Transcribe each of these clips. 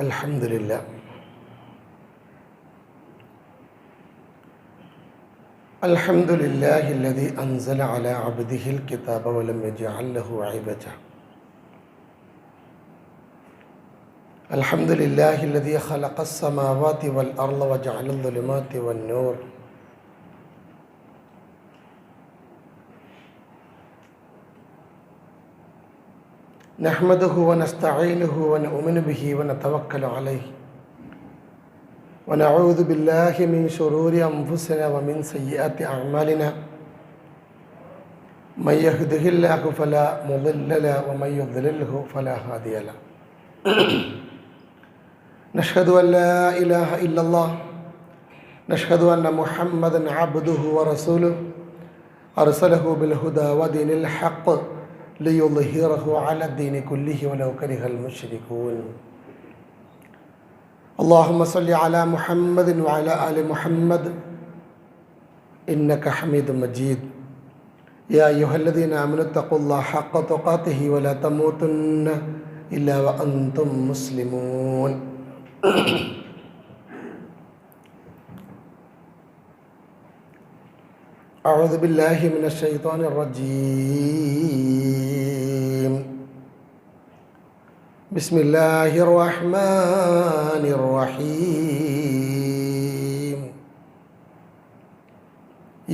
അൽഹംദുലില്ലാ അൽഹംദുലില്ലാഹില്ലദീ അൻസല അലാ അബ്ദിഹിൽ കിതാബ വലം യജ്അൽ ലഹു ഇവജ അൽഹംദുലില്ലാഹില്ലദീ ഖലഖസ് സമാവാതി വൽ അർള വജഅല അദ്ദുലുമാതി വന്നൂർ നഹ്മദുഹു വനസ്തഈനുഹു വനുഅ്മിനു ബിഹി വനതവക്കലു അലൈഹി ونعوذ بالله من شرور أنفسنا ومن سيئات أعمالنا من يهده الله فلا مضل له ومن يضلله فلا هادي له نشهد أن لا إله إلا الله نشهد أن محمدا عبده ورسوله أرسله بالهدى ودين الحق ليظهره على الدين كله ولو كره المشركون اللهم صل على محمد وعلى آل محمد إنك حميد مجيد يا أيها الذين آمنوا اتقوا الله حق تقاته ولا تموتن إلا وأنتم مسلمون أعوذ بالله من الشيطان الرجيم بسم الله الرحمن الرحيم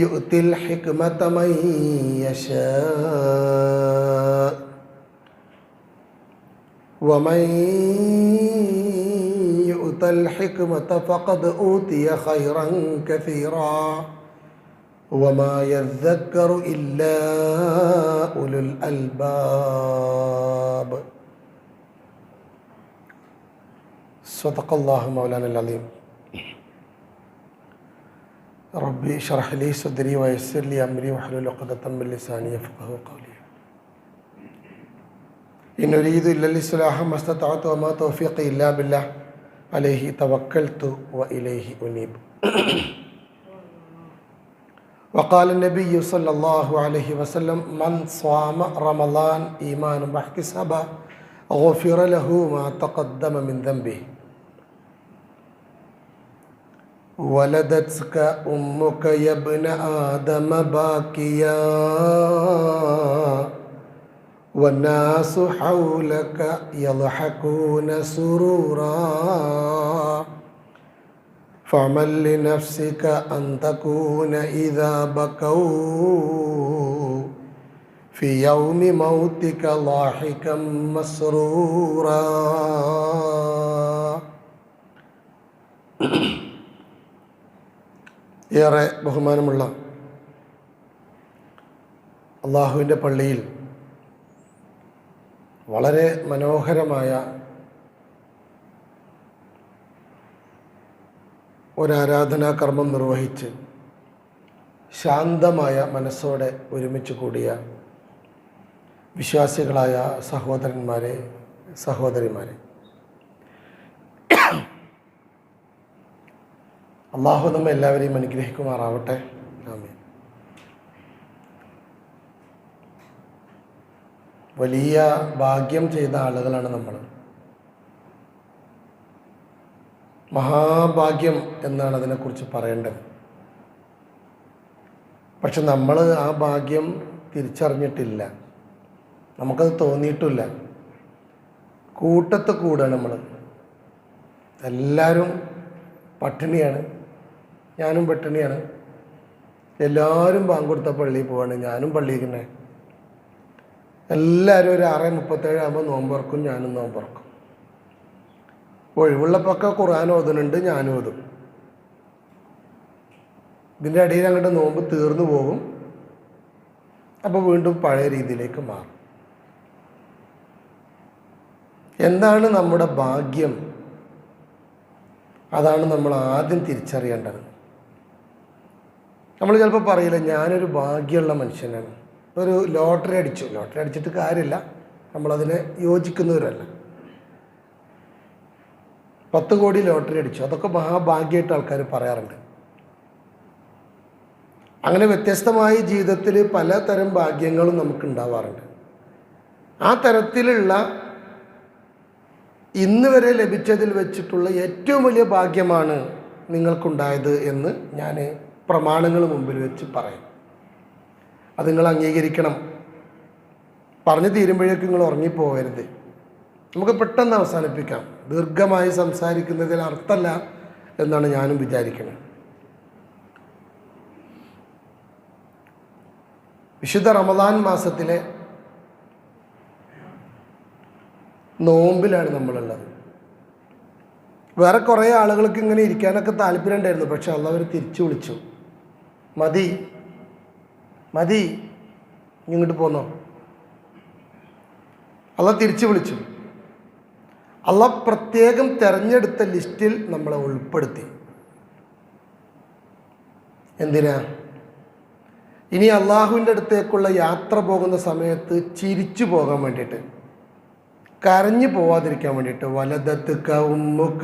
يؤتي الحكمة من يشاء ومن يؤت الحكمة فقد أوتي خيرا كثيرا وما يذكر إلا أولو الألباب صدق الله مولانا العظيم ربي اشرح لي صدري ويسر لي أمري واحلل عقدة من لساني يفقهوا قولي إن أريد إلا الإصلاح ما استطعت وما توفيقي إلا بالله عليه توكلت وإليه أنيب وقال النبي صلى الله عليه وسلم من صام رمضان إيمانا واحتسابا غفر له ما تقدم من ذنبه ولدتك أمك يا ابن آدم باكيا والناس حولك يضحكون سرورا فاعمل لنفسك أن تكون إذا بكوا في يوم موتك ضاحكا مسرورا ഏറെ ബഹുമാനമുള്ള അള്ളാഹുവിൻ്റെ പള്ളിയിൽ വളരെ മനോഹരമായ ഒരാരാധനാ കർമ്മം നിർവഹിച്ച് ശാന്തമായ മനസ്സോടെ ഒരുമിച്ച് കൂടിയ വിശ്വാസികളായ സഹോദരന്മാരെ സഹോദരിമാരെ, അള്ളാഹു നമ്മെ എല്ലാവരെയും അനുഗ്രഹിക്കുമാറാവട്ടെ. ആമീൻ. വലിയ ഭാഗ്യം ചെയ്ത ആളുകളാണ് നമ്മൾ. മഹാഭാഗ്യം എന്നാണ് അതിനെക്കുറിച്ച് പറയേണ്ടത്. പക്ഷെ നമ്മൾ ആ ഭാഗ്യം തിരിച്ചറിഞ്ഞിട്ടില്ല, നമുക്കത് തോന്നിയിട്ടില്ല. കൂട്ടത്ത് കൂടാണ് നമ്മൾ. എല്ലാവരും പട്ടിണിയാണ്, ഞാനും പട്ടിണിയാണ്. എല്ലാവരും ബാങ്ക് കൊടുത്ത പള്ളിയിൽ പോവാണ്, ഞാനും പള്ളിയിൽ തന്നെ. എല്ലാവരും ഒരു 6:37 ആകുമ്പോൾ നോമ്പുറക്കും, ഞാനും നോമ്പുറക്കും. ഒഴിവുള്ളപ്പൊക്കെ ഖുർആൻ ഓതുന്നുണ്ട്, ഞാനും ഓതും. ഇതിൻ്റെ ഇടയിൽ അങ്ങോട്ട് നോമ്പ് തീർന്നു പോകും. അപ്പോൾ വീണ്ടും പഴയ രീതിയിലേക്ക് മാറും. എന്താണ് നമ്മുടെ ഭാഗ്യം? അതാണ് നമ്മൾ ആദ്യം തിരിച്ചറിയേണ്ടത്. നമ്മൾ ചിലപ്പോൾ പറയില്ല, ഞാനൊരു ഭാഗ്യമുള്ള മനുഷ്യനാണ്. ഒരു ലോട്ടറി അടിച്ചിട്ട് കാര്യമില്ല, നമ്മളതിനെ യോജിക്കുന്നവരല്ല. 10 കോടി ലോട്ടറി അടിച്ചു, അതൊക്കെ മഹാഭാഗ്യമായിട്ട് ആൾക്കാർ പറയാറുണ്ട്. അങ്ങനെ വ്യത്യസ്തമായി ജീവിതത്തിൽ പലതരം ഭാഗ്യങ്ങളും നമുക്ക് ഉണ്ടാവാറുണ്ട്. ആ തരത്തിലുള്ള ഇന്ന് വരെ ലഭിച്ചതിൽ വെച്ചിട്ടുള്ള ഏറ്റവും വലിയ ഭാഗ്യമാണ് നിങ്ങൾക്കുണ്ടായത് എന്ന് ഞാൻ പ്രമാണങ്ങൾ മുമ്പിൽ വെച്ച് പറയും. അത് നിങ്ങൾ അംഗീകരിക്കണം. പറഞ്ഞു തീരുമ്പോഴേക്കും നിങ്ങൾ ഉറങ്ങിപ്പോകരുത്. നമുക്ക് പെട്ടെന്ന് അവസാനിപ്പിക്കാം. ദീർഘമായി സംസാരിക്കുന്നതിൽ അർത്ഥമല്ല എന്നാണ് ഞാനും വിചാരിക്കുന്നത്. വിശുദ്ധ റമദാൻ മാസത്തിലെ നോമ്പിലാണ് നമ്മളുള്ളത്. വേറെ കുറേ ആളുകൾക്ക് ഇങ്ങനെ ഇരിക്കാനൊക്കെ താല്പര്യം ഉണ്ടായിരുന്നു. പക്ഷെ അള്ളാഹ് അവർ തിരിച്ചു വിളിച്ചു. മതി മതി, ഇങ്ങോട്ട് പോന്നോ. അള്ളാഹ് തിരിച്ചു വിളിച്ചു. അള്ളാഹ് പ്രത്യേകം തിരഞ്ഞെടുത്ത ലിസ്റ്റിൽ നമ്മളെ ഉൾപ്പെടുത്തി. എന്തിനാ? ഇനി അള്ളാഹുവിൻ്റെ അടുത്തേക്കുള്ള യാത്ര പോകുന്ന സമയത്ത് ചിരിച്ചു പോകാൻ വേണ്ടിയിട്ട്, കരഞ്ഞു പോവാതിരിക്കാൻ വേണ്ടിയിട്ട്. വലദത്തുക ഉമ്മുക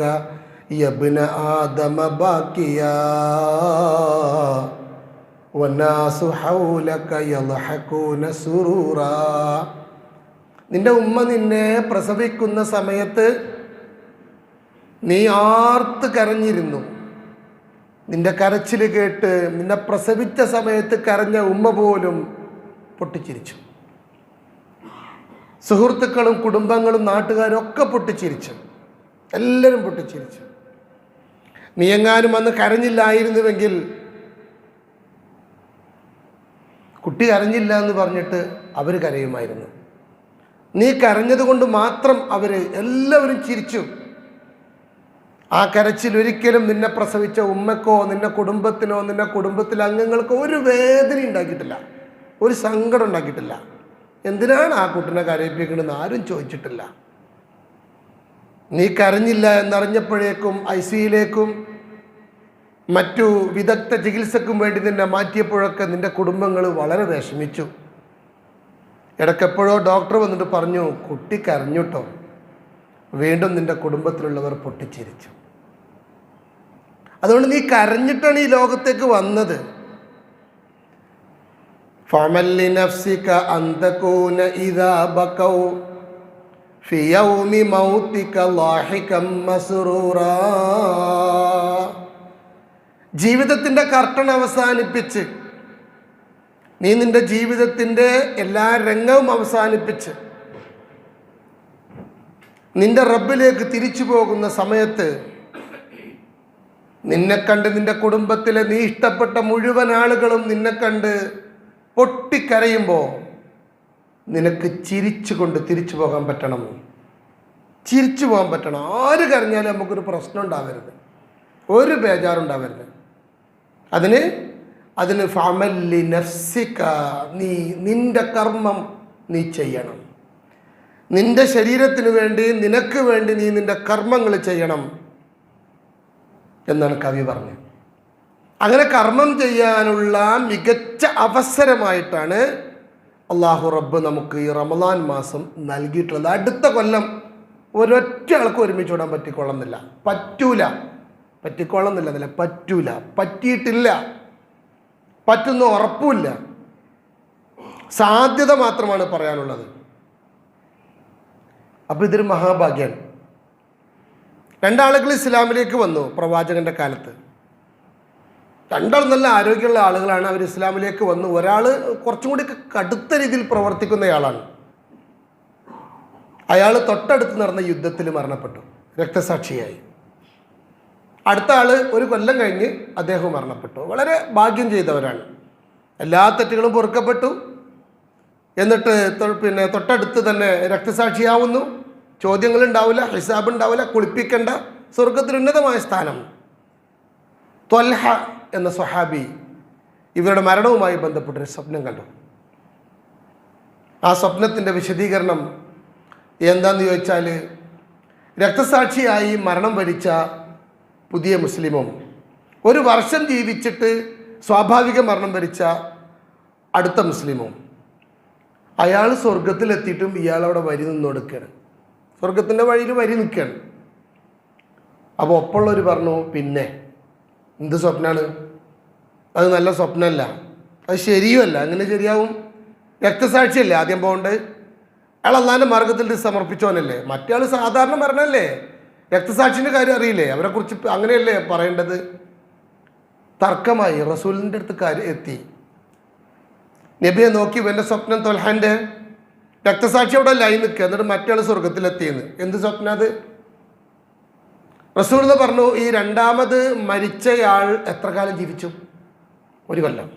യബ്ന ആദമ ബാക്കിയാ വന്നാസു ഹൗലക യൽഹഖൂന സുറൂറാ. നിന്റെ ഉമ്മ നിന്നെ പ്രസവിക്കുന്ന സമയത്ത് നീ ആർത്ത് കരഞ്ഞിരുന്നു. നിന്റെ കരച്ചിൽ കേട്ട് നിന്നെ പ്രസവിച്ച സമയത്ത് കരഞ്ഞ ഉമ്മ പോലും പൊട്ടിച്ചിരിച്ചു. സുഹൃത്തുക്കളും കുടുംബങ്ങളും നാട്ടുകാരും ഒക്കെ പൊട്ടിച്ചിരിച്ചു. എല്ലാവരും പൊട്ടിച്ചിരിച്ചു. നീ എങ്ങാനും അന്ന് കരഞ്ഞില്ലായിരുന്നുവെങ്കിൽ, കുട്ടി കരഞ്ഞില്ല എന്ന് പറഞ്ഞിട്ട് അവർ കരയുമായിരുന്നു. നീ കരഞ്ഞത് കൊണ്ട് മാത്രം എല്ലാവരും ചിരിച്ചു. ആ കരച്ചിൽ ഒരിക്കലും നിന്നെ പ്രസവിച്ച ഉമ്മക്കോ നിന്റെ കുടുംബത്തിനോ നിന്റെ കുടുംബത്തിലെ അംഗങ്ങൾക്കോ ഒരു വേദന ഉണ്ടാക്കിയിട്ടില്ല, ഒരു സങ്കടം ഉണ്ടാക്കിയിട്ടില്ല. എന്തിനാണ് ആ കുട്ടിനെ കരയിപ്പിക്കണമെന്ന് ആരും ചോദിച്ചിട്ടില്ല. നീ കരഞ്ഞില്ല എന്നറിഞ്ഞപ്പോഴേക്കും ICUയിലേക്കും മറ്റു വിദഗ്ധ ചികിത്സക്കും വേണ്ടി നിന്നെ മാറ്റിയപ്പോഴൊക്കെ നിന്റെ കുടുംബങ്ങൾ വളരെ വിഷമിച്ചു. ഇടയ്ക്കെപ്പോഴോ ഡോക്ടർ വന്നിട്ട് പറഞ്ഞു, കുട്ടി കരഞ്ഞുട്ടോ. വീണ്ടും നിന്റെ കുടുംബത്തിലുള്ളവർ പൊട്ടിച്ചിരിച്ചു. അതുകൊണ്ട് നീ കരഞ്ഞിട്ടാണ് ഈ ലോകത്തേക്ക് വന്നത്. ഫഅമൽ ലിനഫ്സിക അൻ തകൂന ഇദാ ബകൗ ഫി യൗമി മൗതിക ളാഹികം മസ്റൂറാ. ജീവിതത്തിൻ്റെ കർട്ടൻ അവസാനിപ്പിച്ച്, നീ നിന്റെ ജീവിതത്തിൻ്റെ എല്ലാ രംഗവും അവസാനിപ്പിച്ച് നിന്റെ റബ്ബിലേക്ക് തിരിച്ചു പോകുന്ന സമയത്ത് നിന്നെ കണ്ട് നിന്റെ കുടുംബത്തിലെ നീ ഇഷ്ടപ്പെട്ട മുഴുവൻ ആളുകളും നിന്നെ കണ്ട് പൊട്ടിക്കരയുമ്പോൾ നിനക്ക് ചിരിച്ചുകൊണ്ട് തിരിച്ചു പോകാൻ പറ്റണം. ചിരിച്ചു പോകാൻ പറ്റണം. ആര് കരഞ്ഞാലും നമുക്കൊരു പ്രശ്നം ഉണ്ടാവരുത്, ഒരു ബേജാറുണ്ടാവരുത്. അതിന് ഫഅമൽ ലിനഫ്സിക, നിന്റെ കർമ്മം നീ ചെയ്യണം. നിന്റെ ശരീരത്തിന് വേണ്ടി, നിനക്ക് വേണ്ടി നീ നിന്റെ കർമ്മങ്ങൾ ചെയ്യണം എന്നാണ് കവി പറഞ്ഞത്. അങ്ങനെ കർമ്മം ചെയ്യാനുള്ള മികച്ച അവസരമായിട്ടാണ് അള്ളാഹു റബ്ബ് നമുക്ക് ഈ റമദാൻ മാസം നൽകിയിട്ടുള്ളത്. അടുത്ത കൊല്ലം ഒരൊറ്റ ആൾക്ക് ഒരുമിച്ച് വിടാൻ പറ്റിക്കൊള്ളുന്നില്ല. പറ്റിക്കൊള്ളുന്നില്ല, പറ്റൂല, പറ്റിയിട്ടില്ല, പറ്റുന്ന ഉറപ്പുമില്ല. സാധ്യത മാത്രമാണ് പറയാനുള്ളത്. അപ്പോൾ ഇതൊരു മഹാഭാഗ്യമാണ്. രണ്ടാളുകൾ ഇസ്ലാമിലേക്ക് വന്നു പ്രവാചകന്റെ കാലത്ത്. രണ്ടാൾ നല്ല ആരോഗ്യമുള്ള ആളുകളാണ്. അവർ ഇസ്ലാമിലേക്ക് വന്നു. ഒരാൾ കുറച്ചും കൂടി കടുത്ത രീതിയിൽ പ്രവർത്തിക്കുന്നയാളാണ്. അയാൾ തൊട്ടടുത്ത് നടന്ന യുദ്ധത്തിൽ മരണപ്പെട്ടു, രക്തസാക്ഷിയായി. അടുത്ത ആൾ ഒരു കൊല്ലം കഴിഞ്ഞ് അദ്ദേഹം മരണപ്പെട്ടു. വളരെ ഭാഗ്യം ചെയ്തവരാണ്. എല്ലാ തെറ്റുകളും പൊറുക്കപ്പെട്ടു. എന്നിട്ട് തൊട്ടടുത്ത് തന്നെ രക്തസാക്ഷിയാവുന്നു. ചോദ്യങ്ങളുണ്ടാവില്ല, ഹിസാബ് ഉണ്ടാവില്ല, കുളിപ്പിക്കേണ്ട, സ്വർഗത്തിൽ ഉന്നതമായ സ്ഥാനം. ത്വൽഹ എന്ന സ്വഹാബി ഇവരുടെ മരണവുമായി ബന്ധപ്പെട്ടൊരു സ്വപ്നം കണ്ടു. ആ സ്വപ്നത്തിൻ്റെ വിശദീകരണം എന്താണെന്ന് ചോദിച്ചാൽ, രക്തസാക്ഷിയായി മരണം വരിച്ച പുതിയ മുസ്ലിമും 1 വർഷം ജീവിച്ചിട്ട് സ്വാഭാവിക മരണം വരിച്ച അടുത്ത മുസ്ലിമും, അയാൾ സ്വർഗത്തിലെത്തിയിട്ടും ഇയാളവിടെ വരി നിന്ന് കൊടുക്കുകയാണ്. സ്വർഗത്തിൻ്റെ വഴിയിൽ വരി നിൽക്കുകയാണ്. അപ്പോൾ ഒപ്പമുള്ളവർ പറഞ്ഞു, പിന്നെ എന്ത് സ്വപ്നമാണ് അത്? നല്ല സ്വപ്നമല്ല, അത് ശരിയുമല്ല. അങ്ങനെ ശരിയാവും? രക്തസാക്ഷിയല്ലേ ആദ്യം പോകേണ്ടത്. അയാൾ അള്ളാഹിൻ്റെ മാർഗത്തിൽ സമർപ്പിച്ചവനല്ലേ. മറ്റേ ആൾ സാധാരണ മരണമല്ലേ, രക്തസാക്ഷിൻ്റെ കാര്യം അറിയില്ലേ, അവരെക്കുറിച്ച് അങ്ങനെയല്ലേ പറയേണ്ടത്. തർക്കമായി. റസൂലിൻ്റെ അടുത്ത് കാര്യം എത്തി. നബിയെ നോക്കി എൻ്റെ സ്വപ്നം തൊൽഹാൻ്റെ രക്തസാക്ഷി അവിടെ ലൈൻ നിൽക്കുക, എന്നിട്ട് മറ്റേ ആൾ സ്വർഗത്തിലെത്തിയെന്ന്. എന്ത് സ്വപ്നം അത്? റസൂൽ എന്ന് പറഞ്ഞു, ഈ രണ്ടാമത് മരിച്ചയാൾ എത്ര കാലം ജീവിച്ചു? 1 കൊല്ലം.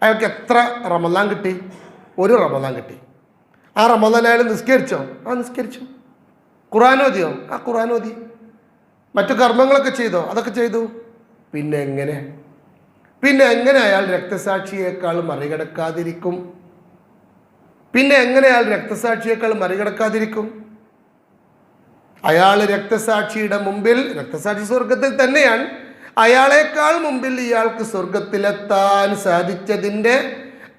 അയാൾക്ക് എത്ര റമദാൻ കിട്ടി? 1 റമദാൻ കിട്ടി. ആ റമദാൻ അയാൾ നിസ്കരിച്ചോ? നിസ്കരിച്ചു. ഖുർആൻ ഓതിയോ? ഖുർആൻ ഓതി. മറ്റു കർമ്മങ്ങളൊക്കെ ചെയ്തോ? അതൊക്കെ ചെയ്തു. പിന്നെ എങ്ങനെ അയാൾ രക്തസാക്ഷിയേക്കാൾ മറികടക്കാതിരിക്കും? അയാൾ രക്തസാക്ഷിയുടെ മുമ്പിൽ, രക്തസാക്ഷി സ്വർഗത്തിൽ തന്നെയാണ്, അയാളേക്കാൾ മുമ്പിൽ ഇയാൾക്ക് സ്വർഗത്തിലെത്താൻ സാധിച്ചതിൻ്റെ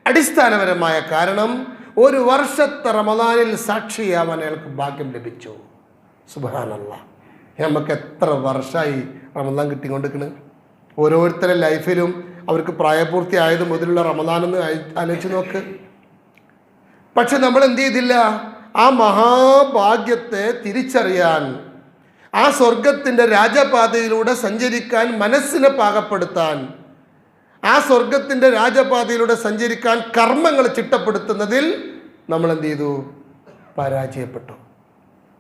അടിസ്ഥാനപരമായ കാരണം 1 വർഷത്തെ റമദാനിൽ സാക്ഷിയാവാൻ അയാൾക്ക് ഭാഗ്യം ലഭിച്ചു. സുബ്ഹാനല്ലാഹ്. നമുക്ക് എത്ര വർഷമായി റമദാൻ കിട്ടിക്കൊണ്ടിരിക്കുന്നത്? ഓരോരുത്തരുടെ ലൈഫിലും അവർക്ക് പ്രായപൂർത്തിയായത് മുതലുള്ള റമദാനെന്ന് ആലോചിച്ച് നോക്ക്. പക്ഷെ നമ്മൾ എന്ത് ചെയ്തില്ല? ആ മഹാഭാഗ്യത്തെ തിരിച്ചറിയാൻ, ആ സ്വർഗത്തിൻ്റെ രാജപാതയിലൂടെ സഞ്ചരിക്കാൻ മനസ്സിനെ പാകപ്പെടുത്താൻ, ആ സ്വർഗത്തിൻ്റെ രാജപാതയിലൂടെ സഞ്ചരിക്കാൻ കർമ്മങ്ങൾ ചിട്ടപ്പെടുത്തുന്നതിൽ നമ്മൾ എന്ത് ചെയ്തു? പരാജയപ്പെട്ടു.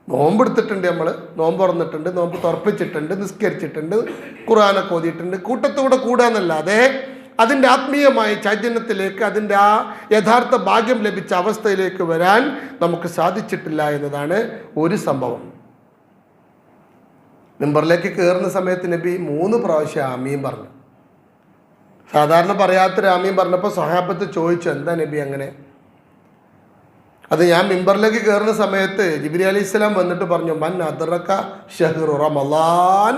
നോമ്പെടുത്തിട്ടുണ്ട്, നമ്മൾ നോമ്പ് തുറന്നിട്ടുണ്ട്, നോമ്പ് തുറപ്പിച്ചിട്ടുണ്ട്, നിസ്കരിച്ചിട്ടുണ്ട്, ഖുർആനൊക്കെ ഓതിയിട്ടുണ്ട്, കൂട്ടത്തോടെ കൂടാന്നല്ലാതെ അതിൻ്റെ ആത്മീയമായ ചൈതന്യത്തിലേക്ക്, അതിൻ്റെ ആ യഥാർത്ഥ ഭാഗ്യം ലഭിച്ച അവസ്ഥയിലേക്ക് വരാൻ നമുക്ക് സാധിച്ചിട്ടില്ല എന്നതാണ് ഒരു സംഭവം. മിമ്പറിലേക്ക് കയറുന്ന സമയത്ത് നബി 3 പ്രാവശ്യം ആമീൻ പറഞ്ഞു. സാധാരണ പറയാത്തൊരു ആമീൻ പറഞ്ഞപ്പോൾ സ്വഹാബത്ത് ചോദിച്ചു, എന്താ നബി അങ്ങനെ? അത് ഞാൻ മിമ്പറിലേക്ക് കയറുന്ന സമയത്ത് ജിബ്രീൽ അലൈഹിസ്സലാം വന്നിട്ട് പറഞ്ഞു, മൻ അദ്റക ശഹ്റു റമളാൻ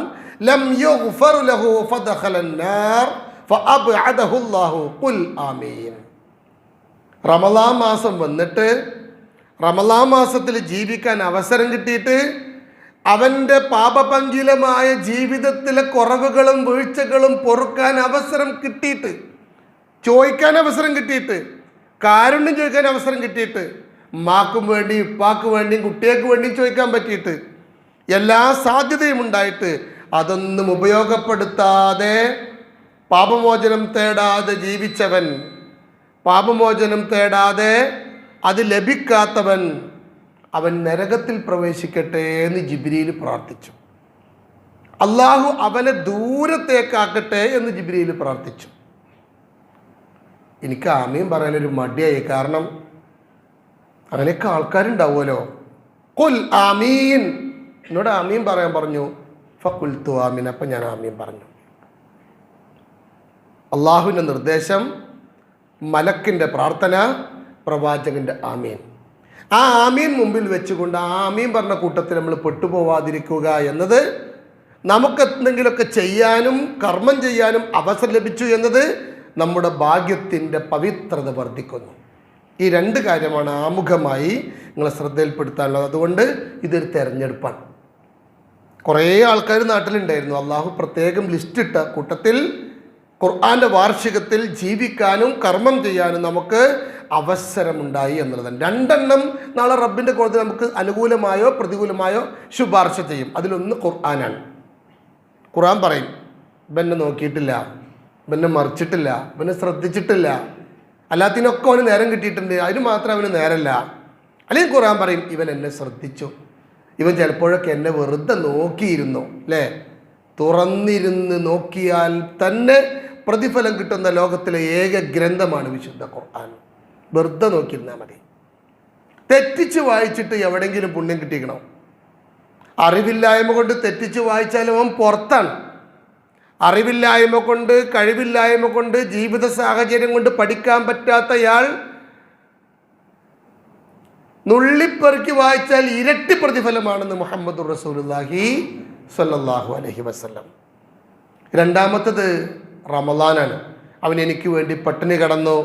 ലം യുഗ്ഫർ ലഹു ഫദഖലൻ നാർ ഫഅബ്അദഹു അല്ലാഹു ഖുൽ ആമീൻ. റമളാൻ മാസം വന്നിട്ട് റമളാൻ മാസത്തിൽ ജീവിക്കാൻ അവസരം കിട്ടിയിട്ട് അവൻ്റെ പാപപങ്കിലമായ ജീവിതത്തിലെ കുറവുകളും വീഴ്ചകളും പൊറുക്കാൻ അവസരം കിട്ടിയിട്ട്, ചോദിക്കാൻ അവസരം കിട്ടിയിട്ട്, കാരുണ്യം ചോദിക്കാൻ അവസരം കിട്ടിയിട്ട്, ഉമ്മാക്കും വേണ്ടി ഉപ്പാക്ക് വേണ്ടിയും കുട്ടികൾക്ക് വേണ്ടിയും ചോദിക്കാൻ പറ്റിയിട്ട്, എല്ലാ സാധ്യതയും ഉണ്ടായിട്ട് അതൊന്നും ഉപയോഗപ്പെടുത്താതെ പാപമോചനം തേടാതെ ജീവിച്ചവൻ, പാപമോചനം തേടാതെ അത് ലഭിക്കാത്തവൻ, അവൻ നരകത്തിൽ പ്രവേശിക്കട്ടെ എന്ന് ജിബ്രീൽ പ്രാർത്ഥിച്ചു. അള്ളാഹു അവനെ ദൂരത്തേക്കാക്കട്ടെ എന്ന് ജിബ്രീൽ പ്രാർത്ഥിച്ചു. എനിക്ക് ആമീൻ പറയാനൊരു മടിയായി. കാരണം അങ്ങനെയൊക്കെ ആൾക്കാരുണ്ടാവുമല്ലോ. ഖുൽ ആമീൻ, എന്നോട് ആമീൻ പറയാൻ പറഞ്ഞു. ഫഖുൽതു ആമീൻ, അപ്പം ഞാൻ ആമീൻ പറഞ്ഞു. അള്ളാഹുവിൻ്റെ നിർദ്ദേശം, മലക്കിൻ്റെ പ്രാർത്ഥന, പ്രവാചകൻ്റെ ആമീൻ. ആ ആമീൻ മുമ്പിൽ വെച്ചുകൊണ്ട് ആ ആമീൻ പറഞ്ഞ കൂട്ടത്തിൽ നമ്മൾ പെട്ടുപോവാതിരിക്കുക എന്നത്, നമുക്ക് എന്തെങ്കിലുമൊക്കെ ചെയ്യാനും കർമ്മം ചെയ്യാനും അവസരം ലഭിച്ചു എന്നത് നമ്മുടെ ഭാഗ്യത്തിൻ്റെ പവിത്രത വർദ്ധിക്കുന്നു. ഈ 2 കാര്യമാണ് ആമുഖമായി നിങ്ങളെ ശ്രദ്ധയിൽപ്പെടുത്താനുള്ളത്. അതുകൊണ്ട് ഇതൊരു തെരഞ്ഞെടുപ്പാണ്. കുറേ ആൾക്കാർ നാട്ടിലുണ്ടായിരുന്നു. അള്ളാഹു പ്രത്യേകം ലിസ്റ്റിട്ട കൂട്ടത്തിൽ ഖുർആൻ്റെ വാർഷികത്തിൽ ജീവിക്കാനും കർമ്മം ചെയ്യാനും നമുക്ക് അവസരമുണ്ടായി എന്നുള്ളതാണ്. 2 എണ്ണം നാളെ റബ്ബിൻ്റെ കോടതി നമുക്ക് അനുകൂലമായോ പ്രതികൂലമായോ ശുപാർശ ചെയ്യും. അതിലൊന്ന് ഖുർആനാണ്. ഖുർആൻ പറയും, ഇവനെ നോക്കിയിട്ടില്ല, ഇവനെ മറിച്ചിട്ടില്ല, ഇവനെ ശ്രദ്ധിച്ചിട്ടില്ല, അല്ലാത്തിനൊക്കെ അവന് നേരം കിട്ടിയിട്ടുണ്ട്, അതിന് മാത്രം അവന് നേരമല്ല. അല്ലെങ്കിൽ ഖുർആൻ പറയും, ഇവൻ എന്നെ ശ്രദ്ധിച്ചു, ഇവൻ ചിലപ്പോഴൊക്കെ എന്നെ വെറുതെ നോക്കിയിരുന്നു. അല്ലേ? തുറന്നിരുന്ന് നോക്കിയാൽ തന്നെ പ്രതിഫലം കിട്ടുന്ന ലോകത്തിലെ ഏക ഗ്രന്ഥമാണ് വിശുദ്ധ ഖുർആൻ. വെറുതെ നോക്കിയിരുന്നാൽ മതി. തെറ്റിച്ച് വായിച്ചിട്ട് എവിടെയെങ്കിലും പുണ്യം കിട്ടിക്കണോ? അറിവില്ലായ്മ കൊണ്ട് തെറ്റിച്ച് വായിച്ചാലും അവൻ പുറത്താണ്. അറിവില്ലായ്മ കൊണ്ട്, കഴിവില്ലായ്മ കൊണ്ട്, ജീവിത സാഹചര്യം കൊണ്ട് പഠിക്കാൻ പറ്റാത്തയാൾ നുള്ളിപ്പെറുക്കി വായിച്ചാൽ ഇരട്ടി പ്രതിഫലമാണെന്ന് മുഹമ്മദുർ റസൂലുള്ളാഹി സ്വല്ലല്ലാഹു അലൈഹി വസല്ലം. 2-മത്തത് റമളാനാണ്. അവൻ എനിക്ക് വേണ്ടി പട്ടിണി കിടന്നു,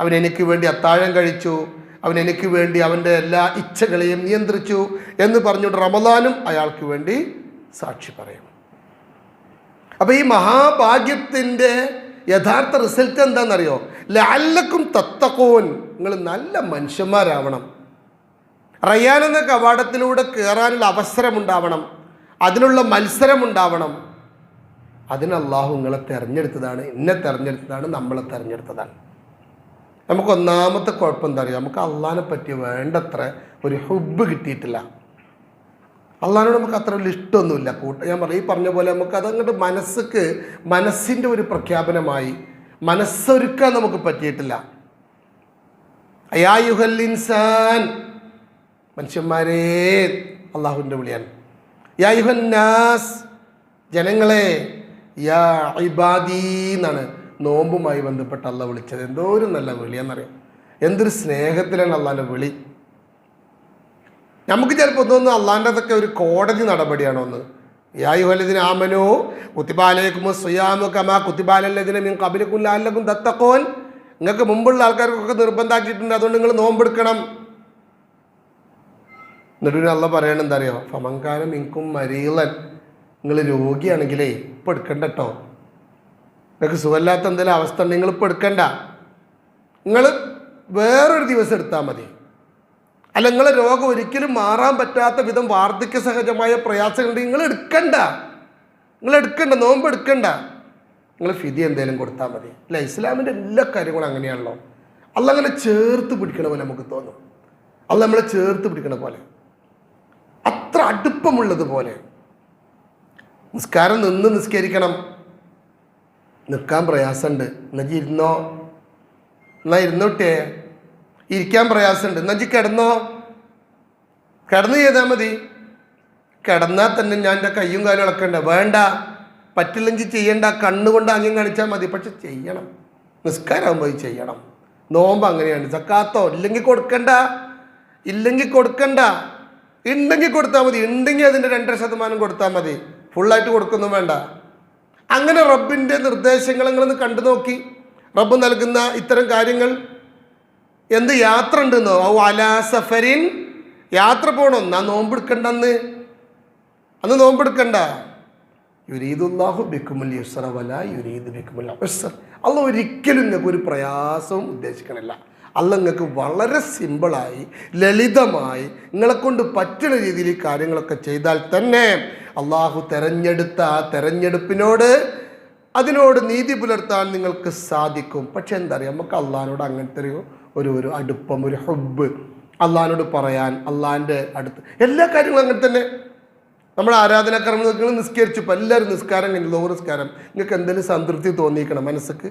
അവൻ എനിക്ക് വേണ്ടി അത്താഴം കഴിച്ചു, അവൻ എനിക്ക് വേണ്ടി അവൻ്റെ എല്ലാ ഇച്ഛകളെയും നിയന്ത്രിച്ചു എന്ന് പറഞ്ഞുകൊണ്ട് റമളാനും അയാൾക്ക് വേണ്ടി സാക്ഷി പറയും. അപ്പോൾ ഈ മഹാഭാഗ്യത്തിൻ്റെ യഥാർത്ഥ റിസൾട്ട് എന്താണെന്നറിയോ? ലഅല്ലക്കും തത്തഖൂൻ, നിങ്ങൾ നല്ല മനുഷ്യന്മാരാവണം. റയ്യാൻ എന്ന കവാടത്തിലൂടെ കയറാനുള്ള അവസരമുണ്ടാവണം, അതിനുള്ള മത്സരമുണ്ടാവണം. അതിന് അള്ളാഹു നിങ്ങളെ തിരഞ്ഞെടുത്തതാണ്, എന്നെ തിരഞ്ഞെടുത്തതാണ്, നമ്മളെ തിരഞ്ഞെടുത്തതാണ്. നമുക്ക് ഒന്നാമത്തെ കുഴപ്പം എന്താ പറയുക, നമുക്ക് അള്ളാഹിനെ പറ്റി വേണ്ടത്ര ഒരു ഹുബ്ബ് കിട്ടിയിട്ടില്ല. അള്ളാഹിനോട് നമുക്ക് അത്ര വലിയ ഇഷ്ടമൊന്നുമില്ല. ഞാൻ ഈ പറഞ്ഞ പോലെ നമുക്ക് അതങ്ങോട്ട് മനസ്സിൻ്റെ ഒരു പ്രഖ്യാപനമായി മനസ്സൊരുക്കാൻ നമുക്ക് പറ്റിയിട്ടില്ല. യാ അയ്യുഹൽ ഇൻസാൻ, മനുഷ്യന്മാരെ, അള്ളാഹുവിൻ്റെ വിളിയാണ്. യാ അയ്യുഹൻ നാസ്, ജനങ്ങളെ. യാ ഇബാദി എന്നാണ് നോമ്പുമായി ബന്ധപ്പെട്ട് അള്ളാഹ് വിളിച്ചത്. എന്തോ ഒരു നല്ല വിളിയാണെന്നറിയാം, എന്തൊരു സ്നേഹത്തിലാണ് അള്ളാഹിൻ്റെ വിളി. നമുക്ക് ചിലപ്പോൾ തോന്നുന്നു അള്ളാഹിൻ്റെ അതൊക്കെ ഒരു കോടതി നടപടിയാണോ എന്ന്. യാ അയ്യുഹല്ലദീന ആമനൂ കുതിബ അലൈക്കുമുസ് സിയാമു കമാ കുതിബ അലല്ലദീന മിൻ ഖബ്ലികും ലഅല്ലകും തത്തഖൂൻ. നിങ്ങൾക്ക് മുമ്പുള്ള ആൾക്കാർക്കൊക്കെ നിർബന്ധമാക്കിയിട്ടുണ്ട്, അതുകൊണ്ട് നിങ്ങൾ നോമ്പെടുക്കണം. എന്നിട്ട് അള്ളാഹ് പറയണ എന്താ അറിയോ, ഫമൻകാന മിൻകും മരീളൻ, നിങ്ങൾ രോഗിയാണെങ്കിലേ ഇപ്പം എടുക്കണ്ട കേട്ടോ. നിങ്ങൾക്ക് സുഖമില്ലാത്ത എന്തെങ്കിലും അവസ്ഥ ഉണ്ടെങ്കിൽ നിങ്ങൾ ഇപ്പം എടുക്കണ്ട, നിങ്ങൾ വേറൊരു ദിവസം എടുത്താൽ മതി. അല്ല, നിങ്ങളെ രോഗം ഒരിക്കലും മാറാൻ പറ്റാത്ത വിധം വാർദ്ധക്യ സഹജമായ പ്രയാസങ്ങളുണ്ടെങ്കിൽ നിങ്ങൾ എടുക്കണ്ട, നോമ്പ് എടുക്കണ്ട, നിങ്ങൾ ഫിദി എന്തെങ്കിലും കൊടുത്താൽ മതി. അല്ല, ഇസ്ലാമിൻ്റെ എല്ലാ കാര്യങ്ങളും അങ്ങനെയാണല്ലോ. അല്ല, അങ്ങനെ ചേർത്ത് പിടിക്കണ പോലെ നമുക്ക് തോന്നും. അല്ല, നമ്മളെ ചേർത്ത് പിടിക്കണ പോലെ, അത്ര അടുപ്പമുള്ളതുപോലെ. നിസ്കാരം നിന്ന് നിസ്കരിക്കണം, നിൽക്കാൻ പ്രയാസമുണ്ട്, എന്നാ ഇരുന്നോട്ടേ. ഇരിക്കാൻ പ്രയാസമുണ്ട്, എന്നാ കിടന്നോ, കിടന്ന് ചെയ്താൽ മതി. കിടന്നാൽ തന്നെ ഞാൻ എൻ്റെ കയ്യും കാലും ഇളക്കണ്ട, വേണ്ട, പറ്റില്ലെങ്കിൽ ചെയ്യണ്ട, കണ്ണുകൊണ്ട് അങ്ങും കാണിച്ചാൽ മതി. പക്ഷെ ചെയ്യണം, നിസ്കാരമാകുമ്പോൾ ചെയ്യണം. നോമ്പ് അങ്ങനെയാണ്. സക്കാത്തോ ഇല്ലെങ്കിൽ കൊടുക്കണ്ട, ഉണ്ടെങ്കിൽ കൊടുത്താൽ മതി, ഉണ്ടെങ്കിൽ അതിൻ്റെ 2% കൊടുത്താൽ മതി, ഫുള്ളായിട്ട് കൊടുക്കൊന്നും വേണ്ട. അങ്ങനെ റബ്ബിൻ്റെ നിർദ്ദേശങ്ങൾ നിങ്ങളൊന്ന് കണ്ടു നോക്കി. റബ്ബ് നൽകുന്ന ഇത്തരം കാര്യങ്ങൾ. എന്ത് യാത്ര ഉണ്ടെന്നോ, ഔ അലാ സഫരിൻ, യാത്ര പോകണം, എന്നാ നോമ്പെടുക്കണ്ടെന്ന്, അന്ന് നോമ്പെടുക്കണ്ട. യുരീദുല്ലാഹു ബിക്കുമുൽ യുസ്ര വലാ യുരീദു ബിക്കുമുൽ ഉസ്ര. അള്ളാഹ് ഒരിക്കലും നിങ്ങൾക്ക് ഒരു പ്രയാസവും ഉദ്ദേശിക്കണില്ല. അള്ളാഹ് നിങ്ങൾക്ക് വളരെ സിമ്പിളായി ലളിതമായി നിങ്ങളെക്കൊണ്ട് പറ്റുന്ന രീതിയിൽ ഈ കാര്യങ്ങളൊക്കെ ചെയ്താൽ തന്നെ അള്ളാഹു തെരഞ്ഞെടുത്ത ആ തെരഞ്ഞെടുപ്പിനോട് അതിനോട് നീതി പുലർത്താൻ നിങ്ങൾക്ക് സാധിക്കും. പക്ഷെ എന്താ പറയുക, നമുക്ക് അള്ളാഹിനോട് അങ്ങനത്തെ ഒരു അടുപ്പം, ഒരു ഹുബ്ബ് അള്ളാഹിനോട് പറയാൻ, അള്ളാഹിൻ്റെ അടുത്ത് എല്ലാ കാര്യങ്ങളും അങ്ങനെ തന്നെ. നമ്മുടെ ആരാധനാക്രമം നിങ്ങൾ നിസ്കരിച്ചു, ഇപ്പോൾ എല്ലാവരും നിസ്കാരം കഴിഞ്ഞു, ലോക നിസ്കാരം, നിങ്ങൾക്ക് എന്തെങ്കിലും സംതൃപ്തി തോന്നിയിരിക്കണം, മനസ്സിക്ക്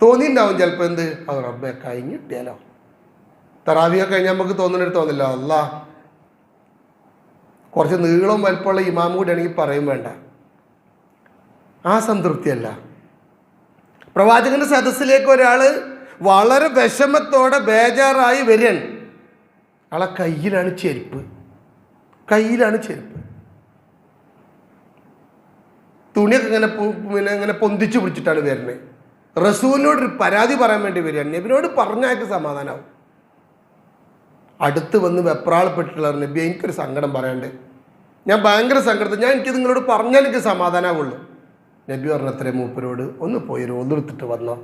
തോന്നിയിട്ടുണ്ടാവും ചിലപ്പോൾ. എന്ത് അത് റബ്ബെ കഴിഞ്ഞിട്ടിയാലോ, തറാവിയൊക്കെ കഴിഞ്ഞാൽ നമുക്ക് തോന്നില്ല, അല്ലാ കുറച്ച് നീളം വലിപ്പമുള്ള ഇമാം കൂടി ആണെങ്കിൽ പറയും വേണ്ട, ആ സംതൃപ്തിയല്ല. പ്രവാചകന്റെ സദസ്സിലേക്ക് ഒരാൾ വളരെ വിഷമത്തോടെ ബേജാറായി വരികയാണ്. ആളെ കയ്യിലാണ് ചെരുപ്പ്, തുണിയൊക്കെ ഇങ്ങനെ പൊന്തിച്ചു പിടിച്ചിട്ടാണ് വരുന്നത്. റസൂലിനോടൊരു പരാതി പറയാൻ വേണ്ടി വരികയാണ്. നബിനോട് പറഞ്ഞാൽ സമാധാനമാവും. അടുത്ത് വന്ന് വെപ്രാളപ്പെട്ടിട്ടുള്ള നബി, എനിക്കൊരു സങ്കടം പറയാണ്ട്, ഞാൻ ഭയങ്കര സങ്കടത്തിൽ, എനിക്ക് നിങ്ങളോട് പറഞ്ഞാൽ എനിക്ക് സമാധാനമാവുള്ളൂ. നബി പറഞ്ഞത്രേ മൂപ്പരോട്, ഒന്ന് പോയി ഒരു ഒന്നെടുത്തിട്ട് വന്നോ.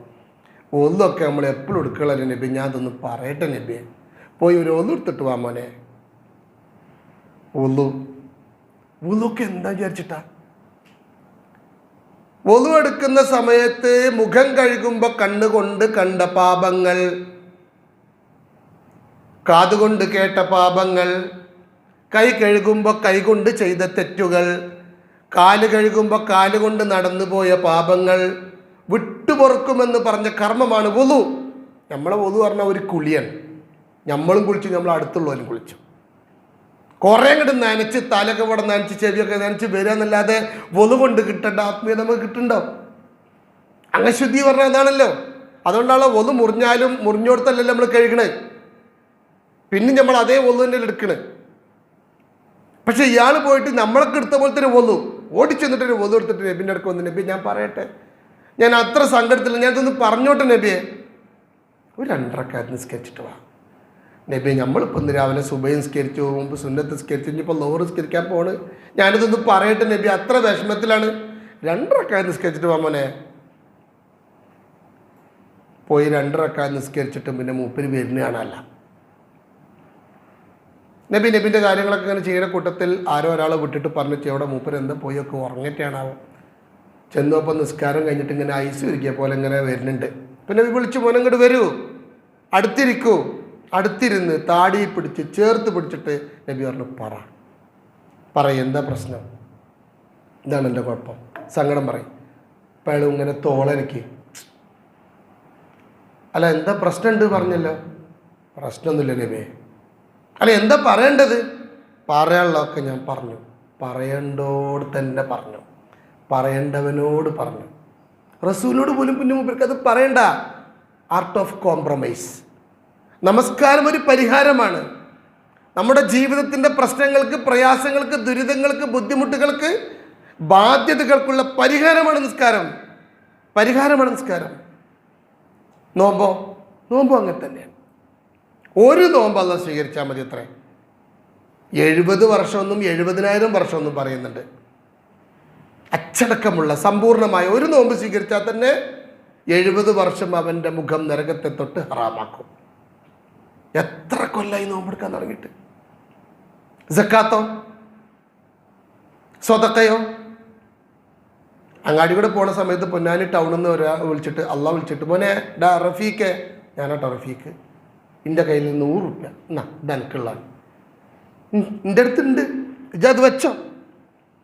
ഒന്നൊക്കെ നമ്മൾ എപ്പോഴും എടുക്കണല്ലോ നബി, ഞാൻ അതൊന്ന് പറയട്ടെ നബിയെ, പോയി ഒരു ഒന്നെടുത്തിട്ട് വാ മോനെ. ഒന്നൊക്കെ എന്താ വിചാരിച്ചിട്ടാ, ഒന്നു എടുക്കുന്ന സമയത്ത് മുഖം കഴുകുമ്പോൾ കണ്ണുകൊണ്ട് കണ്ട പാപങ്ങൾ, കാതുകൊണ്ട് കേട്ട പാപങ്ങൾ, കൈ കഴുകുമ്പോൾ കൈകൊണ്ട് ചെയ്ത തെറ്റുകൾ, കാല് കഴുകുമ്പോൾ കാലുകൊണ്ട് നടന്നുപോയ പാപങ്ങൾ വിട്ടുപൊറുക്കുമെന്ന് പറഞ്ഞ കർമ്മമാണ് വുളു. നമ്മളെ വുളു പറഞ്ഞാൽ ഒരു കുളിയാണ്. നമ്മളും കുളിച്ചു, നമ്മൾ അടുത്തുള്ളവരും കുളിച്ചു. കുറേ അങ്ങോട്ട് നനച്ച് തലയൊക്കെ ഇവിടെ നനച്ച് ചെവിയൊക്കെ നനച്ച് വരിക എന്നല്ലാതെ വുളു കൊണ്ട് കിട്ടേണ്ട ആത്മീയത നമുക്ക് കിട്ടുന്നുണ്ടോ? അങ്ങനെ ശുദ്ധി പറഞ്ഞാൽ അതാണല്ലോ. അതുകൊണ്ടാണ് വുളു മുറിഞ്ഞാലും മുറിഞ്ഞോടത്തല്ലല്ലോ നമ്മൾ കഴുകണേ, പിന്നെ നമ്മൾ അതേ വുളു തന്നെ എടുക്കണേ. പക്ഷെ ഇയാൾ പോയിട്ട് നമ്മളൊക്കെ എടുത്ത പോലെ തന്നെ വുളു ഓടിച്ചെന്നിട്ടൊരു വുളു എടുത്തിട്ട് നബിൻ്റെ അടുക്ക് വന്നു, നബി ഞാൻ പറയട്ടെ, ഞാൻ അത്ര സങ്കടത്തില്ല, ഞാനതൊന്ന് പറഞ്ഞോട്ടെ നബിയെ, ഒരു 2 റക്അത്ത് നിസ്കരിച്ചിട്ട് വാ. നബി നമ്മളിപ്പോൾ ഇന്ന് രാവിലെ സുബഹി നിസ്കരിച്ചു, മുമ്പ് സുന്നത്ത് നിസ്കരിച്ചു, ഇനിയിപ്പോൾ ലോഹർ നിസ്കരിക്കാൻ പോണ്, ഞാനിതൊന്ന് പറയട്ടെ നബി, അത്ര വിഷമത്തിലാണ്. 2 റക്അത്ത് നിസ്കരിച്ചിട്ട് വാ മോനെ. പോയി 2 റക്അത്ത് നിസ്കരിച്ചിട്ടും പിന്നെ മൂപ്പര് വരുന്ന കാണാനല്ല. നബിൻ്റെ കാര്യങ്ങളൊക്കെ ഇങ്ങനെ ചെയ്യുന്ന കൂട്ടത്തിൽ ആരോ ഒരാൾ വിട്ടിട്ട് പറഞ്ഞിട്ട് എവിടെ മൂപ്പര് എന്താ പോയൊക്കെ ഉറങ്ങിയിട്ടാണാവും. ചെന്നപ്പോൾ നിസ്കാരം കഴിഞ്ഞിട്ട് ഇങ്ങനെ ഐസ് ഒരുക്കിയ പോലെ ഇങ്ങനെ വരുന്നുണ്ട്. പിന്നെ നബി വിളിച്ചു, മോനെ ഇങ്ങോട്ട് വരൂ, അടുത്തിരിക്കൂ. അടുത്തിരുന്ന് താടി പിടിച്ച് ചേർത്ത് പിടിച്ചിട്ട് നബി പറഞ്ഞു, പറയും എന്താ പ്രശ്നം, ഇതാണ് എൻ്റെ കുഴപ്പം, സങ്കടം പറയും. അപ്പം അയാൾ ഇങ്ങനെ തോളനക്ക്, അല്ല എന്താ പ്രശ്നമുണ്ട് പറഞ്ഞല്ലോ. പ്രശ്നമൊന്നുമില്ല നബിയെ. അല്ല എന്താ പറയേണ്ടത്? പറയാനുള്ളതൊക്കെ ഞാൻ പറഞ്ഞു, പറയേണ്ടോട് തന്നെ പറഞ്ഞു, പറയേണ്ടവനോട് പറഞ്ഞു. റസൂലിനോട് പോലും പിന്നെ മുമ്പ് അത് പറയണ്ട. Art of compromise. നമസ്കാരം ഒരു പരിഹാരമാണ്. നമ്മുടെ ജീവിതത്തിൻ്റെ പ്രശ്നങ്ങൾക്ക്, പ്രയാസങ്ങൾക്ക്, ദുരിതങ്ങൾക്ക്, ബുദ്ധിമുട്ടുകൾക്ക്, ബാധ്യതകൾക്കുള്ള പരിഹാരമാണ് നിസ്കാരം. നോമ്പോ അങ്ങനെ തന്നെയാണ്. ഒരു നോമ്പ് അല്ലാഹ് സ്വീകരിച്ചാൽ മതി. അത്രേ 70 വർഷമൊന്നും 70,000 വർഷമൊന്നും പറയുന്നുണ്ട്. അച്ചടക്കമുള്ള സമ്പൂർണമായ ഒരു നോമ്പ് സ്വീകരിച്ചാൽ തന്നെ 70 വർഷം അവൻ്റെ മുഖം നരകത്തെ തൊട്ട് ഹറാമാക്കും. എത്ര കൊല്ലായി നോമ്പെടുക്കാൻ തുടങ്ങിയിട്ട്? സക്കാത്തോ, സ്വതക്കയോ? അങ്ങാടി കൂടെ പോണ സമയത്ത് പൊന്നാനി ടൗണിൽ നിന്ന് വിളിച്ചിട്ട് അള്ളാഹ് വിളിച്ചിട്ട്, മോനെ റഫീഖെ, ഞാനാട്ടോ റഫീഖ്, എൻ്റെ കയ്യിൽ 100 രൂപ എന്നാ ഇത് എനിക്കുള്ളതാണ്, എൻ്റെ അടുത്തുണ്ട്, ഇജത് വെച്ചോ,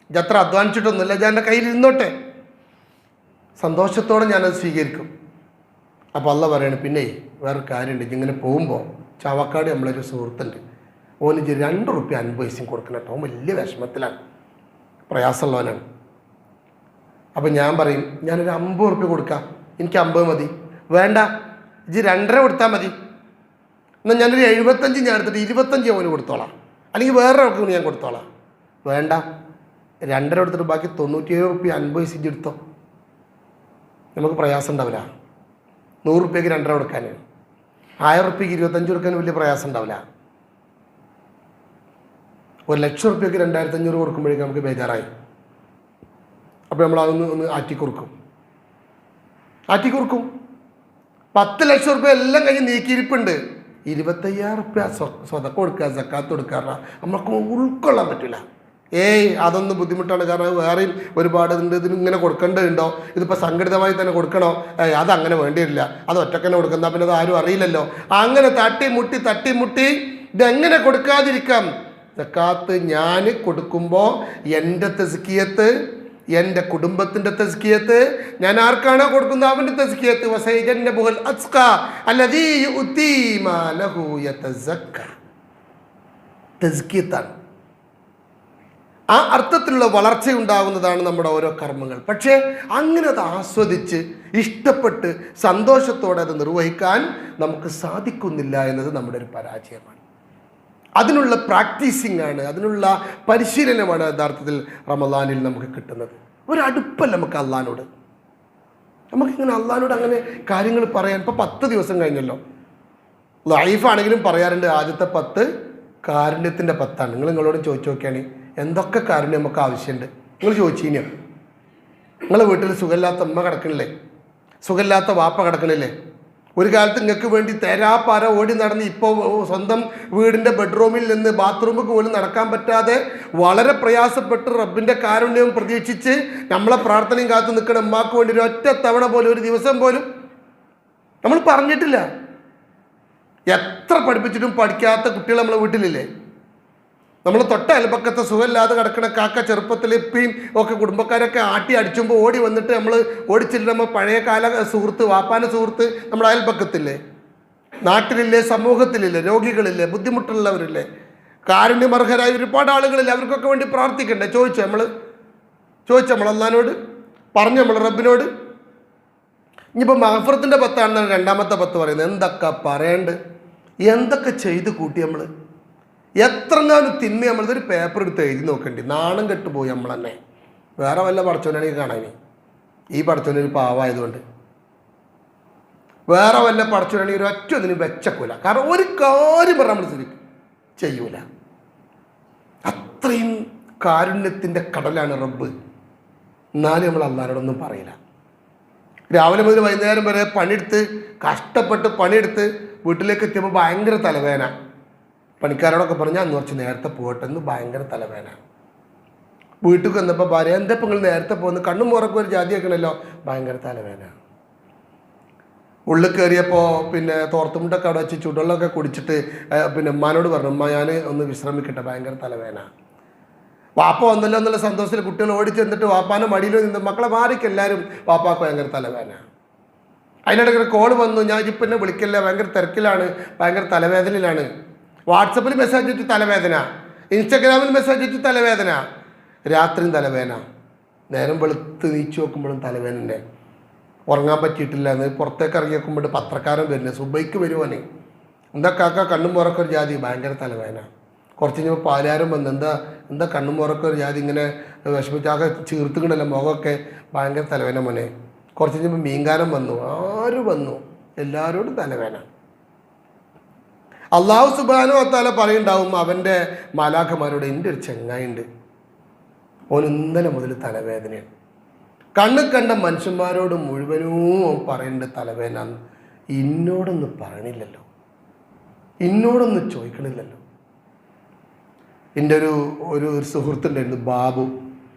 ഇജത്ര അധ്വാനിച്ചിട്ടൊന്നുമില്ല, ഞാൻ എൻ്റെ കയ്യിൽ ഇരുന്നോട്ടെ. സന്തോഷത്തോടെ ഞാനത് സ്വീകരിക്കും. അപ്പോൾ അള്ളാഹ് പറയണം, പിന്നെ വേറെ കാര്യമുണ്ട്, ഇങ്ങനെ പോകുമ്പോൾ ചാവക്കാട് നമ്മളൊരു സുഹൃത്തുണ്ട്, ഓന് 2 രൂപ 50 പൈസയും കൊടുക്കണം കേട്ടോ, വലിയ വിഷമത്തിലാണ്, പ്രയാസമുള്ളവനാണ്. അപ്പം ഞാൻ പറയും, ഞാനൊരു 50 രൂപ കൊടുക്കാം, എനിക്ക് 50 മതി. വേണ്ട, ഇജ് 2.5 കൊടുത്താൽ മതി. എന്നാൽ ഞാനൊരു 75 ഞാൻ എടുത്തിട്ട് 25 അവന് കൊടുത്തോളാം, അല്ലെങ്കിൽ വേറെ ആൾക്ക് ഞാൻ കൊടുത്തോളാം. വേണ്ട, 2.5 എടുത്തിട്ട് ബാക്കി 97 രൂപ 50 പൈസ ഇജ് എടുത്തോ. നമുക്ക് പ്രയാസം ഉണ്ടാവില്ല. 100 രൂപയ്ക്ക് 2.5 കൊടുക്കാൻ, 1000 രൂപയ്ക്ക് 25 കൊടുക്കാൻ വലിയ പ്രയാസം ഉണ്ടാവില്ല. 1,00,000 രൂപയ്ക്ക് 2,500 കൊടുക്കുമ്പോഴേക്കും നമുക്ക് ബേജാറായി. അപ്പോൾ നമ്മളതൊന്ന് ആറ്റിക്കുറുക്കും. 10 ലക്ഷം രൂപ എല്ലാം കഴിഞ്ഞ് നീക്കിയിരിപ്പുണ്ട്. 25,000 രൂപ സ്വതക്ക കൊടുക്കുക, സക്കാത്ത് കൊടുക്കാറ നമ്മൾക്ക് ഉൾക്കൊള്ളാൻ പറ്റില്ല. അതൊന്നും ബുദ്ധിമുട്ടാണ്. കാരണം വേറെയും ഒരുപാട് ഉണ്ട്, ഇതിനിങ്ങനെ കൊടുക്കേണ്ടതുണ്ടോ, ഇതിപ്പോൾ സംഘടിതമായി തന്നെ കൊടുക്കണോ, അതങ്ങനെ വേണ്ടിയില്ല, അത് ഒറ്റക്കന്നെ കൊടുക്കുന്ന, പിന്നെ അത് ആരും അറിയില്ലല്ലോ. അങ്ങനെ തട്ടിമുട്ടി ഇതെങ്ങനെ കൊടുക്കാതിരിക്കാം? സക്കാത്ത് ഞാൻ കൊടുക്കുമ്പോൾ എൻ്റെ തസ്കിയത്ത്, എൻ്റെ കുടുംബത്തിൻ്റെ തസ്കിയത്ത്, ഞാൻ ആർക്കാണോ കൊടുക്കുന്നത് അവൻ്റെ തസ്കിയത്ത്, വസൈജന്നബുൽ അസ്ഖാ അല്ലദീ യുഅ്തി മാലഹു യതസക്ക, തസ്കിയത്താണ്. ആ അർത്ഥത്തിലുള്ള വളർച്ചയുണ്ടാകുന്നതാണ് നമ്മുടെ ഓരോ കർമ്മങ്ങൾ. പക്ഷേ അങ്ങനെ അത് ആസ്വദിച്ച് ഇഷ്ടപ്പെട്ട് സന്തോഷത്തോടെ അത് നിർവഹിക്കാൻ നമുക്ക് സാധിക്കുന്നില്ല എന്നത് നമ്മുടെ ഒരു പരാജയമാണ്. അതിനുള്ള പ്രാക്ടീസിംഗ് ആണ്, അതിനുള്ള പരിശീലനമാണ് യഥാർത്ഥത്തിൽ റമദാനിൽ നമുക്ക് കിട്ടുന്നത്. ഒരടുപ്പല്ല നമുക്ക് അള്ളാഹിനോട്. നമുക്കിങ്ങനെ അള്ളാഹിനോട് അങ്ങനെ കാര്യങ്ങൾ പറയാൻ. ഇപ്പോൾ 10 ദിവസം കഴിഞ്ഞല്ലോ, ലൈഫാണെങ്കിലും പറയാറുണ്ട് ആദ്യത്തെ 10 കാരുണ്യത്തിൻ്റെ 10ആണ്. നിങ്ങളോട് ചോദിച്ചു നോക്കിയാണ് എന്തൊക്കെ കാരുണ്യം നമുക്ക് ആവശ്യമുണ്ട്. നിങ്ങൾ ചോദിച്ചിനോ? നിങ്ങളെ വീട്ടിൽ സുഖമില്ലാത്ത അമ്മ കിടക്കണില്ലേ, സുഖമില്ലാത്ത വാപ്പ കിടക്കണില്ലേ? ഒരു കാലത്ത് നിങ്ങൾക്ക് വേണ്ടി തേരാപ്പാര ഓടി നടന്ന് ഇപ്പോൾ സ്വന്തം വീടിൻ്റെ ബെഡ്റൂമിൽ നിന്ന് ബാത്റൂമിൽ പോലും നടക്കാൻ പറ്റാതെ വളരെ പ്രയാസപ്പെട്ട് റബ്ബിൻ്റെ കാരുണ്യവും പ്രതീക്ഷിച്ച് നമ്മളെ പ്രാർത്ഥനയും കാത്തു നിൽക്കണം ഉമ്മാക്ക് വേണ്ടി ഒരു ഒറ്റ തവണ പോലും, ഒരു ദിവസം പോലും നമ്മൾ പറഞ്ഞിട്ടില്ല. എത്ര പഠിപ്പിച്ചിട്ടും പഠിക്കാത്ത കുട്ടികൾ നമ്മളെ വീട്ടിലില്ലേ? നമ്മൾ തൊട്ട അയൽപക്കത്തെ സുഖമില്ലാതെ കിടക്കുന്ന കാക്ക ചെറുപ്പത്തിൽ ഇപ്പയും ഒക്കെ കുടുംബക്കാരൊക്കെ ആട്ടി അടിച്ചുമ്പോൾ ഓടി വന്നിട്ട് നമ്മൾ ഓടിച്ചിട്ട് നമ്മൾ പഴയ കാല സുഹൃത്ത്, വാപ്പാൻ്റെ സുഹൃത്ത് നമ്മുടെ അയൽപക്കത്തില്ലേ, നാട്ടിലില്ലേ, സമൂഹത്തിലില്ലേ, രോഗികളില്ലേ, ബുദ്ധിമുട്ടുള്ളവരില്ലേ, കാരുണ്യമർഹരായ ഒരുപാട് ആളുകളില്ലേ, അവർക്കൊക്കെ വേണ്ടി പ്രാർത്ഥിക്കണ്ടേ? ചോദിച്ചു നമ്മൾ അള്ളാഹിനോട്, പറഞ്ഞു നമ്മൾ റബ്ബിനോട്. ഇനിയിപ്പോൾ മഗ്ഫിറത്തിൻ്റെ 10 രണ്ടാമത്തെ 10 പറയുന്നത്. എന്തൊക്കെ പറയണ്ട്, എന്തൊക്കെ ചെയ്ത് കൂട്ടി നമ്മൾ, എത്രങ്ങാനും തിന്മ. നമ്മളിതൊരു പേപ്പർ എടുത്ത് എഴുതി നോക്കണ്ടി, നാണം കെട്ടുപോയി നമ്മൾ തന്നെ. വേറെ വല്ല പടച്ചോനാണെങ്കിൽ കാണാൻ, ഈ പടച്ചോനൊരു പാവമായതുകൊണ്ട് വേറെ വല്ല പടച്ചോനാണെങ്കിൽ ഒരു ഒറ്റ ഒന്നിനും വെച്ചക്കൂല. കാരണം ഒരു കാര്യം പറഞ്ഞാൽ നമ്മൾ ശരിക്കും ചെയ്യൂല. അത്രയും കാരുണ്യത്തിൻ്റെ കടലാണ് റബ്ബ്. എന്നാലും നമ്മൾ അള്ളാഹിനോടൊന്നും പറയില്ല. രാവിലെ മുതൽ വൈകുന്നേരം വരെ പണിയെടുത്ത് കഷ്ടപ്പെട്ട് പണിയെടുത്ത് വീട്ടിലേക്ക് എത്തിയപ്പോൾ ഭയങ്കര തലവേദന. പണിക്കാരോടൊക്കെ പറഞ്ഞാൽ അന്ന് കുറച്ച് നേരത്തെ പോകട്ടെ, എന്ന് ഭയങ്കര തലവേദന. വീട്ടിൽ വന്നപ്പോൾ ഭാര്യ, എന്താ ഇപ്പം നിങ്ങൾ നേരത്തെ പോകുന്നത്, കണ്ണും മുറക്കും ഒരു ജാതി ആക്കണല്ലോ, ഭയങ്കര തലവേദന. ഉള്ളിൽ കയറിയപ്പോൾ പിന്നെ തോർത്തുമുട്ടൊക്കെ അവിടെ വെച്ച് ചുടുവെള്ളമൊക്കെ കുടിച്ചിട്ട് പിന്നെ ഉമ്മാനോട് പറഞ്ഞു, ഉമ്മ ഞാൻ ഒന്ന് വിശ്രമിക്കട്ടെ, ഭയങ്കര തലവേദന. വാപ്പ വന്നല്ലോ എന്നുള്ള സന്തോഷത്തിൽ കുട്ടികൾ ഓടിച്ച് എന്നിട്ട് വാപ്പാൻ്റെ മടിയിൽ നിന്ന് മക്കളെ മാറിക്ക് എല്ലാവരും, വാപ്പാക്ക് ഭയങ്കര തലവേദന. അതിനിടയ്ക്ക് കോൾ വന്നു, ഞാൻ ഇപ്പം എന്നെ വിളിക്കില്ല, ഭയങ്കര തിരക്കിലാണ്, ഭയങ്കര തലവേദനയിലാണ്. വാട്സപ്പിൽ മെസ്സേജ് ഇട്ട് തലവേദന, ഇൻസ്റ്റാഗ്രാമിൽ മെസ്സേജ് ഇട്ട് തലവേദന, രാത്രിയും തലവേദന, നേരം വെളുത്ത് നീച്ചു നോക്കുമ്പോഴും തലവേദന. ഉറങ്ങാൻ പറ്റിയിട്ടില്ല എന്ന് പുറത്തേക്ക് ഇറങ്ങി നോക്കുമ്പോൾ പത്രക്കാരൻ വരുന്നത്, സുബൈക്ക് വരുവാനേ, എന്താ കാക്ക കണ്ണും മുറക്ക ഒരു ജാതി, ഭയങ്കര തലവേദന. കുറച്ച് കഴിഞ്ഞപ്പോൾ പാലാരം വന്ന്, എന്താ കണ്ണും മുറക്ക ഒരു ജാതി, ഇങ്ങനെ വിഷമിച്ചാകെ ചീർത്തുകിടല്ലോ മുഖമൊക്കെ, ഭയങ്കര തലവേദന മോനെ. കുറച്ച് കഴിഞ്ഞപ്പോൾ മീൻകാരൻ വന്നു, ആര് വന്നു, എല്ലാവരോടും തലവേദന. അള്ളാഹു സുബ്ഹാനഹു വ തആല പറയുണ്ടാവും അവൻ്റെ മാലാഖമാരോട്, എൻ്റെ ഒരു ചങ്ങായിണ്ട്, ഓൻ ഇന്നലെ മുതൽ തലവേദനയാണ്. കണ്ണ് കണ്ട മനുഷ്യന്മാരോട് മുഴുവനും പറയുന്നുണ്ട് തലവേദന. ഇന്നോടൊന്നും പറയണില്ലല്ലോ, ഇന്നോടൊന്നും ചോദിക്കണില്ലല്ലോ. എൻ്റെ ഒരു സുഹൃത്തുണ്ടായിരുന്നു, ബാബു.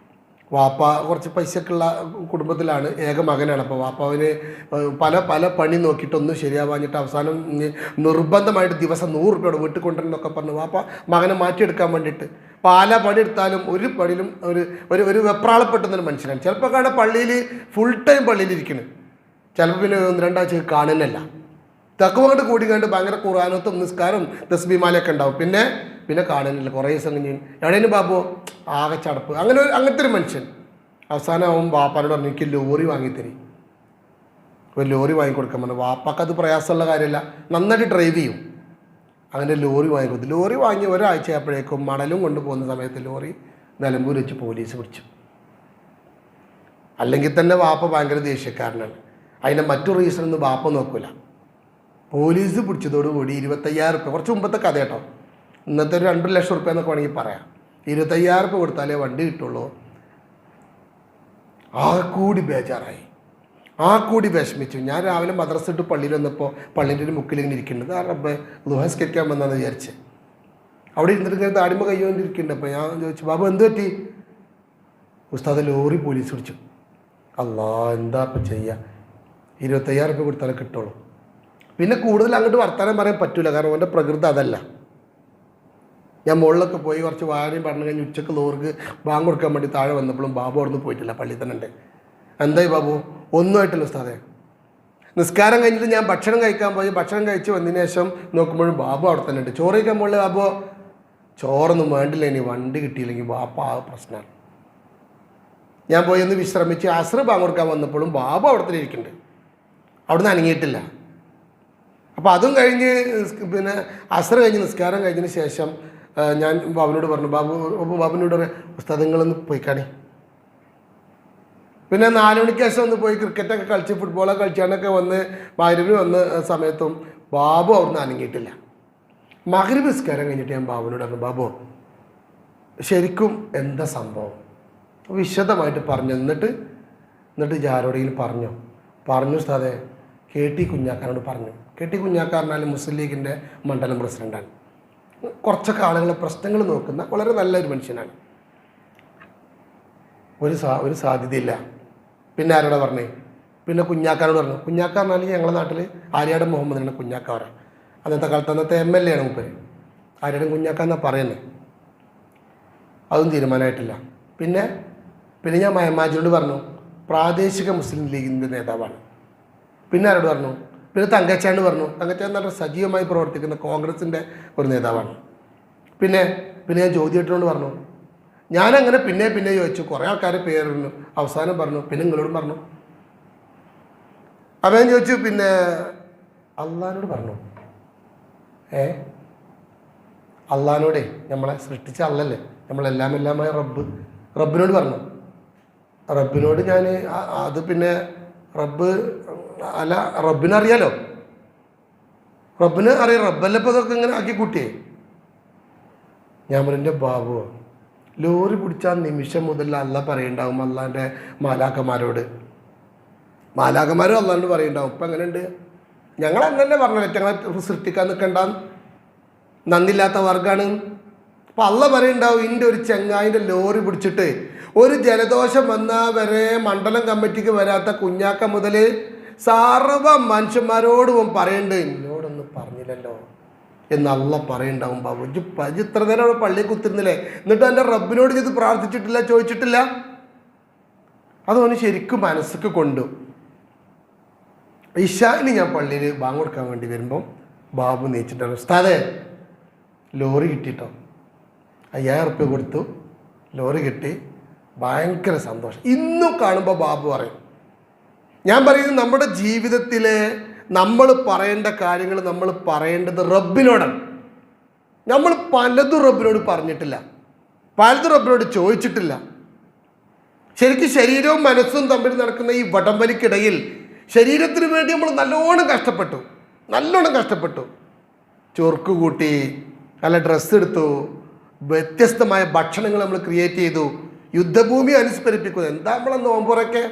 വാപ്പ കുറച്ച് പൈസക്കുള്ള കുടുംബത്തിലാണ്, ഏക മകനാണ്. അപ്പോൾ വാപ്പാവിന് പല പണി നോക്കിയിട്ടൊന്നും ശരിയാവാഞ്ഞിട്ട് അവസാനം നിർബന്ധമായിട്ട് ദിവസം 100 രൂപയുടെ വീട്ടിൽ കൊണ്ടുവരുന്നൊക്കെ പറഞ്ഞു വാപ്പ മകനെ മാറ്റിയെടുക്കാൻ വേണ്ടിയിട്ട്. പണിയെടുത്താലും ഒരു പണിയിലും ഒരു വെപ്രാളപ്പെട്ടുന്നൊരു മനുഷ്യനാണ്. ചിലപ്പോൾ കാണാൻ പള്ളിയിൽ ഫുൾ ടൈം പള്ളിയിലിരിക്കണം, ചിലപ്പോൾ പിന്നെ 1-2 ആഴ്ച കാണുന്നില്ല. തക്കുവങ്ങോട്ട് കൂടി കണ്ട് ഭയങ്കര ഖുർആനത്തും നിസ്കാരം തസ്ബീമാലയൊക്കെ ഉണ്ടാവും, പിന്നെ കാണുന്നില്ല. കുറേ ദിവസം കഴിഞ്ഞ് എവിടെയും ബാബു ആകെ ചടപ്പ്, അങ്ങനത്തെ ഒരു മനുഷ്യൻ. അവസാനം അവൻ വാപ്പാനോട് പറഞ്ഞു, എനിക്ക് ലോറി വാങ്ങിത്തരി, ഒരു ലോറി വാങ്ങിക്കൊടുക്കാൻ പറഞ്ഞു. വാപ്പാക്ക് അത് പ്രയാസമുള്ള കാര്യമല്ല, നന്നായിട്ട് ഡ്രൈവ് ചെയ്യും. അങ്ങനെ ലോറി വാങ്ങിക്കൊടുത്തു. ലോറി വാങ്ങി ഒരാഴ്ച ആയപ്പോഴേക്കും മണലും കൊണ്ടുപോകുന്ന സമയത്ത് ലോറി നിലമ്പൂർ വെച്ച് പോലീസ് പിടിച്ചു. അല്ലെങ്കിൽ തന്നെ വാപ്പ ഭയങ്കര ദേഷ്യക്കാരനാണ്, അതിൻ്റെ മറ്റു റീസണൊന്നും വാപ്പ നോക്കൂല. പോലീസ് പിടിച്ചതോടുകൂടി 25,000 രൂപ, കുറച്ച് മുമ്പത്തെ കഥ കേട്ടോ, ഇന്നത്തെ ഒരു 2 ലക്ഷം രൂപ എന്നൊക്കെ വേണമെങ്കിൽ പറയാം. 25,000 രൂപ കൊടുത്താലേ വണ്ടി കിട്ടുള്ളൂ. കൂടി ബേജാറായി, കൂടി വിഷമിച്ചു. ഞാൻ രാവിലെ മദ്രസ ഇട്ട് പള്ളിയിൽ വന്നപ്പോൾ പള്ളിൻ്റെ ഒരു മുക്കിൽ ഇങ്ങനെ ഇരിക്കുന്നുണ്ട്. റബ്ബേ ദുഹസ്കരിക്കാൻ വന്നാന്ന് വിചാരിച്ച് അവിടെ ഇരുന്നിട്ട് ഇങ്ങനെ താടിമ കയ്യോണ്ടിരിക്കുന്നുണ്ട്. അപ്പോൾ ഞാൻ ചോദിച്ചു, ബാബു എന്ത് പറ്റി? ഉസ്താദ് ലോറി പോലീസ് പിടിച്ചു. അല്ലാ, എന്താ ഇപ്പം ചെയ്യുക? 25,000 രൂപ കൊടുത്താലേ കിട്ടുള്ളൂ. പിന്നെ കൂടുതൽ അങ്ങോട്ട് വർത്തമാനം പറയാൻ പറ്റില്ല, കാരണം അവൻ്റെ പ്രകൃതി അതല്ല. ഞാൻ മുകളിലൊക്കെ പോയി കുറച്ച് വായനയും പഠനം കഴിഞ്ഞ് ഉച്ചക്ക് ലോറിക്ക് ബാങ്ക് കൊടുക്കാൻ വേണ്ടി താഴെ വന്നപ്പോഴും ബാബു അവിടെ നിന്ന് പോയിട്ടില്ല, പള്ളിയിൽ തന്നെ ഉണ്ട്. എന്തായി ബാബു? ഒന്നും ആയിട്ടില്ല ഉസ്താദേ. നിസ്കാരം കഴിഞ്ഞിട്ട് ഞാൻ ഭക്ഷണം കഴിക്കാൻ പോയി, ഭക്ഷണം കഴിച്ച് വന്നതിന് ശേഷം നോക്കുമ്പോഴും ബാബു അവിടെ തന്നെ ഉണ്ട്. ചോറ് കഴിക്കാൻ പോലെ ബാബു ചോറൊന്നും വേണ്ടില്ല, ഇനി വണ്ടി കിട്ടിയില്ലെങ്കിൽ ബാപ്പ ആ പ്രശ്നമാണ്. ഞാൻ പോയി ഒന്ന് വിശ്രമിച്ച് അസ്ർ ബാങ്ക് കൊടുക്കാൻ വന്നപ്പോഴും ബാബു അവിടെ തന്നെ ഇരിക്കുന്നുണ്ട്, അവിടെ നിന്ന് അനങ്ങിയിട്ടില്ല. അപ്പോൾ അതും കഴിഞ്ഞ് പിന്നെ അസ്ർ കഴിഞ്ഞ് നിസ്കാരം കഴിഞ്ഞതിന് ശേഷം ഞാൻ ബാബുവിനോട് പറഞ്ഞു, ബാബുവിനോട് പറയാം, പുസ്തകങ്ങളൊന്ന് പോയി കാണി. പിന്നെ 4 മണിക്ക് ശേഷം ഒന്ന് പോയി ക്രിക്കറ്റൊക്കെ കളിച്ച് ഫുട്ബോളൊക്കെ കളിച്ചാണൊക്കെ വന്ന് മഗ്‌രിബിന് വന്ന സമയത്തും ബാബു അവിടുന്ന് അനങ്ങിയിട്ടില്ല. മഗ്‌രിബ് നിസ്കാരം കഴിഞ്ഞിട്ട് ഞാൻ ബാബുവിനോട് പറഞ്ഞു, ബാബു ശരിക്കും എന്താ സംഭവം വിശദമായിട്ട് പറഞ്ഞു. എന്നിട്ട് ആരോടെങ്കിലും പറഞ്ഞു ഉസ്താദേ, KT കുഞ്ഞാക്കാനോട് പറഞ്ഞു. KT കുഞ്ഞാക്ക പറഞ്ഞാൽ മുസ്ലിം ലീഗിൻ്റെ മണ്ഡലം പ്രസിഡൻ്റാണ്. കുറച്ചൊക്കെ ആളുകളെ പ്രശ്നങ്ങൾ നോക്കുന്ന വളരെ നല്ലൊരു മനുഷ്യനാണ്. ഒരു സാധ്യതയില്ല. പിന്നെ ആരോടെ പറഞ്ഞേ? പിന്നെ കുഞ്ഞാക്കാനോട് പറഞ്ഞു. കുഞ്ഞാക്ക പറഞ്ഞാൽ ഞങ്ങളുടെ നാട്ടിൽ ആര്യാടൻ മുഹമ്മദിനാണ് കുഞ്ഞാക്ക പറയാം. അന്നത്തെ കാലത്ത് അന്നത്തെ MLA ആണ് മൂപ്പര്. ആര്യാടൻ കുഞ്ഞാക്ക എന്നാണ് പറയുന്നത്. അതും തീരുമാനമായിട്ടില്ല. പിന്നെ ഞാൻ മയമാജിനോട് പറഞ്ഞു, പ്രാദേശിക മുസ്ലിം ലീഗിൻ്റെ നേതാവാണ്. പിന്നെ ആരോട് പറഞ്ഞു? പിന്നെ തങ്കച്ചാണ്ട് പറഞ്ഞു. തങ്കച്ചാൻ നല്ല സജീവമായി പ്രവർത്തിക്കുന്ന കോൺഗ്രസിൻ്റെ ഒരു നേതാവാണ്. പിന്നെ ഞാൻ ജ്യോതിയേട്ടനോട് പറഞ്ഞു. ഞാനങ്ങനെ പിന്നെ ചോദിച്ചു, കുറേ ആൾക്കാരെ പേരിടുന്നു. അവസാനം പറഞ്ഞു, പിന്നെ നിങ്ങളോടും പറഞ്ഞു. അപ്പം ഞാൻ ചോദിച്ചു, പിന്നെ അള്ളാഹിനോട് പറഞ്ഞു. അള്ളാഹിനോടേ, നമ്മളെ സൃഷ്ടിച്ച അള്ളല്ലേ, നമ്മളെല്ലാമായ റബ്ബിനോട് പറഞ്ഞു. റബ്ബിനോട് ഞാൻ അത് പിന്നെ റബ്ബിനറിയാലോ, റബ്ബിന് അറിയാം, റബ്ബല്ലേ ഇപ്പോൾ ഇതൊക്കെ ഇങ്ങനെ ആക്കി കൂട്ടിയേ. ഞാൻ പറഞ്ഞ ബാബു, ലോറി പിടിച്ചാൽ നിമിഷം മുതൽ അല്ല പറയുണ്ടാവും അള്ളാൻ്റെ മാലാഖമാരോട്. മാലാഖമാരും അള്ളാഹിനോട് പറയുണ്ടാവും. ഇപ്പം എങ്ങനെയുണ്ട്? ഞങ്ങളങ്ങനെ പറഞ്ഞല്ലേ ഞങ്ങളെ സൃഷ്ടിക്കാൻ നിൽക്കണ്ടെന്ന്. നന്ദില്ലാത്ത വർഗ്ഗമാണ്. അപ്പം അള്ള പറയുണ്ടാവും, എൻ്റെ ഒരു ചെങ്ങായിൻ്റെ ലോറി പിടിച്ചിട്ട് ഒരു ജലദോഷം വന്നാൽ വരെ മണ്ഡലം കമ്മിറ്റിക്ക് വരാത്ത കുഞ്ഞാക്ക മുതൽ സർവ മനുഷ്യന്മാരോടും പറയണ്ട്, എന്നോടൊന്നും പറഞ്ഞില്ലല്ലോ എന്ന് അള്ള പറയുണ്ടാവും. ബാബു ഇത്ര നേരം അവിടെ പള്ളിയിൽ കുത്തിരുന്നില്ലേ, എന്നിട്ട് എൻ്റെ റബ്ബിനോട് ഇത് പ്രാർത്ഥിച്ചിട്ടില്ല, ചോദിച്ചിട്ടില്ല. അതവന് ശരിക്കും മനസ്സൊക്കെ കൊണ്ടു. ഇശാന് ഞാൻ പള്ളിയിൽ ബാങ്ക് കൊടുക്കാൻ വേണ്ടി വരുമ്പം ബാബു നീച്ചിട്ടാണ്, ഉസ്താദേ ലോറി കിട്ടിയിട്ടോ. 5000 ഉറുപ്പ്യ കൊടുത്തു, ലോറി കിട്ടി, ഭയങ്കര സന്തോഷം. ഇന്നും കാണുമ്പോൾ ബാബു പറയും, ഞാൻ പറയുന്നത് നമ്മുടെ ജീവിതത്തിലെ നമ്മൾ പറയേണ്ട കാര്യങ്ങൾ നമ്മൾ പറയേണ്ടത് റബ്ബിനോടാണ്. നമ്മൾ പലതും റബ്ബിനോട് പറഞ്ഞിട്ടില്ല, പലതും റബ്ബിനോട് ചോദിച്ചിട്ടില്ല. ശരിക്കും ശരീരവും മനസ്സും തമ്മിൽ നടക്കുന്ന ഈ വടംവലിക്കിടയിൽ ശരീരത്തിന് വേണ്ടി നമ്മൾ നല്ലോണം കഷ്ടപ്പെട്ടു. ചൊർക്ക് കൂട്ടി, നല്ല ഡ്രസ്സ് എടുത്തു, വ്യത്യസ്തമായ ഭക്ഷണങ്ങൾ നമ്മൾ ക്രിയേറ്റ് ചെയ്തു, യുദ്ധഭൂമി അനുസ്മരിപ്പിക്കുന്നു. എന്താ നമ്മളെ നോമ്പുറക്കെ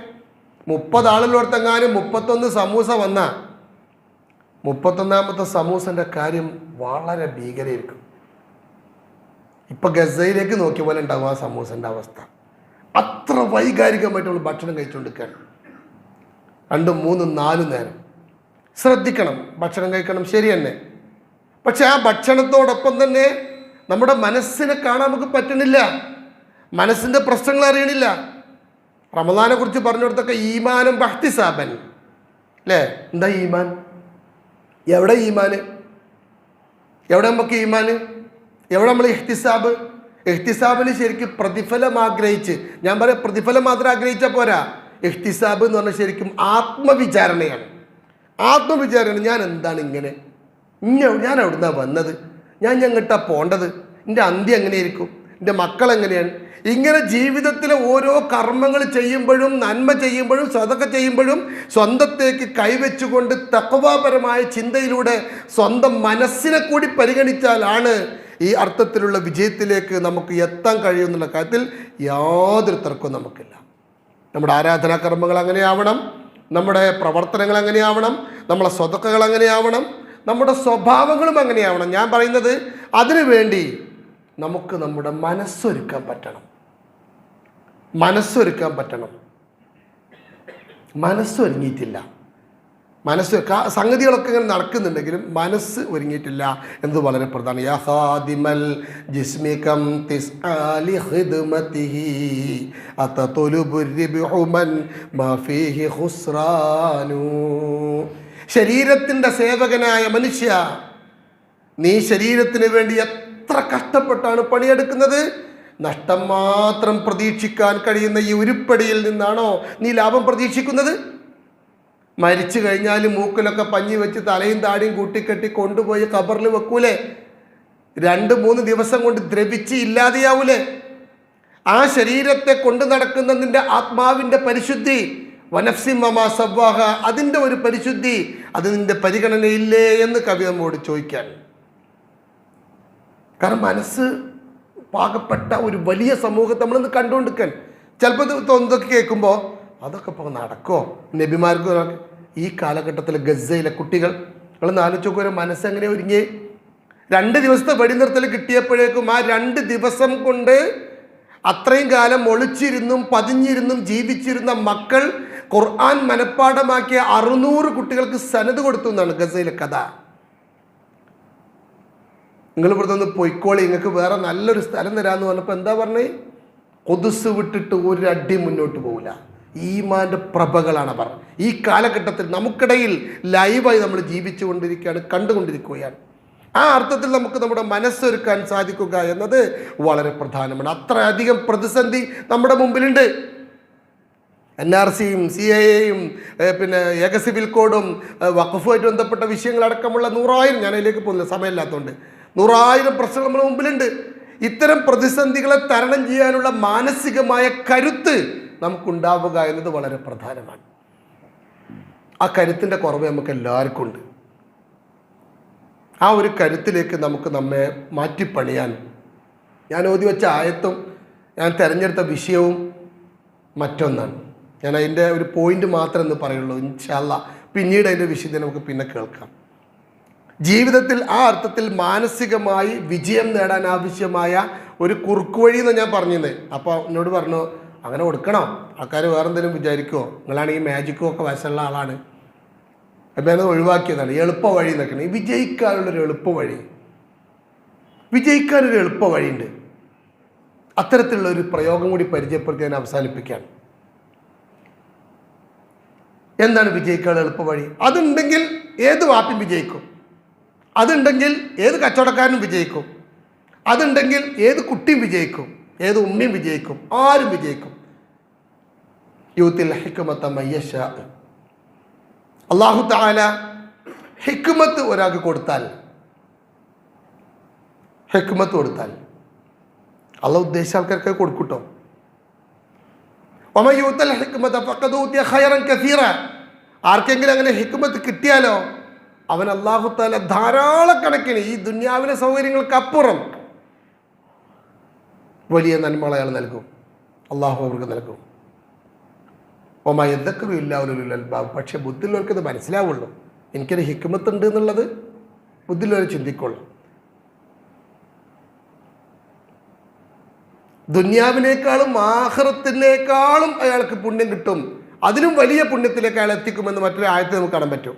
30 ആളുള്ളടത്തെങ്ങാനും 31 സമൂസ വന്ന 31ാമത്തെ സമൂസൻ്റെ കാര്യം വളരെ ഭീകരമായിരിക്കും. ഇപ്പം ഗസയിലേക്ക് നോക്കിയ പോലെ ഉണ്ടാവും ആ സമൂസൻ്റെ അവസ്ഥ. അത്ര വൈകാരികമായിട്ടുള്ള ഭക്ഷണം കഴിച്ചുകൊണ്ടിരിക്കുകയാണ്. 2, 3, 4 നേരം. ശ്രദ്ധിക്കണം, ഭക്ഷണം കഴിക്കണം, ശരി തന്നെ. പക്ഷെ ആ ഭക്ഷണത്തോടൊപ്പം തന്നെ നമ്മുടെ മനസ്സിനെ കാണാൻ നമുക്ക് പറ്റണില്ല, മനസ്സിൻ്റെ പ്രശ്നങ്ങൾ അറിയണില്ല. റമദാനെ കുറിച്ച് പറഞ്ഞു കൊടുത്തൊക്കെ ഈമാനും ബഹ്തിസാബൻ അല്ലേ? എന്താ ഈമാൻ? എവിടെ ഈമാന്? എവിടെ നമുക്ക് ഈമാന്? എവിടെ നമ്മൾ ഇഹ്തിസാബ്? ഇഹ്തിസാബിന് ശരിക്കും പ്രതിഫലം ആഗ്രഹിച്ച്, ഞാൻ പറയാം പ്രതിഫലം മാത്രം ആഗ്രഹിച്ചാൽ പോരാ. ഇഹ്തിസാബ് എന്ന് പറഞ്ഞാൽ ശരിക്കും ആത്മവിചാരണയാണ്. ഞാൻ എന്താണ് ഇങ്ങനെ, ഞാൻ എവിടുന്നാണ് വന്നത്, ഞാൻ എങ്ങോട്ടാണ് പോണ്ടത്, എൻ്റെ അന്ത്യം എങ്ങനെയായിരിക്കും, എൻ്റെ മക്കൾ എങ്ങനെയാണ്. ഇങ്ങനെ ജീവിതത്തിലെ ഓരോ കർമ്മങ്ങൾ ചെയ്യുമ്പോഴും, നന്മ ചെയ്യുമ്പോഴും, സദഖ ചെയ്യുമ്പോഴും സ്വന്തത്തേക്ക് കൈവച്ചുകൊണ്ട് തഖ്വാപരമായ ചിന്തയിലൂടെ സ്വന്തം മനസ്സിനെ കൂടി പരിഗണിച്ചാലാണ് ഈ അർത്ഥത്തിലുള്ള വിജയത്തിലേക്ക് നമുക്ക് എത്താൻ കഴിയുമെന്നുള്ള കാര്യത്തിൽ യാതൊരു തർക്കവും നമുക്കില്ല. നമ്മുടെ ആരാധനാകർമ്മങ്ങൾ അങ്ങനെയാവണം, നമ്മുടെ പ്രവർത്തനങ്ങൾ അങ്ങനെയാവണം, നമ്മളെ സ്വതക്കകൾ അങ്ങനെയാവണം, നമ്മുടെ സ്വഭാവങ്ങളും അങ്ങനെയാവണം. ഞാൻ പറയുന്നത് അതിനു വേണ്ടി നമുക്ക് നമ്മുടെ മനസ്സൊരുക്കാൻ പറ്റണം. മനസ്സൊരുങ്ങിയിട്ടില്ല. സംഗതികളൊക്കെ ഇങ്ങനെ നടക്കുന്നുണ്ടെങ്കിലും മനസ്സ് ഒരുങ്ങിയിട്ടില്ല എന്നത് വളരെ പ്രധാനം. യാ ഖാദിമൽ ജിസ്മി കം തിസ്അലി ഖിദ്മതിഹി അതതുലുബു റിബ്ഹു മൻ മാ ഫീഹി ഖുസ്റാനു. ശരീരത്തിൻ്റെ സേവകനായ മനുഷ്യ, നീ ശരീരത്തിന് വേണ്ടി എത്ര കഷ്ടപ്പെട്ടാണ് പണിയെടുക്കുന്നത്. നഷ്ടം മാത്രം പ്രതീക്ഷിക്കാൻ കഴിയുന്ന ഈ ഉരുപ്പടിയിൽ നിന്നാണോ നീ ലാഭം പ്രതീക്ഷിക്കുന്നത്? മരിച്ചു കഴിഞ്ഞാൽ മൂക്കിലൊക്കെ പഞ്ഞി വെച്ച് തലയും താടിയും കൂട്ടിക്കെട്ടി കൊണ്ടുപോയി ഖബറിൽ വെക്കൂലേ? 2-3 ദിവസം കൊണ്ട് ദ്രവിച്ച് ഇല്ലാതെയാവൂലേ? ആ ശരീരത്തെ കൊണ്ടു നടക്കുന്ന നിന്റെ ആത്മാവിൻ്റെ പരിശുദ്ധി, വനഫ്സി മമാ സവ്വാഹ, അതിൻ്റെ ഒരു പരിശുദ്ധി, അത് നിന്റെ പരിഗണനയില്ലേ എന്ന് കവി നമ്മോട് ചോദിക്കാൻ. കാരണം മനസ്സ് പാകപ്പെട്ട ഒരു വലിയ സമൂഹത്തെ നമ്മളിന്ന് കണ്ടുകൊണ്ടിരിക്കാൻ. ചിലപ്പോൾ ഇതൊക്കെ കേൾക്കുമ്പോൾ അതൊക്കെ ഇപ്പോൾ നടക്കുമോ? നബിമാർക്ക് ഈ കാലഘട്ടത്തിൽ ഗസയിലെ കുട്ടികൾ, നിങ്ങളൊന്ന് ആലോചിച്ച് നോക്കുക, മനസ്സെങ്ങനെ ഒരുങ്ങി. 2 ദിവസത്തെ വെടിനിർത്തൽ കിട്ടിയപ്പോഴേക്കും ആ 2 ദിവസം കൊണ്ട് അത്രയും കാലം ഒളിച്ചിരുന്നും പതിഞ്ഞിരുന്നും ജീവിച്ചിരുന്ന മക്കൾ ഖുർആൻ മനഃപ്പാഠമാക്കിയ 600 കുട്ടികൾക്ക് സനത് കൊടുത്തു എന്നാണ് ഗസയിലെ കഥ. നിങ്ങൾ ഇവിടെ നിന്ന് പൊയ്ക്കോളി, നിങ്ങൾക്ക് വേറെ നല്ലൊരു സ്ഥലം തരാമെന്ന് പറഞ്ഞപ്പോൾ എന്താ പറഞ്ഞേ? ഖുദ്സ് വിട്ടിട്ട് ഒരു അടി മുന്നോട്ട് പോകില്ല. ഈമാൻ്റെ പ്രഭകളാണ് അവർ. ഈ കാലഘട്ടത്തിൽ നമുക്കിടയിൽ ലൈവായി നമ്മൾ ജീവിച്ചുകൊണ്ടിരിക്കുകയാണ്, കണ്ടുകൊണ്ടിരിക്കുകയാണ്. ആ അർത്ഥത്തിൽ നമുക്ക് നമ്മുടെ മനസ്സൊരുക്കാൻ സാധിക്കുക എന്നത് വളരെ പ്രധാനമാണ്. അത്രയധികം പ്രതിസന്ധി നമ്മുടെ മുമ്പിലുണ്ട്. NRCയും CAAയും പിന്നെ ഏക സിവിൽ കോഡും വഖഫുമായിട്ട് ബന്ധപ്പെട്ട വിഷയങ്ങളടക്കമുള്ള 100,000, ഞാൻ അതിലേക്ക് പോകുന്നില്ല സമയമില്ലാത്തതുകൊണ്ട്, 100,000 പ്രശ്നങ്ങൾ നമ്മുടെ മുമ്പിലുണ്ട്. ഇത്തരം പ്രതിസന്ധികളെ തരണം ചെയ്യാനുള്ള മാനസികമായ കരുത്ത് നമുക്കുണ്ടാവുക എന്നത് വളരെ പ്രധാനമാണ്. ആ കരുത്തിൻ്റെ കുറവ് നമുക്ക് എല്ലാവർക്കും ഉണ്ട്. ആ ഒരു കരുത്തിലേക്ക് നമുക്ക് നമ്മെ മാറ്റിപ്പണിയാൻ ഞാൻ ഓതി വെച്ച ആയത്തും ഞാൻ തിരഞ്ഞെടുത്ത വിഷയവും മറ്റൊന്നാണ്. ഞാൻ അതിൻ്റെ ഒരു പോയിന്റ് മാത്രമേ എന്ന് പറയുള്ളൂ. ഇൻഷാ അല്ലാഹ് പിന്നീട് അതിൻ്റെ വിഷയത്തെ നമുക്ക് പിന്നെ കേൾക്കാം. ജീവിതത്തിൽ ആ അർത്ഥത്തിൽ മാനസികമായി വിജയം നേടാൻ ആവശ്യമായ ഒരു കുറുക്കുവഴി എന്ന് ഞാൻ പറഞ്ഞത്. അപ്പോൾ എന്നോട് പറഞ്ഞു, അങ്ങനെ കൊടുക്കണോ? ആൾക്കാർ വേറെന്തെങ്കിലും വിചാരിക്കുമോ? നിങ്ങളാണെങ്കിൽ മാജിക്കും ഒക്കെ വശമുള്ള ആളാണ്. അപ്പം അത് ഒഴിവാക്കിയതാണ്. എളുപ്പ വഴി എന്നൊക്കെയാണ്. ഈ വിജയിക്കാനുള്ളൊരു എളുപ്പ വഴി, വിജയിക്കാനൊരു എളുപ്പ വഴിയുണ്ട്. അത്തരത്തിലുള്ള ഒരു പ്രയോഗം കൂടി പരിചയപ്പെടുത്തി ഞാൻ അവസാനിപ്പിക്കുകയാണ്. എന്താണ് വിജയിക്കാനുള്ള എളുപ്പ വഴി? അതുണ്ടെങ്കിൽ ഏത് വാപ്പയും വിജയിക്കും, അതുണ്ടെങ്കിൽ ഏത് കച്ചവടക്കാരനും വിജയിക്കും, അതുണ്ടെങ്കിൽ ഏത് കുട്ടിയും വിജയിക്കും, ഏത് ഉമ്മയും വിജയിക്കും, ആരും വിജയിക്കും. യൂത്തിൽ ഹിക്മത മയ്യശാ. അല്ലാഹു തആല ഹിക്മത്ത് ഒരാൾക്ക് കൊടുത്താൽ, ഹിക്മത്ത് കൊടുത്താൽ അള്ളാഹു ഉദ്ദേശിച്ച ആൾക്കാർക്ക് കൊടുക്കൂട്ടോ. വമൻ യൂതൽ ഹിക്മത ഫഖദ് ഊതിയ ഖൈറൻ കസീറ. ആർക്കെങ്കിലും അങ്ങനെ ഹിക്മത്ത് കിട്ടിയാലോ അവൻ അല്ലാഹു തആല ധാരാളക്കണക്കിന് ഈ ദുനിയാവിലെ സൗകര്യങ്ങൾക്കപ്പുറം വലിയ നന്മകൾ അയാൾ നൽകും, അള്ളാഹു അവർക്ക് നൽകും. വമാ യദ്ദക്കറു ഇല്ലാ ഉലുൽ അൽബാബ്. പക്ഷെ ബുദ്ധിയുള്ളവർക്ക് ഇത് മനസ്സിലാവുള്ളൂ. എനിക്കൊരു ഹിക്മത്ത് ഉണ്ട് എന്നുള്ളത് ബുദ്ധിയുള്ളവർ ചിന്തിക്കുള്ളൂ. ദുനിയാവിനേക്കാളും ആഖിറത്തിനേക്കാളും അയാൾക്ക് പുണ്യം കിട്ടും, അതിലും വലിയ പുണ്യത്തിലേക്ക് അയാൾ എത്തിക്കുമെന്ന് മറ്റൊരു ആയത്തിൽ നമുക്ക് കാണാൻ പറ്റും.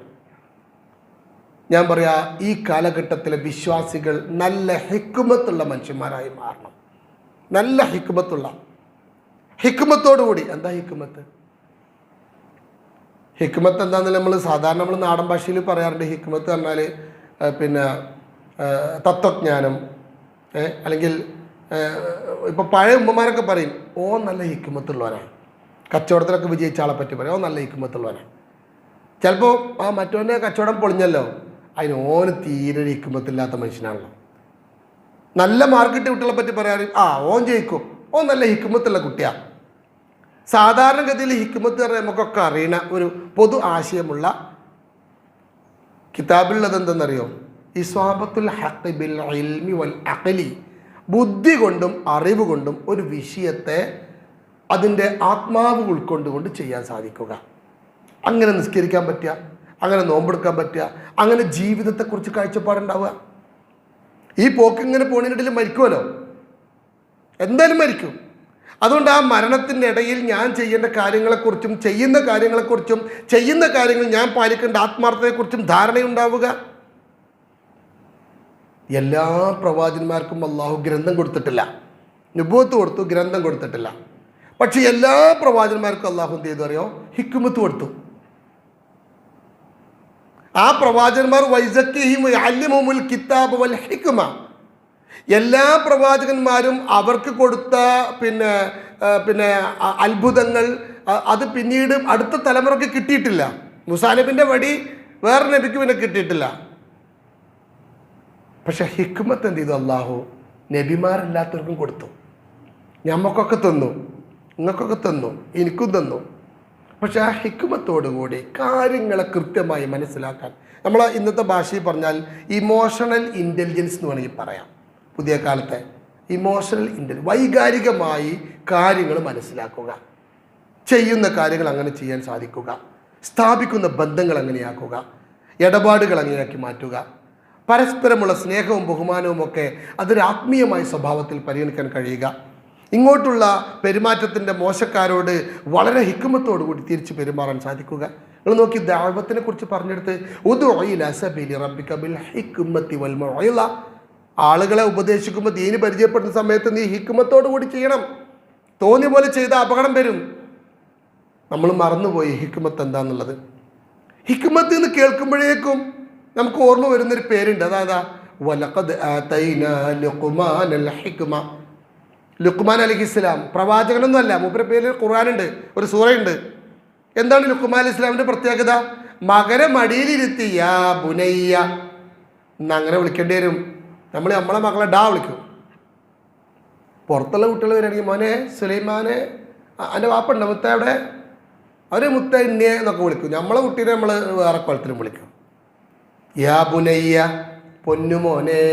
ഞാൻ പറയാ, ഈ കാലഘട്ടത്തിലെ വിശ്വാസികൾ നല്ല ഹിക്മത്തുള്ള മനുഷ്യന്മാരായി മാറണം. നല്ല ഹിക്മത്തോടുകൂടി. എന്താ ഹിക്മത്ത്? ഹിക്മത്ത് എന്താണെന്ന് നമ്മൾ നാടൻ ഭാഷയിൽ പറയാറുണ്ട്. ഹിക്മത്ത് പറഞ്ഞാൽ പിന്നെ തത്വജ്ഞാനം, അല്ലെങ്കിൽ ഇപ്പോൾ പഴയ ഉമ്മമാരൊക്കെ പറയും, ഓ നല്ല ഹിക്മത്തുള്ളവനാണ്. കച്ചവടത്തിലൊക്കെ വിജയിച്ച ആളെ പറ്റി പറയും, ഓ നല്ല ഹിക്മത്തുള്ളവനാണ്. ചിലപ്പോൾ ആ മറ്റവൻ്റെ കച്ചവടം പൊളിഞ്ഞല്ലോ, അതിന് ഓന് തീരെ ഹിക്മത്തില്ലാത്ത മനുഷ്യനാണല്ലോ. നല്ല മാർക്കറ്റ് കുട്ടികളെ പറ്റി പറയാറ്, ആ ഓൻ ജയിക്കും, ഓൻ നല്ല ഹിക്മത്തുള്ള കുട്ടിയാണ്. സാധാരണഗതിയിൽ ഹിക്മത്ത് പറഞ്ഞാൽ നമുക്കൊക്കെ അറിയണ ഒരു പൊതു ആശയമുള്ള കിതാബിലുള്ളത് എന്തെന്നറിയോ? ഇസ്വാബത്തുൽ ഹഖ് ബിൽ ഇൽമി വൽ അഖ്ലി. ബുദ്ധി കൊണ്ടും അറിവ് കൊണ്ടും ഒരു വിഷയത്തെ അതിൻ്റെ ആത്മാവ് ഉൾക്കൊണ്ടുകൊണ്ട് ചെയ്യാൻ സാധിക്കുക. അങ്ങനെ നിസ്കരിക്കാൻ പറ്റുക, അങ്ങനെ നോമ്പെടുക്കാൻ പറ്റുക, അങ്ങനെ ജീവിതത്തെക്കുറിച്ച് കാഴ്ചപ്പാടുണ്ടാവുക. ഈ പോക്ക് ഇങ്ങനെ പോണതിനിടയിൽ മരിക്കുമല്ലോ, എന്തായാലും മരിക്കും. അതുകൊണ്ട് ആ മരണത്തിൻ്റെ ഇടയിൽ ഞാൻ ചെയ്യേണ്ട കാര്യങ്ങളെക്കുറിച്ചും ചെയ്യുന്ന കാര്യങ്ങൾ ഞാൻ പാലിക്കേണ്ട ആത്മാർത്ഥതയെക്കുറിച്ചും ധാരണയുണ്ടാവുക. എല്ലാ പ്രവാചകന്മാർക്കും അള്ളാഹു ഗ്രന്ഥം കൊടുത്തിട്ടില്ല. നുബുവത്ത് കൊടുത്തു, ഗ്രന്ഥം കൊടുത്തിട്ടില്ല. പക്ഷെ എല്ലാ പ്രവാചകന്മാർക്കും അള്ളാഹു എന്ത് ചെയ്തു അറിയോ? ഹിക്മത്ത് കൊടുത്തു. ആ പ്രവാചകന്മാർ വൈസക്കിഹിം യഅല്ലിമുൽ കിതാബ വൽ ഹിക്മ. എല്ലാ പ്രവാചകന്മാരും അവർക്ക് കൊടുത്ത പിന്നെ അത്ഭുതങ്ങൾ അത് പിന്നീട് അടുത്ത തലമുറയ്ക്ക് കിട്ടിയിട്ടില്ല. മൂസാ നബിൻ്റെ വഴി വേറെ നബിക്ക് പിന്നെ കിട്ടിയിട്ടില്ല. പക്ഷെ ഹിക്മത്ത് എന്ത് ചെയ്തു? അള്ളാഹു നബിമാരല്ലാത്തവർക്കും കൊടുത്തു. ഞമ്മക്കൊക്കെ തന്നു, നിങ്ങൾക്കൊക്കെ തന്നു, എനിക്കും തന്നു. പക്ഷെ ആ ഹിക്മത്തോടുകൂടി കാര്യങ്ങളെ കൃത്യമായി മനസ്സിലാക്കാൻ, നമ്മൾ ഇന്നത്തെ ഭാഷയിൽ പറഞ്ഞാൽ ഇമോഷണൽ ഇൻ്റലിജൻസ് എന്ന് വേണമെങ്കിൽ പറയാം. പുതിയ കാലത്തെ ഇമോഷണൽ ഇൻ്റലിജൻസ്, വൈകാരികമായി കാര്യങ്ങൾ മനസ്സിലാക്കുക, ചെയ്യുന്ന കാര്യങ്ങൾ അങ്ങനെ ചെയ്യാൻ സാധിക്കുക, സ്ഥാപിക്കുന്ന ബന്ധങ്ങൾ അങ്ങനെയാക്കുക, ഇടപാടുകൾ അങ്ങനെയാക്കി മാറ്റുക, പരസ്പരമുള്ള സ്നേഹവും ബഹുമാനവും ഒക്കെ അതൊരു ആത്മീയമായ സ്വഭാവത്തിൽ പരിഗണിക്കാൻ കഴിയുക, ഇങ്ങോട്ടുള്ള പെരുമാറ്റത്തിൻ്റെ മോശക്കാരോട് വളരെ ഹിക്മത്തോടു കൂടി തിരിച്ച് പെരുമാറാൻ സാധിക്കുക. നിങ്ങൾ നോക്കി, ദഅവത്തിനെ കുറിച്ച് പറഞ്ഞെടുത്ത് ഉദ്ഉ ഇലാ സബീലി റബ്ബിക ബിൽ ഹിക്മത്തി വൽ മൗഇള. ആളുകളെ ഉപദേശിക്കുമ്പോൾ ദീന് പരിചയപ്പെടുന്ന സമയത്ത് നീ ഹിക്മത്തോടു കൂടി ചെയ്യണം. തോന്നിയ പോലെ ചെയ്ത അപകടം വരും. നമ്മൾ മറന്നുപോയി ഹിക്മത്ത് എന്താണെന്നുള്ളത്. ഹിക്മത്ത് എന്ന് കേൾക്കുമ്പോഴേക്കും നമുക്ക് ഓർമ്മ വരുന്നൊരു പേരുണ്ട്. അതാ വലഖദ് ആതൈനാ ലുഖ്മാനൽ ഹിക്മ. ലുഖ്മാൻ അലൈഹിസ്സലാം പ്രവാചകനൊന്നും അല്ല, മൂപ്പരുടെ പേരിൽ ഖുർആനുണ്ട്, ഒരു സൂറയുണ്ട്. എന്താണ് ലുഖ്മാൻ അലൈഹി ഇസ്ലാമിൻ്റെ പ്രത്യേകത? മകനെ മടിയിലിരുത്തി യാ ബുനയ്യ എന്നങ്ങനെ വിളിക്കേണ്ടി വരും. നമ്മളെ മക്കളെ ഡാ വിളിക്കും. പുറത്തുള്ള കുട്ടികൾ വരികയാണെങ്കിൽ മോനെ സുലൈമാനെ, എൻ്റെ വാപ്പുണ്ട് മുത്ത അവിടെ, അവർ മുത്ത ഇന്നെ എന്നൊക്കെ വിളിക്കും. നമ്മളെ കുട്ടീനെ നമ്മൾ വേറെ കുളത്തിലും വിളിക്കും. യാ ബുനയ്യ, പൊന്നുമോനെ,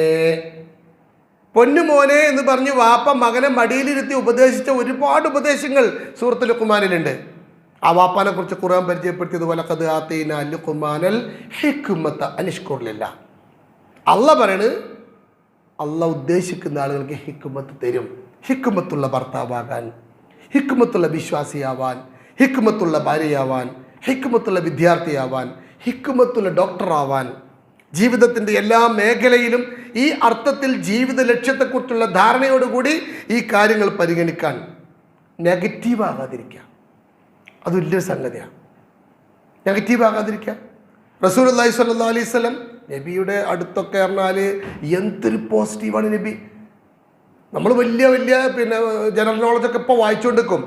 പൊന്നുമോനെ എന്ന് പറഞ്ഞ് വാപ്പ മകനെ മടിയിലിരുത്തി ഉപദേശിച്ച ഒരുപാട് ഉപദേശങ്ങൾ സൂറത്തുൽ ലുഖ്മാനിലുണ്ട്. ആ വാപ്പാനെ കുറിച്ച് ഖുർആൻ പരിചയപ്പെടുത്തിയത് വലഖദ് ആതൈനാ ലുഖ്മാനൽ ഹിക്മത അനിഷ്കുർ ലില്ലാഹ്. അള്ള പറയണ്, അള്ള ഉദ്ദേശിക്കുന്ന ആളുകൾക്ക് ഹിക്മത്ത് തരും. ഹിക്മത്തുള്ള ഭർത്താവാകാൻ, ഹിക്മത്തുള്ള വിശ്വാസിയാവാൻ, ഹിക്മത്തുള്ള ഭാര്യയാവാൻ, ഹിക്മത്തുള്ള വിദ്യാർത്ഥിയാവാൻ, ഹിക്മത്തുള്ള ഡോക്ടറാവാൻ, ജീവിതത്തിൻ്റെ എല്ലാ മേഖലയിലും ഈ അർത്ഥത്തിൽ ജീവിത ലക്ഷ്യത്തെക്കുറിച്ചുള്ള ധാരണയോടുകൂടി ഈ കാര്യങ്ങൾ പരിഗണിക്കാൻ. നെഗറ്റീവാകാതിരിക്കുക, അത് വലിയൊരു സംഗതിയാണ്. നെഗറ്റീവാകാതിരിക്കുക. റസൂലുള്ളാഹി സ്വല്ലല്ലാഹു അലൈഹി വസല്ലം നബിയുടെ അടുത്തൊക്കെ പറഞ്ഞാൽ എന്തൊരു പോസിറ്റീവാണ് നബി. നമ്മൾ വലിയ വലിയ ജനറൽ നോളജൊക്കെ ഇപ്പോൾ വായിച്ചുകൊണ്ടിരിക്കും.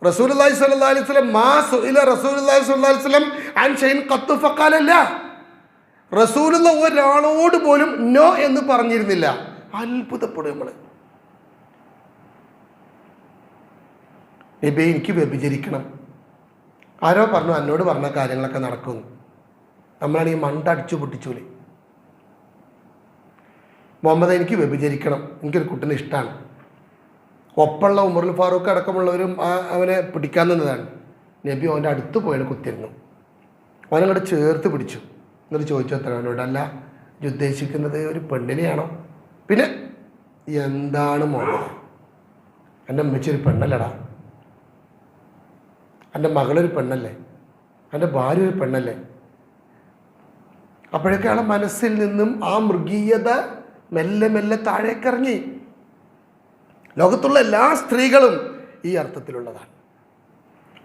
റസൂലുള്ളാഹി സ്വല്ലല്ലാഹു അലൈഹി വസല്ലം മാ സുഇല റസൂലുള്ളാഹി സ്വല്ലല്ലാഹു അലൈഹി വസല്ലം അൻ ഷൈഇൻ ഖത്തു ഫഖാല ലാ. റസൂലുള്ള ഒരാളോട് പോലും നോ എന്ന് പറഞ്ഞിരുന്നില്ല. അത്ഭുതപ്പെടും നമ്മൾ. നബി എനിക്ക് വ്യഭിചരിക്കണം, ആരോ പറഞ്ഞു, എന്നോട് പറഞ്ഞ കാര്യങ്ങളൊക്കെ നടക്കും. നമ്മളാണെങ്കിൽ മണ്ട അടിച്ചു പൊട്ടിച്ചൂലേ. മുഹമ്മദ് എനിക്ക് വ്യഭിചരിക്കണം, എനിക്കൊരു കുട്ടീനെ ഇഷ്ടമാണ്. ഒപ്പമുള്ള ഉമറുൽ ഫാറൂഖ് അടക്കമുള്ളവരും അവനെ പിടിക്കാൻ നിന്നതാണ്. നബി അവൻ്റെ അടുത്ത് പോയാണ് കുത്തിരുന്നു. അവനങ്ങോട്ട് ചേർത്ത് പിടിച്ചു. എന്നിട്ട് ചോദിച്ചു അത്ര അവനോട്, അല്ല ഉദ്ദേശിക്കുന്നത് ഒരു പെണ്ണിനെയാണോ? പിന്നെ എന്താണ് മുഹമ്മദ്, എൻ്റെ അമ്മച്ചി ഒരു പെണ്ണല്ലടാ, എൻ്റെ മകളൊരു പെണ്ണല്ലേ, എൻ്റെ ഭാര്യ ഒരു പെണ്ണല്ലേ. അപ്പോഴൊക്കെ ആളെ മനസ്സിൽ നിന്നും ആ മൃഗീയത മെല്ലെ മെല്ലെ താഴേക്കിറങ്ങി. ലോകത്തുള്ള എല്ലാ സ്ത്രീകളും ഈ അർത്ഥത്തിലുള്ളതാണ്.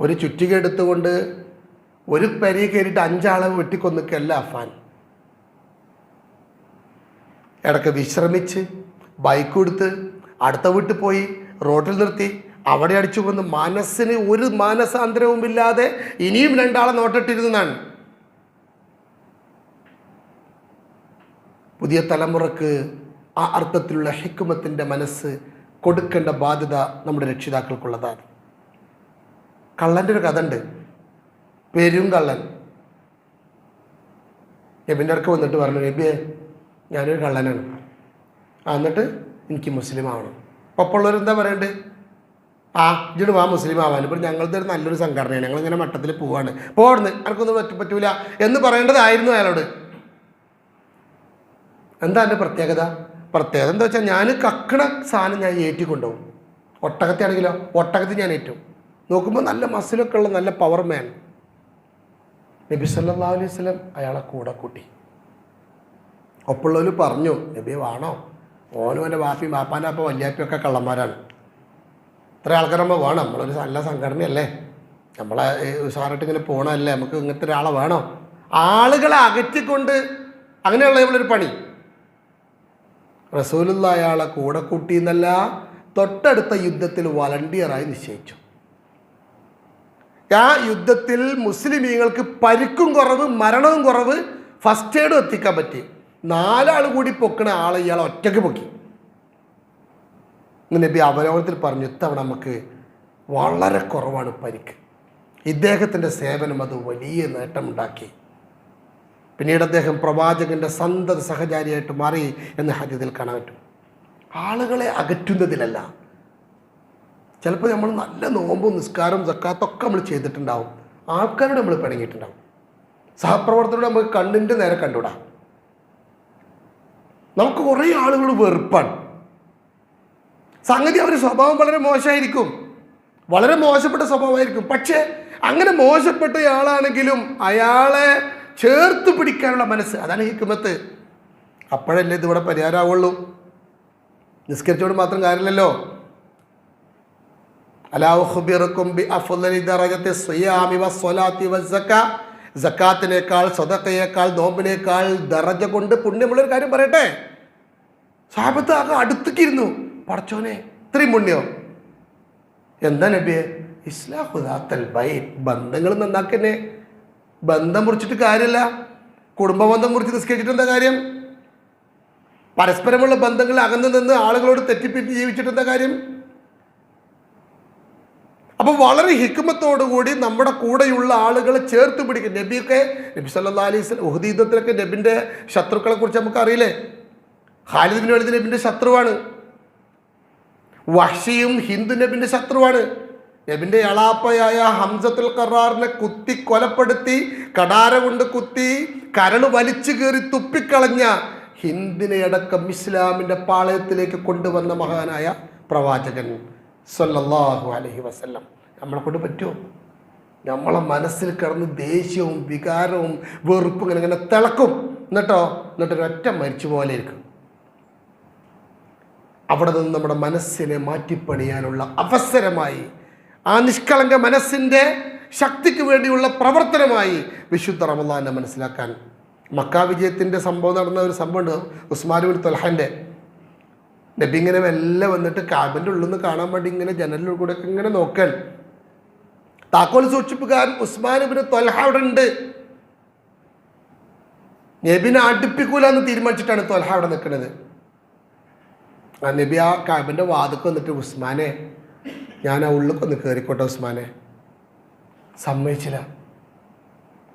ഒരു ചുറ്റിക എടുത്തുകൊണ്ട് ഒരു പെരിയ കയറിയിട്ട് 5 ആളെ വെട്ടിക്കൊന്നിക്കല്ല അഫാൻ. ഇടയ്ക്ക് വിശ്രമിച്ച് ബൈക്ക് കൊടുത്ത് അടുത്ത വീട്ടിൽ പോയി റോഡിൽ നിർത്തി അവിടെ അടിച്ചു കൊന്ന് മനസ്സിന് ഒരു മാനസാന്തരവും ഇല്ലാതെ ഇനിയും 2 ആളെ നോട്ടിട്ടിരുന്നതാണ്. പുതിയ തലമുറക്ക് ആ അർത്ഥത്തിലുള്ള ഹിക്മത്തിൻ്റെ മനസ്സ് കൊടുക്കേണ്ട ബാധ്യത നമ്മുടെ രക്ഷിതാക്കൾക്കുള്ളതാണ്. കള്ളൻ്റെ ഒരു കഥ ഉണ്ട്, പെരും കള്ളൻ. നബിൻ്റെ അടുക്ക് വന്നിട്ട് പറഞ്ഞു, നബിയെ ഞാനൊരു കള്ളനാണ്, എന്നിട്ട് എനിക്ക് മുസ്ലിം ആവണം. ഒപ്പമുള്ളവരെന്താ പറയണ്ടേ? ഇജോട് വാ മുസ്ലിം ആവാൻ, ഇപ്പോൾ ഞങ്ങളുടെ ഒരു നല്ലൊരു സംഘടനയാണ്, ഞങ്ങളിങ്ങനെ മട്ടത്തിൽ പോവാണ്, പോടുന്ന് എനിക്കൊന്നും പറ്റൂല എന്ന് പറയേണ്ടതായിരുന്നു അയാളോട്. എന്താ എൻ്റെ പ്രത്യേകത എന്താ വെച്ചാൽ ഞാൻ കക്കണ സാധനം ഞാൻ ഏറ്റിക്കൊണ്ടുപോകും. ഒട്ടകത്താണെങ്കിലോ ഒട്ടകത്തിൽ ഞാൻ ഏറ്റും. നോക്കുമ്പോൾ നല്ല മസിലൊക്കെ ഉള്ള നല്ല പവർ മാൻ. നബി സല്ലല്ലാഹു അലൈഹി വസല്ലം അയാളെ കൂടെ കൂട്ടി. ഒപ്പമുള്ളവർ പറഞ്ഞു, നബി വേണോ, ഓനും എൻ്റെ വാപ്പിയും വാപ്പാൻ്റെ അപ്പം വല്യാപ്പിയൊക്കെ കള്ളന്മാരാണ്, ഇത്ര ആൾക്കാരാകുമ്പോൾ വേണം, നമ്മളൊരു നല്ല സംഘടനയല്ലേ, നമ്മളെ ഉഷാറായിട്ട് ഇങ്ങനെ പോകണമല്ലേ, നമുക്ക് ഇങ്ങനത്തെ ഒരാളെ വേണോ? ആളുകളെ അകറ്റിക്കൊണ്ട് അങ്ങനെയുള്ള നമ്മളൊരു പണി. റസൂലുള്ള അയാളെ കൂടെ കൂട്ടിയെന്നല്ല, തൊട്ടടുത്ത യുദ്ധത്തിൽ വളണ്ടിയറായി നിശ്ചയിച്ചു. ആ യുദ്ധത്തിൽ മുസ്ലിമീങ്ങൾക്ക് പരിക്കും കുറവ്, മരണവും കുറവ്, ഫസ്റ്റ് എയ്ഡും എത്തിക്കാൻ പറ്റി. 4 ആൾ കൂടി പൊക്കണ ആളെ ഇയാൾ ഒറ്റയ്ക്ക് പൊക്കി. നബി അവലോകനത്തിൽ പറഞ്ഞു, ഇത്തവണ നമുക്ക് വളരെ കുറവാണ് പരിക്ക്. ഇദ്ദേഹത്തിൻ്റെ സേവനം അത് വലിയ നേട്ടമുണ്ടാക്കി. പിന്നീട് അദ്ദേഹം പ്രവാചകൻ്റെ സന്തത സഹചാരിയായിട്ട് മാറി എന്ന് ഹദീസിൽ കാണാൻ പറ്റും. ആളുകളെ അകറ്റുന്നതിലല്ല. ചിലപ്പോൾ നമ്മൾ നല്ല നോമ്പും നിസ്കാരവും സക്കാത്തൊക്കെ നമ്മൾ ചെയ്തിട്ടുണ്ടാവും, ആൾക്കാരോട് നമ്മൾ പിണങ്ങിയിട്ടുണ്ടാവും, സഹപ്രവർത്തകരോട് നമുക്ക് കണ്ണിൻ്റെ നേരെ കണ്ടുവിടാം. നമുക്ക് കുറേ ആളുകൾ വെറുപ്പാണ്. സംഗതി അവരുടെ സ്വഭാവം വളരെ മോശമായിരിക്കും, വളരെ മോശപ്പെട്ട സ്വഭാവമായിരിക്കും. പക്ഷേ അങ്ങനെ മോശപ്പെട്ടയാളാണെങ്കിലും അയാളെ ചേർത്ത് പിടിക്കാനുള്ള മനസ്സ്, അതാണ് ഹിക്മത്ത്. അപ്പോഴല്ലേ ഇതിവിടെ പരിഹാരമാവുള്ളൂ. നിസ്കരിച്ചോട് മാത്രം കാര്യമില്ലല്ലോ. അലാ ഉഖ്ബിറുക്കും ബി അഫ്ളലി ദറജത്തി സിയാമി വസ്സലാത്തി വസ്സക്കാ, സക്കാത്തിനേക്കാൾ സദഖയേക്കാൾ നോമ്പിനേക്കാൾ ദറജ കൊണ്ട് പുണ്യമുള്ളൊരു കാര്യം പറയട്ടെ. സഹാബത്ത് ആകെ അടുത്തേക്കിരുന്നു, പടച്ചോനെ ഇത്രയും പുണ്യോ? എന്താ നബിയെ? ഇസ്ലാഹു ദാത്തൽ ബൈത്ത്, ബന്ധങ്ങൾ നന്നാക്കന്നെ. ബന്ധം മുറിച്ചിട്ട് കാര്യമില്ല. കുടുംബ ബന്ധം മുറിച്ച് നിസ്കരിച്ചിട്ട് എന്താ കാര്യം? പരസ്പരമുള്ള ബന്ധങ്ങൾ അകന്നു നിന്ന് ആളുകളോട് തെറ്റിപ്പിറ്റി ജീവിച്ചിട്ട് എന്താ കാര്യം? അപ്പോൾ വളരെ ഹിക്മത്തോടുകൂടി നമ്മുടെ കൂടെയുള്ള ആളുകളെ ചേർത്ത് പിടിക്കും. നബിയൊക്കെ, നബി സല്ലല്ലാഹു അലൈഹി വസല്ലം ഉഹദ് യുദ്ധത്തിലൊക്കെ നബിൻ്റെ ശത്രുക്കളെ കുറിച്ച് നമുക്ക് അറിയില്ലേ? ഖാലിദ് ബിൻ വലീദ് നബിൻ്റെ ശത്രുവാണ്. വഹ്ഷിയും ഹിന്ദു നബിൻ്റെ ശത്രുവാണ്. നബിൻ്റെ എളാപ്പയായ ഹംസത്തുൽ ഖറാറിനെ കുത്തി കൊലപ്പെടുത്തി, കടാര കൊണ്ട് കുത്തി കരൾ വലിച്ചു കയറി തുപ്പിക്കളഞ്ഞ ഹിന്ദിനെയടക്കം ഇസ്ലാമിൻ്റെ പാളയത്തിലേക്ക് കൊണ്ടുവന്ന മഹാനായ പ്രവാചകൻ സല്ലല്ലാഹു അലൈഹി വസല്ലം. നമ്മളെ കൊണ്ട് പറ്റുമോ? നമ്മളെ മനസ്സിൽ കിടന്ന് ദേഷ്യവും വികാരവും വെറുപ്പും ഇങ്ങനെ തിളക്കും. എന്നിട്ടൊരൊറ്റ മരിച്ചു പോലെ ഇരിക്കും. അവിടെ നിന്ന് നമ്മുടെ മനസ്സിനെ മാറ്റിപ്പണിയാനുള്ള അവസരമായി, ആ നിഷ്കളങ്ക മനസ്സിൻ്റെ ശക്തിക്ക് വേണ്ടിയുള്ള പ്രവർത്തനമായി വിശുദ്ധ റമളാനെ മനസ്സിലാക്കാൻ മക്ക വിജയത്തിൻ്റെ സംഭവം നടന്ന ഒരു സംഭവമുണ്ട്. ഉസ്മാൻ ഇബ്നു ത്വൽഹൻ്റെ നബി ഇങ്ങനെ മെല്ലെ വന്നിട്ട് കാബിൻ്റെ ഉള്ളിൽ നിന്ന് കാണാൻ വേണ്ടി ഇങ്ങനെ ജനലിൽ കൂടെ ഇങ്ങനെ നോക്കാൻ. താക്കോൽ സൂക്ഷിപ്പുകാരൻ ഉസ്മാൻ ഇബ്നു ത്വൽഹ അവിടെ ഉണ്ട്. നബിനെ അടുപ്പിക്കൂല എന്ന് തീരുമാനിച്ചിട്ടാണ് ത്വൽഹ അവിടെ നിൽക്കുന്നത്. ആ നബി ആ കാബിൻ്റെ വാതിക്ക് വന്നിട്ട്, ഉസ്മാനെ ഞാൻ ആ ഉള്ളിൽ ഒന്ന് കയറിക്കോട്ടെ ഉസ്മാനെ. സമ്മതിച്ചില്ല,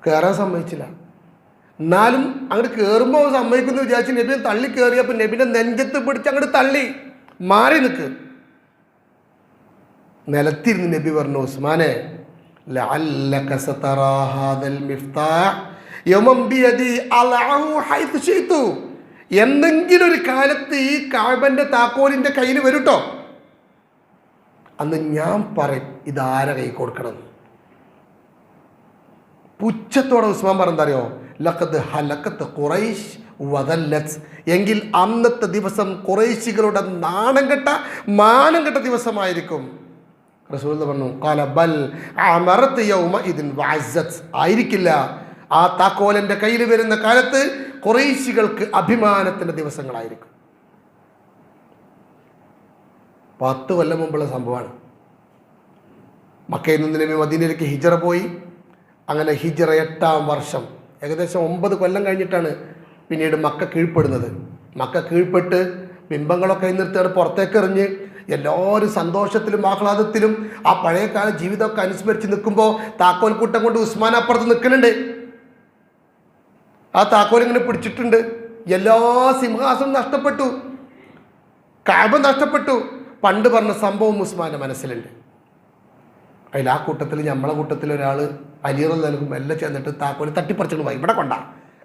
കയറാൻ സമ്മതിച്ചില്ല. എന്നാലും അങ്ങോട്ട് കയറുമ്പോൾ സമ്മതിക്കുന്നു വിചാരിച്ച് നബിയെ തള്ളി കയറിയപ്പോൾ നബിൻ്റെ നെഞ്ചത്ത് പിടിച്ച് അങ്ങോട്ട് തള്ളി, മാറി നിൽക്ക്. നിലത്തിരുന്ന് നബി പറഞ്ഞു, ഉസ്മാനെ ലഅല്ലക സതറാ ഹാദൽ മിഫ്താഹ് യൗമൻ ബിയദി അൽഅഹു ഹൈതു ശൈതു. എന്തെങ്കിലും ഒരു കാലത്ത് ഈ കഅബന്റെ താക്കോലിൻ്റെ കയ്യിൽ വരൂട്ടോ, അന്ന് ഞാൻ പറയും ഇതാരെ കൈ കൊടുക്കണം. പുച്ഛത്തോടെ ഉസ്മാൻ പറഞ്ഞറിയോ, ലഖദ് ഹലക്കത്ത് ഖുറൈശ് വദല്ലത്ത്. എങ്കിൽ അന്നത്തെ ദിവസം ഖുറൈശികളുടെ മാനം കെട്ട ദിവസമായിരിക്കും. റസൂൽ പറഞ്ഞു, ഖാല ബൽ അമറത് യൗമഇദിൻ വഅസ്സത്. ആയിരിക്കില്ല, ആ താക്കോലിൻ്റെ കയ്യിൽ വരുന്ന കാലത്ത് ഖുറൈശികൾക്ക് അഭിമാനത്തിൻ്റെ ദിവസങ്ങളായിരിക്കും. 10 കൊല്ലം മുമ്പുള്ള സംഭവമാണ്. മക്കയിൽ നിന്ന് നബി മദീനയിലേക്ക് ഹിജറ പോയി. അങ്ങനെ ഹിജറ 8-ാം വർഷം, ഏകദേശം 9 കൊല്ലം കഴിഞ്ഞിട്ടാണ് പിന്നീട് മക്ക കീഴ്പ്പെടുന്നത്. മക്ക കീഴ്പ്പെട്ട് ബിംബങ്ങളൊക്കെ നിർത്തിയാണ് പുറത്തേക്ക് എറിഞ്ഞ് എല്ലാവരും സന്തോഷത്തിലും ആഹ്ലാദത്തിലും ആ പഴയകാല ജീവിതമൊക്കെ അനുസ്മരിച്ച് നിൽക്കുമ്പോൾ താക്കോൽ കൂട്ടം കൊണ്ട് ഉസ്മാൻ അപ്പുറത്ത് നിൽക്കുന്നുണ്ട്. ആ താക്കോൽ ഇങ്ങനെ പിടിച്ചിട്ടുണ്ട്. എല്ലാ സിംഹാസനം നഷ്ടപ്പെട്ടു, കഅബ നഷ്ടപ്പെട്ടു. പണ്ട് പറഞ്ഞ സംഭവം ഉസ്മാൻ്റെ മനസ്സിലുണ്ട്. അതിൽ ആ കൂട്ടത്തിൽ, നമ്മളെ കൂട്ടത്തിൽ ഒരാൾ അലിയറ നൽകുമ്പോൾ എല്ലാം ചെന്നിട്ട് താക്കോൽ തട്ടിപ്പറിച്ചിട്ട് പോയി. ഇവിടെ കൊണ്ടാ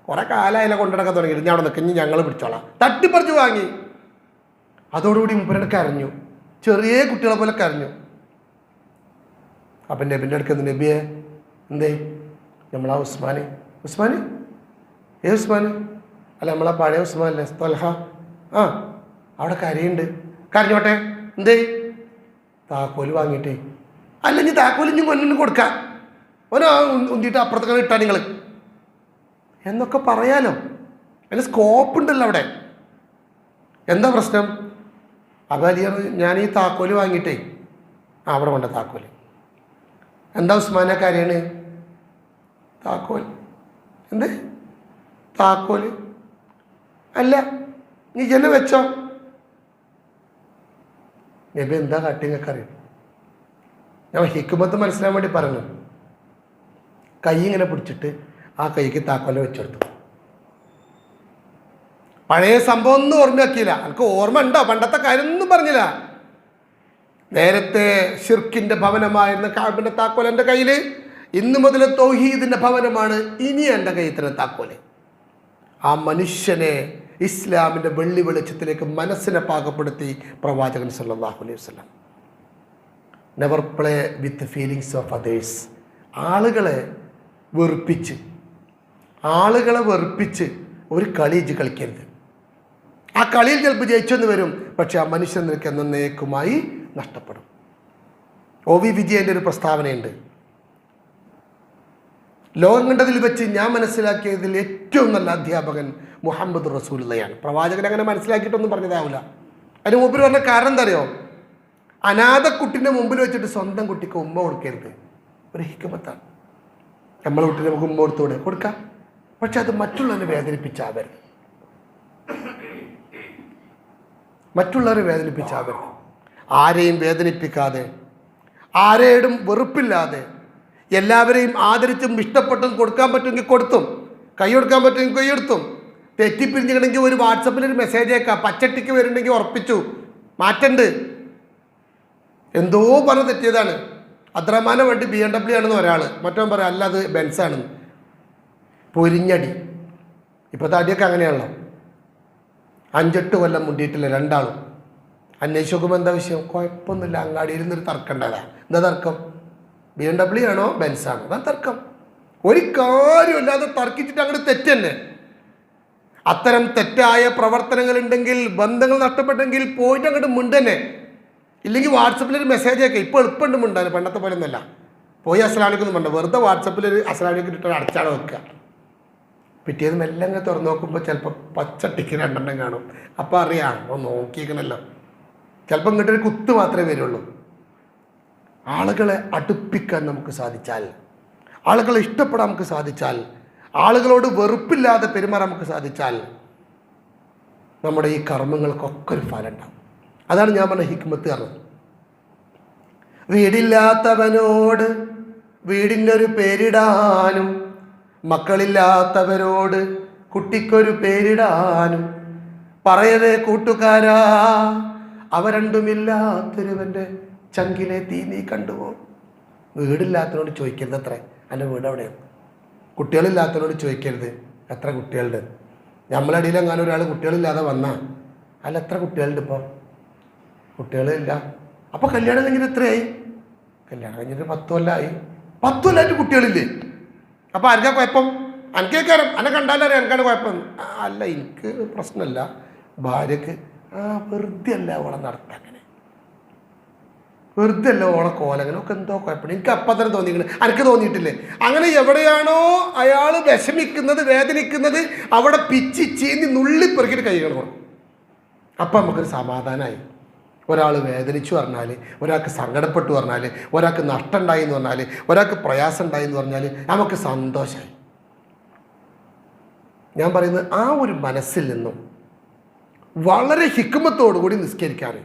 കുറേ കാലം കൊണ്ടിടക്കാൻ തുടങ്ങിയിട്ട് ഞാൻ അവിടെ നിൽക്കും, ഞങ്ങൾ പിടിച്ചോളാം. തട്ടിപ്പറിച്ച് വാങ്ങി. അതോടുകൂടി മുപ്പരുടെ കരഞ്ഞു, ചെറിയ കുട്ടികളെ പോലെ കരഞ്ഞു. അപ്പം നബിൻ്റെ അടുത്ത്, നബിയെ എന്തേ? നമ്മളാ ഉസ്മാന് ഉസ്മാന് അല്ല, നമ്മളാ പഴയ ഉസ്മാനല്ലേ ത്വൽഹ, ആ അവിടെ കരയുണ്ട്. കരഞ്ഞോട്ടെ, എന്തേ? താക്കോല് വാങ്ങിയിട്ടേ. അല്ലെങ്കിൽ താക്കോല് ഇനി കൊന്നു കൊടുക്കാം, ഓനോ ഉന്തിയിട്ട് അപ്പുറത്തേക്ക് ഇട്ടാ നിങ്ങൾ എന്നൊക്കെ പറയാലോ. അതിന് സ്കോപ്പ് ഉണ്ടല്ലോ അവിടെ. എന്താ പ്രശ്നം? അപ്പം അലിയർ, ഞാൻ ഈ താക്കോല് വാങ്ങിയിട്ടേ, ആ അവിടെ കൊണ്ട താക്കോല്. എന്താ ഉസ്മാനെ കരയാണ്? താക്കോൽ. എന്ത് താക്കോല്? അല്ല, നീ ജന വെച്ചോ. നബി എന്താ കാട്ടിങ്ങൊക്കെ അറിയാം. ഞാൻ ഹിക്മത്ത് മനസ്സിലാൻ വേണ്ടി പറഞ്ഞു. കൈ ഇങ്ങനെ പിടിച്ചിട്ട് ആ കൈക്ക് താക്കോല് വെച്ചെടുത്തു. പഴയ സംഭവം ഒന്നും ഓർമ്മയാക്കിയില്ല. എനിക്ക് ഓർമ്മ ഉണ്ടോ? പണ്ടത്തെ കാര്യമൊന്നും പറഞ്ഞില്ല. നേരത്തെ ഷിർക്കിൻ്റെ ഭവനമായിരുന്ന കഅബിൻ്റെ താക്കോൽ എൻ്റെ കയ്യിൽ, ഇന്ന് മുതൽ തൗഹീദിൻ്റെ ഭവനമാണ് ഇനി എൻ്റെ കയ്യിൽ തന്നെ താക്കോല്. ആ മനുഷ്യനെ ഇസ്ലാമിൻ്റെ വെള്ളി വെളിച്ചത്തിലേക്ക് മനസ്സിനെ പാകപ്പെടുത്തി പ്രവാചകൻ സല്ലല്ലാഹു അലൈഹി വസല്ലം. Never play with feelings of others. ആളുകളെ വെറുപ്പിച്ച് ഒരു കളി കളിക്കരുത്. ആ കളിയിൽ ചിലപ്പോൾ ജയിച്ചെന്ന് വരും, പക്ഷെ ആ മനുഷ്യൻ നിനക്ക് എന്നേക്കുമായി നഷ്ടപ്പെടും. OV വിജയൻ്റെ ഒരു പ്രസ്താവനയുണ്ട്. ലോകം കണ്ടതിൽ വെച്ച് ഞാൻ മനസ്സിലാക്കിയതിൽ ഏറ്റവും നല്ല അധ്യാപകൻ മുഹമ്മദ് റസൂലുള്ളയാണ്. പ്രവാചകൻ അങ്ങനെ മനസ്സിലാക്കിയിട്ടൊന്നും പറഞ്ഞതാവില്ല. അതിന് മുമ്പിൽ പറഞ്ഞ കാരണം എന്താ അറിയോ? അനാഥ കുട്ടിൻ്റെ മുമ്പിൽ വെച്ചിട്ട് സ്വന്തം കുട്ടിക്ക് ഉമ്മ കൊടുക്കരുത്. ഒരു ഹിക്മത്താണ്. നമ്മളെ കുട്ടിക്ക് നമുക്ക് ഉമ്മ കൊടുക്കാം, പക്ഷെ അത് മറ്റുള്ളവരെ വേദനിപ്പിച്ചാവരുത്. ആരെയും വേദനിപ്പിക്കാതെ, ആരെയും വെറുപ്പില്ലാതെ, എല്ലാവരെയും ആദരിച്ചും ഇഷ്ടപ്പെട്ടും കൊടുക്കാൻ പറ്റുമെങ്കിൽ കൊടുത്തും, കൈ കൊടുക്കാൻ പറ്റുമെങ്കിൽ കൈയെടുത്തും. തെറ്റിപ്പിരിഞ്ഞിട്ടുണ്ടെങ്കിൽ ഒരു വാട്സപ്പിൽ ഒരു മെസ്സേജ് അയക്കാം. പച്ചട്ടിക്ക് വരുന്നുണ്ടെങ്കിൽ ഉറപ്പിച്ചു മാറ്റണ്ട്. എന്തോ പറഞ്ഞ് തെറ്റിയതാണ്. അബ്ദുറഹ്മാൻ്റെ വണ്ടി BMW ആണെന്ന് ഒരാൾ, മറ്റവൻ പറയാം അല്ല അത് ബെൻസാണെന്ന്. പൊരിഞ്ഞടി. ഇപ്പോഴത്തെ അടിയൊക്കെ അങ്ങനെയാണല്ലോ. 5-8 കൊല്ലം മുണ്ടിയിട്ടില്ല രണ്ടാളും. അന്വേഷിച്ച് നോക്കുമ്പോൾ എന്താ വിഷയം? കുഴപ്പമൊന്നുമില്ല, അങ്ങാടിയിൽ നിന്നൊരു തർക്കം ഉണ്ടായതാ. എന്താ തർക്ം? BMW ആണോ ബെൻസാണോ? അതാ തർക്കം. ഒരു കാര്യമില്ലാതെ തർക്കിച്ചിട്ട് അങ്ങോട്ട് തെറ്റന്നെ. അത്തരം തെറ്റായ പ്രവർത്തനങ്ങൾ ഉണ്ടെങ്കിൽ, ബന്ധങ്ങൾ നഷ്ടപ്പെട്ടെങ്കിൽ പോയിട്ട് അങ്ങോട്ട് മിണ്ടന്നെ. ഇല്ലെങ്കിൽ വാട്സപ്പിലൊരു മെസ്സേജ് ഒക്കെ ഇപ്പോൾ എളുപ്പമുണ്ട് മിണ്ടാൻ, പണ്ടത്തെ പോലെ ഒന്നല്ല. പോയി അസ്സലാമലൈക്കും വേണ്ട, വെറുതെ വാട്സപ്പിലൊരു അസ്സലാമലൈക്കും ഇട്ടിട്ട് അടച്ചാടെ വെക്കുക. പിറ്റേന്ന് മെല്ലെ അങ്ങ് തുറന്ന് നോക്കുമ്പോൾ ചിലപ്പോൾ പച്ച ടിക്ക് 2 കാണും. അപ്പോൾ അറിയാം ഒന്ന് നോക്കിയിരിക്കണല്ലോ. ചിലപ്പോൾ ഇങ്ങോട്ടൊരു കുത്ത് മാത്രമേ വരുള്ളൂ. ആളുകളെ അടുപ്പിക്കാൻ നമുക്ക് സാധിച്ചാൽ, ആളുകളെ ഇഷ്ടപ്പെടാൻ നമുക്ക് സാധിച്ചാൽ, ആളുകളോട് വെറുപ്പില്ലാതെ പെരുമാറാൻ നമുക്ക് സാധിച്ചാൽ നമ്മുടെ ഈ കർമ്മങ്ങൾക്കൊക്കെ ഒരു ഫലം ഉണ്ടാവും. അതാണ് ഞാൻ പറഞ്ഞ ഹിക്മത്ത് പറഞ്ഞത്. വീടില്ലാത്തവനോട് വീടിനൊരു പേരിടാനും, മക്കളില്ലാത്തവരോട് കുട്ടിക്കൊരു പേരിടാനും, പറയവേ കൂട്ടുകാരാ അവ രണ്ടുമില്ലാത്തൊരുവൻ്റെ ചങ്കിലെ തീ നീ കണ്ടുപോ. വീടില്ലാത്തവനോട് ചോദിക്കരുത് എത്ര എൻ്റെ വീട് എവിടെയാണ്. കുട്ടികളില്ലാത്തവനോട് ചോദിക്കരുത് എത്ര കുട്ടികളുണ്ട്. നമ്മളടിയിൽ എങ്ങാനും ഒരാൾ കുട്ടികളില്ലാതെ വന്നാൽ അല്ല എത്ര കുട്ടികളുണ്ട് ഇപ്പോൾ? കുട്ടികളില്ല. അപ്പോൾ കല്യാണം കഴിഞ്ഞിട്ട് എത്രയായി? കല്യാണം കഴിഞ്ഞിട്ട് 10 കൊല്ലമായി. 10 കൊല്ലമായിട്ട് കുട്ടികളില്ലേ? അപ്പോൾ ആർക്കാ കുഴപ്പം? അനക്കേക്കാരം എന്നെ കണ്ടാലറിയാം എനിക്കാണ് കുഴപ്പം. അല്ല എനിക്ക് പ്രശ്നമല്ല, ഭാര്യക്ക് വെറുതെ അല്ല ഓളെ നടത്താൻ, അങ്ങനെ വെറുതെ അല്ല ഓളെ കോലങ്ങനെ ഒക്കെ എന്തോ കുഴപ്പമില്ല. എനിക്ക് അപ്പം തന്നെ തോന്നിയിരിക്കണം, എനിക്ക് തോന്നിയിട്ടില്ലേ? അങ്ങനെ എവിടെയാണോ അയാൾ വിഷമിക്കുന്നത്, വേദനിക്കുന്നത്, അവിടെ പിച്ചി ചീന്തി നുള്ളിപ്പെറുക്കിയിട്ട് കൈകൾ കൊടുക്കും. അപ്പം നമുക്കൊരു സമാധാനമായി. ഒരാൾ വേദനിച്ചു പറഞ്ഞാൽ, ഒരാൾക്ക് സങ്കടപ്പെട്ടു പറഞ്ഞാൽ, ഒരാൾക്ക് നഷ്ടം ഉണ്ടായി എന്ന് പറഞ്ഞാൽ, ഒരാൾക്ക് പ്രയാസം ഉണ്ടായി എന്ന് പറഞ്ഞാൽ നമുക്ക് സന്തോഷമായി. ഞാൻ പറയുന്നത് ആ ഒരു മനസ്സിൽ നിന്നും വളരെ ഹിക്മത്തോടുകൂടി നിസ്കരിക്കാൻ.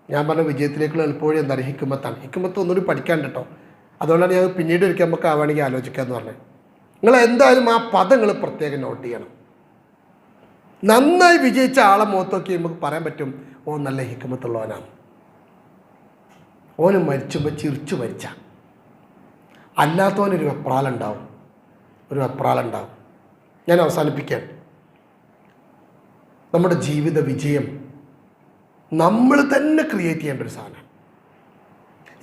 ഞാൻ പറഞ്ഞ വിജയത്തിലേക്കുള്ള എളുപ്പവഴി എന്താണ്? ഹിക്മത്താണ്. ഹിക്മത്ത് ഒന്നുകൂടി പഠിക്കാൻ കേട്ടോ. അതുകൊണ്ടാണ് ഞാൻ പിന്നീട് ഒരിക്കൽ നമുക്ക് ആവുകയാണെങ്കിൽ ആലോചിക്കാമെന്ന് പറഞ്ഞത്. നിങ്ങൾ എന്തായാലും ആ പദങ്ങൾ പ്രത്യേകം നോട്ട് ചെയ്യണം. നന്നായി വിജയിച്ച ആളെ മുഖത്തൊക്കെ നമുക്ക് പറയാൻ പറ്റും, ഓ നല്ല ഹിക്മത്തുള്ളവനാണ്. ഓന് മരിച്ചുമ്പോൾ ചിരിച്ചു മരിച്ച. അല്ലാത്തവനൊരു വെപ്രാളുണ്ടാവും, ഒരു വെപ്രാളുണ്ടാവും. ഞാൻ അവസാനിപ്പിക്കാൻ, നമ്മുടെ ജീവിത വിജയം നമ്മൾ തന്നെ ക്രിയേറ്റ് ചെയ്യേണ്ട ഒരു സാധനം.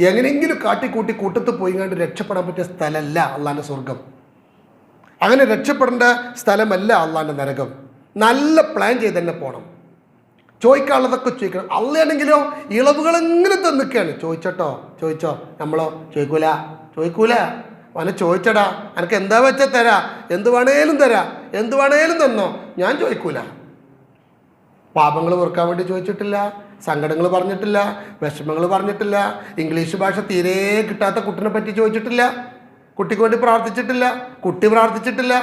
എങ്ങനെയെങ്കിലും കാട്ടിക്കൂട്ടി കൂട്ടത്ത് പോയി കണ്ട് രക്ഷപ്പെടാൻ പറ്റിയ സ്ഥലമല്ല അള്ളാൻ്റെ സ്വർഗം. അങ്ങനെ രക്ഷപ്പെടേണ്ട സ്ഥലമല്ല അള്ളാൻ്റെ നരകം. നല്ല പ്ലാൻ ചെയ്ത് തന്നെ പോകണം. ചോദിക്കാനുള്ളതൊക്കെ ചോദിക്കണം. അള്ളയാണെങ്കിലോ ഇളവുകളെങ്ങനെ തന്നിക്കുകയാണ്. ചോദിച്ചോ. നമ്മളോ ചോദിക്കൂല. അവനെ ചോദിച്ചടാ, എനിക്ക് എന്താ വെച്ചാൽ തരാ, എന്ത് വേണേലും തന്നോ, ഞാൻ ചോദിക്കൂല. പാപങ്ങൾ വെറുക്കാൻ വേണ്ടി ചോദിച്ചിട്ടില്ല, സങ്കടങ്ങൾ പറഞ്ഞിട്ടില്ല, വിഷമങ്ങൾ പറഞ്ഞിട്ടില്ല, ഇംഗ്ലീഷ് ഭാഷ തീരെ കിട്ടാത്ത കുട്ടിനെ പറ്റി ചോദിച്ചിട്ടില്ല, കുട്ടിക്ക് വേണ്ടി പ്രാർത്ഥിച്ചിട്ടില്ല, കുട്ടി പ്രാർത്ഥിച്ചിട്ടില്ല,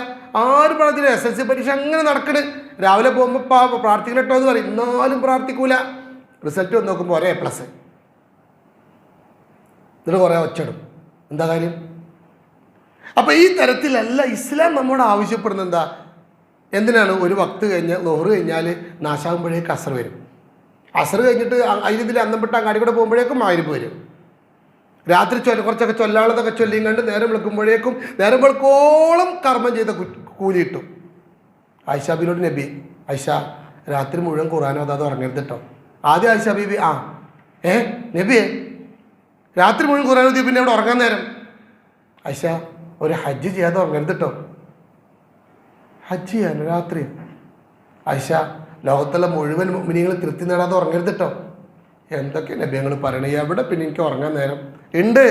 ആരും പ്രാർത്ഥിച്ചില്ല. SSLC പരീക്ഷ അങ്ങനെ നടക്കണ്. രാവിലെ പോകുമ്പോൾ പ്രാർത്ഥിക്കണം കേട്ടോ എന്ന് പറയും, എന്നാലും പ്രാർത്ഥിക്കൂല. റിസൾട്ട് വന്ന് നോക്കുമ്പോൾ ഒരേ A+. എന്നിട്ട് കുറേ ഒച്ചടും. എന്താ കാര്യം? അപ്പം ഈ തരത്തിലല്ല ഇസ്ലാം നമ്മോട് ആവശ്യപ്പെടുന്നത്. എന്താ? എന്തിനാണ്? ഒരു വക്ത് കഴിഞ്ഞ് ലോഹറ് കഴിഞ്ഞാൽ നാശാകുമ്പോഴേക്ക് അസർ വരും. അസർ കഴിഞ്ഞിട്ട് അതിൽ അന്നപ്പെട്ട് അങ്ങാടി കൂടെ പോകുമ്പോഴേക്കും മഗ്‌രിബ് വരും. രാത്രി കുറച്ചൊക്കെ ചൊല്ലാളതൊക്കെ ചൊല്ലിയും കണ്ട് നേരം വിളിക്കുമ്പോഴേക്കും നേരം വിളിക്കോളം കർമ്മം ചെയ്ത കൂലി കിട്ടും. ആയിഷ ബീവിയോട് നബി, ആയിഷ രാത്രി മുഴുവൻ ഖുർആൻ ഓതാതെ ഉറങ്ങരുത് കേട്ടോ. ആദ്യം ആയിഷ ബീവി നബിയെ രാത്രി മുഴുവൻ ഖുർആൻ ഓതി പിന്നെ അവിടെ ഉറങ്ങാൻ നേരം. ആയിഷ ഒരു ഹജ്ജ് ചെയ്യാതെ ഉറങ്ങരുത് കേട്ടോ. ഹജ്ജ് ചെയ്യാൻ രാത്രി? ആയിഷ ലോകത്തുള്ള മുഴുവൻ മുഅ്മിനീങ്ങളെ തൃപ്തി നേടാതെ ഉറങ്ങരുത് കേട്ടോ. എന്തൊക്കെ നബിയങ്ങൾ പറയണേ, എവിടെ പിന്നെ എനിക്ക് ഉറങ്ങാൻ നേരം ഉണ്ട്?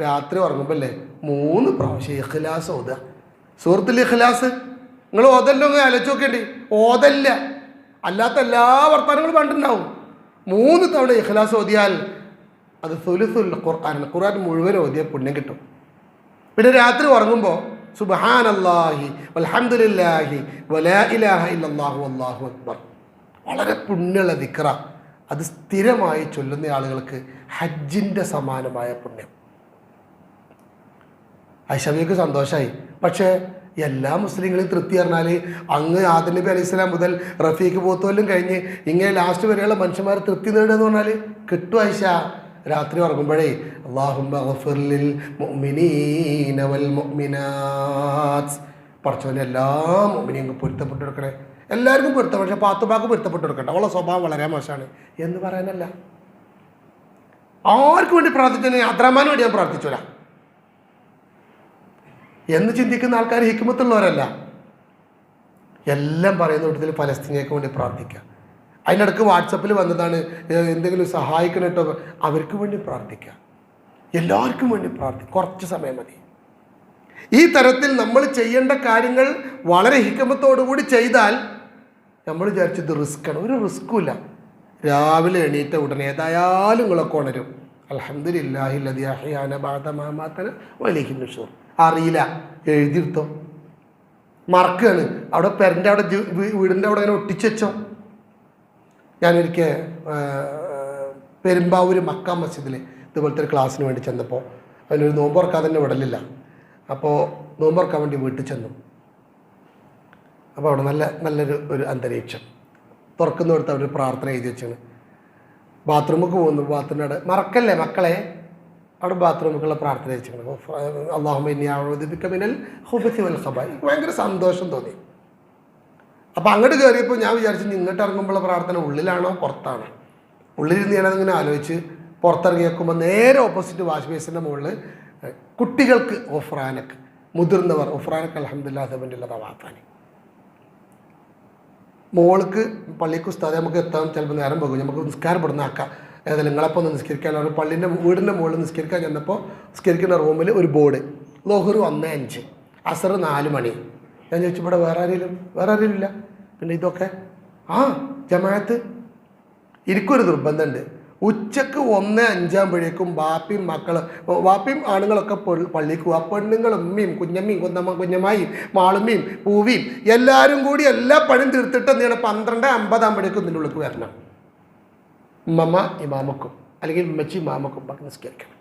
രാത്രി ഉറങ്ങുമ്പോൾ അല്ലേ 3 പ്രാവശ്യം ഇഖ്ലാസ് ഓതുക. സൂറത്തുൽ ഇഖ്ലാസ് നിങ്ങൾ ഓതല്ലോ, ആലോചിച്ച് നോക്കേണ്ടി. ഓതല്ല, അല്ലാത്ത എല്ലാ വർത്തമാനങ്ങളും കണ്ടിട്ടുണ്ടാവും. 3 തവണ ഇഖ്ലാസ് ഓതിയാൽ അത് സുലുസുൽ ഖുർആൻ, ഖുർആൻ മുഴുവൻ ഓതിയ പുണ്യം കിട്ടും. പിന്നെ രാത്രി ഉറങ്ങുമ്പോൾ സുബ്ഹാനല്ലാഹി വൽഹംദുലില്ലാഹി വലാ ഇലാഹ ഇല്ലല്ലാഹു വല്ലാഹു അക്ബർ, വളരെ പുണ്യമുള്ള ദിക്റ. അത് സ്ഥിരമായി ചൊല്ലുന്ന ആളുകൾക്ക് ഹജ്ജിൻ്റെ സമാനമായ പുണ്യം. ഐഷബിക്ക് സന്തോഷമായി. പക്ഷേ എല്ലാ മുസ്ലിങ്ങളെയും തൃപ്തി പറഞ്ഞാൽ അങ്ങ് ആദം നബി അലൈഹി സ്വലാം മുതൽ റഫീഖ് പോത്തോലും കഴിഞ്ഞ് ഇങ്ങനെ ലാസ്റ്റ് വരെയുള്ള മനുഷ്യന്മാർ തൃപ്തി നേടുക എന്ന് പറഞ്ഞാൽ കിട്ടും. ആയിഷ രാത്രി ഉറങ്ങുമ്പോഴേ അല്ലാഹുമ്മ ഗഫിർ ലിൽ മുഅ്മിനീന വൽ മുഅ്മിനാത്ത്, പടച്ചവനെ എല്ലാ മുഅ്മിനീങ്ങൾക്ക് പൊരുത്തപ്പെട്ടു കൊടുക്കണേ. എല്ലാവർക്കും പൊരുത്തം, പക്ഷെ പാത്തുപ്പാക്ക് പൊരുത്തപ്പെട്ട് കൊടുക്കട്ടെ, അവളെ സ്വഭാവം വളരെ മോശമാണ് എന്ന് പറയാനല്ല. ആർക്കും വേണ്ടി പ്രാർത്ഥിച്ചു, അബ്ദുറഹ്മാന് വേണ്ടി ഞാൻ പ്രാർത്ഥിച്ചോല എന്ന് ചിന്തിക്കുന്ന ആൾക്കാർ ഹിക്മത്തുള്ളവരല്ല. എല്ലാം പറയുന്ന കൂട്ടത്തിൽ ഫലസ്തീനയ്ക്ക് വേണ്ടി പ്രാർത്ഥിക്കുക. അതിനിടക്ക് വാട്സപ്പിൽ വന്നതാണ് എന്തെങ്കിലും സഹായിക്കണം കേട്ടോ, അവർക്ക് വേണ്ടി പ്രാർത്ഥിക്കുക, എല്ലാവർക്കും വേണ്ടി പ്രാർത്ഥിക്കുക, കുറച്ച് സമയം മതി. ഈ തരത്തിൽ നമ്മൾ ചെയ്യേണ്ട കാര്യങ്ങൾ വളരെ ഹിക്മത്തോടുകൂടി ചെയ്താൽ നമ്മൾ വിചാരിച്ചത് റിസ്ക്കാണ്. ഒരു റിസ്ക്കുമില്ല. രാവിലെ എണീറ്റ ഉടനെ ഏതായാലും നിങ്ങളൊക്കെ ഉണരും. അൽഹംദുലില്ലാഹി ലദി അഹ്യാന ബഅദ മാ മാതന വഇലൈഹി നുശൂർ. അറിയില്ല, എഴുതിയെടുത്തോ, മറക്കുകയാണ്. അവിടെ പെരൻ്റെ അവിടെ വീടിൻ്റെ അവിടെ അങ്ങനെ ഒട്ടിച്ചു വെച്ചോ. ഞാനൊരിക്കൽ പെരുമ്പാവൂർ മക്ക മസ്ജിദിൽ ഇതുപോലത്തെ ഒരു ക്ലാസ്സിന് വേണ്ടി ചെന്നപ്പോൾ അതിനൊരു നോമ്പുറക്കാൻ തന്നെ വിടലില്ല. അപ്പോൾ നോമ്പുറക്കാൻ വേണ്ടി വീട്ടിൽ ചെന്നു. അപ്പോൾ അവിടെ നല്ലൊരു അന്തരീക്ഷം. തുറക്കുന്നിടത്ത് അവർ പ്രാർത്ഥന എഴുതി വെച്ചാണ്. ബാത്റൂമിലേക്ക് പോകുന്നു, ബാത്റൂമിൻ്റെ അവിടെ മറക്കല്ലേ മക്കളെ, അവിടെ ബാത്റൂമിലേക്കുള്ള പ്രാർത്ഥന വെച്ചിട്ടുണ്ട്. അല്ലാഹുമ്മ ഇന്നി അഊദു ബിക മിനൽ ഖുബുസി വൽ ഖബാഇസ്. ഭയങ്കര സന്തോഷം തോന്നി. അപ്പോൾ അങ്ങോട്ട് കയറിയപ്പോൾ ഞാൻ വിചാരിച്ചു ഇങ്ങോട്ട് ഇറങ്ങുമ്പോഴുള്ള പ്രാർത്ഥന ഉള്ളിലാണോ പുറത്താണോ. ഉള്ളിലിരുന്ന് ഞാനതിങ്ങനെ ആലോചിച്ച് പുറത്തിറങ്ങി വെക്കുമ്പോൾ നേരെ ഓപ്പോസിറ്റ് വാഷ് ബേസിൻ്റെ മുകളിൽ കുട്ടികൾക്ക് ഒഫ്രാനക്ക്, മുതിർന്നവർ ഒഫ്രാനക്ക് അൽഹംദുലില്ലാഹി ഹസബിൻ്റെ വാത്താനി. മോൾക്ക് പള്ളിക്ക് ഉസ്താദെ നമുക്ക് എത്താൻ ചിലപ്പോൾ നേരം പോകും, നമുക്ക് നിസ്കാരപ്പെടുന്ന ആക്കാം, ഏതായാലും നിങ്ങളപ്പോൾ ഒന്ന് നിസ്കരിക്കാൻ. അവർ പള്ളിൻ്റെ വീടിൻ്റെ മുകളിൽ നിസ്കരിക്കാൻ ചെന്നപ്പോൾ നിസ്കരിക്കുന്ന റൂമിൽ ഒരു ബോർഡ് ലോഹർ 1:05, അസർ 4 മണി. ഞാൻ ചോദിച്ചു ഇവിടെ വേറെ ആരെങ്കിലും ഇല്ല. പിന്നെ ഇതൊക്കെ ജമാഅത്ത്. എനിക്കൊരു നിർബന്ധമുണ്ട്, ഉച്ചക്ക് 1:05 ആകുമ്പോഴേക്കും വാപ്പിയും ആണുങ്ങളൊക്കെ പള്ളിക്ക് പോവുക. പെണ്ണുങ്ങളും ഉമ്മയും കുഞ്ഞമ്മയും കുഞ്ഞമ്മായും മാളുമ്മയും പൂവിയും എല്ലാവരും കൂടി എല്ലാ പണിയും തീർത്തിട്ട് എന്താണ് 12:50 ആകുമ്പോഴേക്കും ഇതിൻ്റെ ഉള്ളിൽ വരണം. ഉമ്മമ്മ ഇമാമക്കും അല്ലെങ്കിൽ ഉമ്മച്ചി ഇമാമക്കും ഒക്കെ നിസ്കരിക്കണം.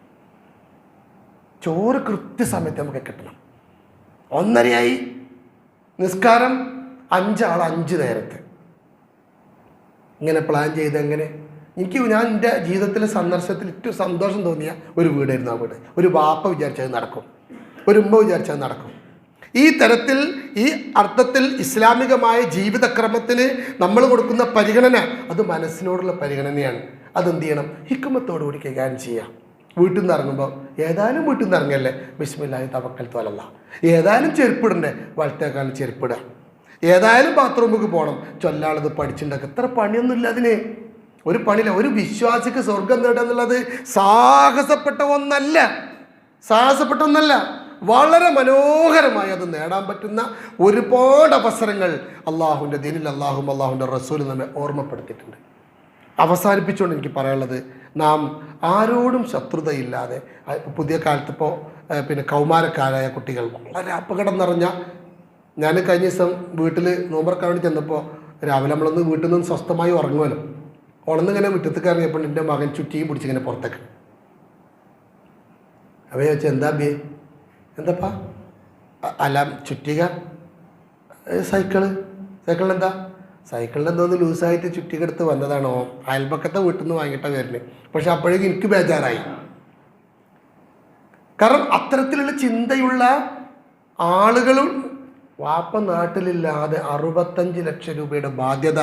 ചോറ് കൃത്യസമയത്ത് നമുക്ക് കിട്ടണം. 1:30 നിസ്കാരം, 5 ആൾ 5 നേരത്തെ. ഇങ്ങനെ പ്ലാൻ ചെയ്ത് എങ്ങനെ ഞാൻ എൻ്റെ ജീവിതത്തിലെ സന്ദർശനത്തിൽ ഏറ്റവും സന്തോഷം തോന്നിയ ഒരു വീടായിരുന്നു ആ വീട്. ഒരു വാപ്പ വിചാരിച്ചത് നടക്കും, ഒരു ഉമ്മ വിചാരിച്ചത് നടക്കും. ഈ തരത്തിൽ ഈ അർത്ഥത്തിൽ ഇസ്ലാമികമായ ജീവിതക്രമത്തിന് നമ്മൾ കൊടുക്കുന്ന പരിഗണന അത് മനസ്സിനോടുള്ള പരിഗണനയാണ്. അതെന്ത് ചെയ്യണം? ഹിക്മത്തോടുകൂടി കൈകാര്യം ചെയ്യാം. വീട്ടിൽ നിന്ന് ഇറങ്ങുമ്പോൾ ഏതായാലും വീട്ടിൽ നിന്ന് ഇറങ്ങല്ലേ, ബിസ്മില്ലാഹി തവക്കൽതു അലല്ലാഹ്. ഏതായാലും ചെരുപ്പിടണ്ടേ, വലത്തേക്കാലം ചെരുപ്പിടുക. ഏതായാലും ബാത്റൂമിലേക്ക് പോകണം, ചൊല്ലാളത് പഠിച്ചിട്ടുണ്ടാക്കുക. എത്ര പണിയൊന്നുമില്ല അതിന്, ഒരു പണിയില്ല. ഒരു വിശ്വാസിക്ക് സ്വർഗം നേടുക എന്നുള്ളത് സാഹസപ്പെട്ട ഒന്നല്ല, വളരെ മനോഹരമായി അത് നേടാൻ പറ്റുന്ന ഒരുപാട് അവസരങ്ങൾ അള്ളാഹുവിൻ്റെ ദീനിൽ അള്ളാഹുവിൻ്റെ റസൂൽ നമ്മെ ഓർമ്മപ്പെടുത്തിയിട്ടുണ്ട്. അവസാനിപ്പിച്ചുകൊണ്ട് എനിക്ക് പറയാനുള്ളത്, നാം ആരോടും ശത്രുതയില്ലാതെ, പുതിയ കാലത്ത് ഇപ്പോൾ പിന്നെ കൗമാരക്കാരായ കുട്ടികൾ വളരെ അപകടം നിറഞ്ഞ, ഞാൻ കഴിഞ്ഞ ദിവസം വീട്ടിൽ നോമ്പറക്കാൻ വേണ്ടി ചെന്നപ്പോൾ രാവിലെ നമ്മളൊന്ന് വീട്ടിൽ നിന്ന് സ്വസ്ഥമായി ഉറങ്ങുമല്ലോ, ഉണന്നിങ്ങനെ മുറ്റത്തേക്ക് ഇറങ്ങിയപ്പോൾ എൻ്റെ മകൻ ചുറ്റിയും പിടിച്ചിങ്ങനെ പുറത്തേക്ക്. അപ്പോൾ ഞാൻ വെച്ചാൽ എന്താപ്പാ? അല്ല ചുറ്റിക, സൈക്കിളിനെന്താ? സൈക്കിളിൻ്റെ എന്തോന്ന് ലൂസായിട്ട് ചുറ്റിക്കെടുത്ത് വന്നതാണോ, അയൽപക്കത്തെ വീട്ടിൽ നിന്ന് വാങ്ങിയിട്ടാണ് വരുന്നത്. പക്ഷെ അപ്പോഴേക്കും എനിക്ക് ബേജാറായി. കാരണം അത്തരത്തിലുള്ള ചിന്തയുള്ള ആളുകളും വാപ്പ നാട്ടിലില്ലാതെ 65 ലക്ഷം രൂപയുടെ ബാധ്യത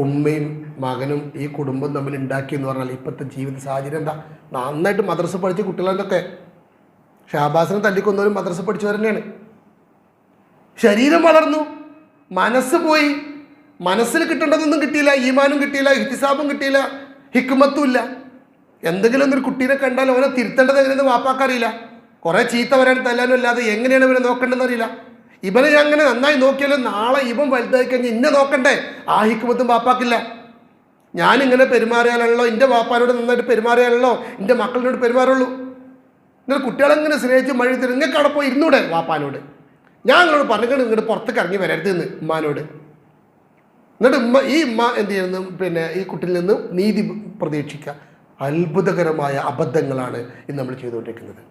ഉമ്മയും മകനും ഈ കുടുംബം തമ്മിൽ ഉണ്ടാക്കി എന്ന് പറഞ്ഞാൽ ഇപ്പോഴത്തെ ജീവിത സാഹചര്യം എന്താ? നന്നായിട്ട് മദ്രസ പഠിച്ച കുട്ടികളെന്നൊക്കെ ഷാബാസിനെ തല്ലിക്കൊന്നവരും മദ്രസ പഠിച്ചവർ തന്നെയാണ്. ശരീരം വളർന്നു, മനസ്സ് പോയി. മനസ്സിൽ കിട്ടേണ്ടതൊന്നും കിട്ടിയില്ല, ഈമാനും കിട്ടിയില്ല, ഇഹ്തിസാബും കിട്ടിയില്ല, ഹിക്മത്തും ഇല്ല. എന്തെങ്കിലും ഒന്നൊരു കുട്ടീനെ കണ്ടാൽ അവനെ തിരുത്തേണ്ടത് എങ്ങനെയെന്ന് വാപ്പാക്കറിയില്ല. കുറേ ചീത്ത വരാൻ തല്ലാനും അല്ലാതെ എങ്ങനെയാണ് ഇവനെ നോക്കേണ്ടതെന്ന് അറിയില്ല. ഇവനെ ഞാൻ അങ്ങനെ നന്നായി നോക്കിയാലും നാളെ ഇവൻ വലുതായി കഴിഞ്ഞ് ഇന്നെ നോക്കണ്ടേ, ആ ഹിക്മത്തും വാപ്പാക്കില്ല. ഞാനിങ്ങനെ പെരുമാറിയാലല്ലോ എൻ്റെ വാപ്പാനോട് നന്നായിട്ട് പെരുമാറിയാലല്ലോ എൻ്റെ മക്കളിനോട് പെരുമാറുള്ളൂ. നിങ്ങൾ കുട്ടികളെങ്ങനെ സ്നേഹിച്ച് മഴ തരും, നിങ്ങൾക്ക് അവിടെ പോയി ഇരുന്നൂടെ വാപ്പാനോട്? ഞാൻ നിങ്ങളോട് പറഞ്ഞിട്ട് ഇങ്ങോട്ട് പുറത്തേക്ക് ഇറങ്ങി വരരുത് എന്ന് ഉമ്മാനോട്. എന്നിട്ട് ഉമ്മ എന്ത് ചെയ്യുന്നു, പിന്നെ ഈ കുട്ടിയിൽ നിന്ന് നീതി പ്രതീക്ഷിക്കുക. അത്ഭുതകരമായ അബദ്ധങ്ങളാണ് ഇന്ന് നമ്മൾ ചെയ്തുകൊണ്ടിരിക്കുന്നത്.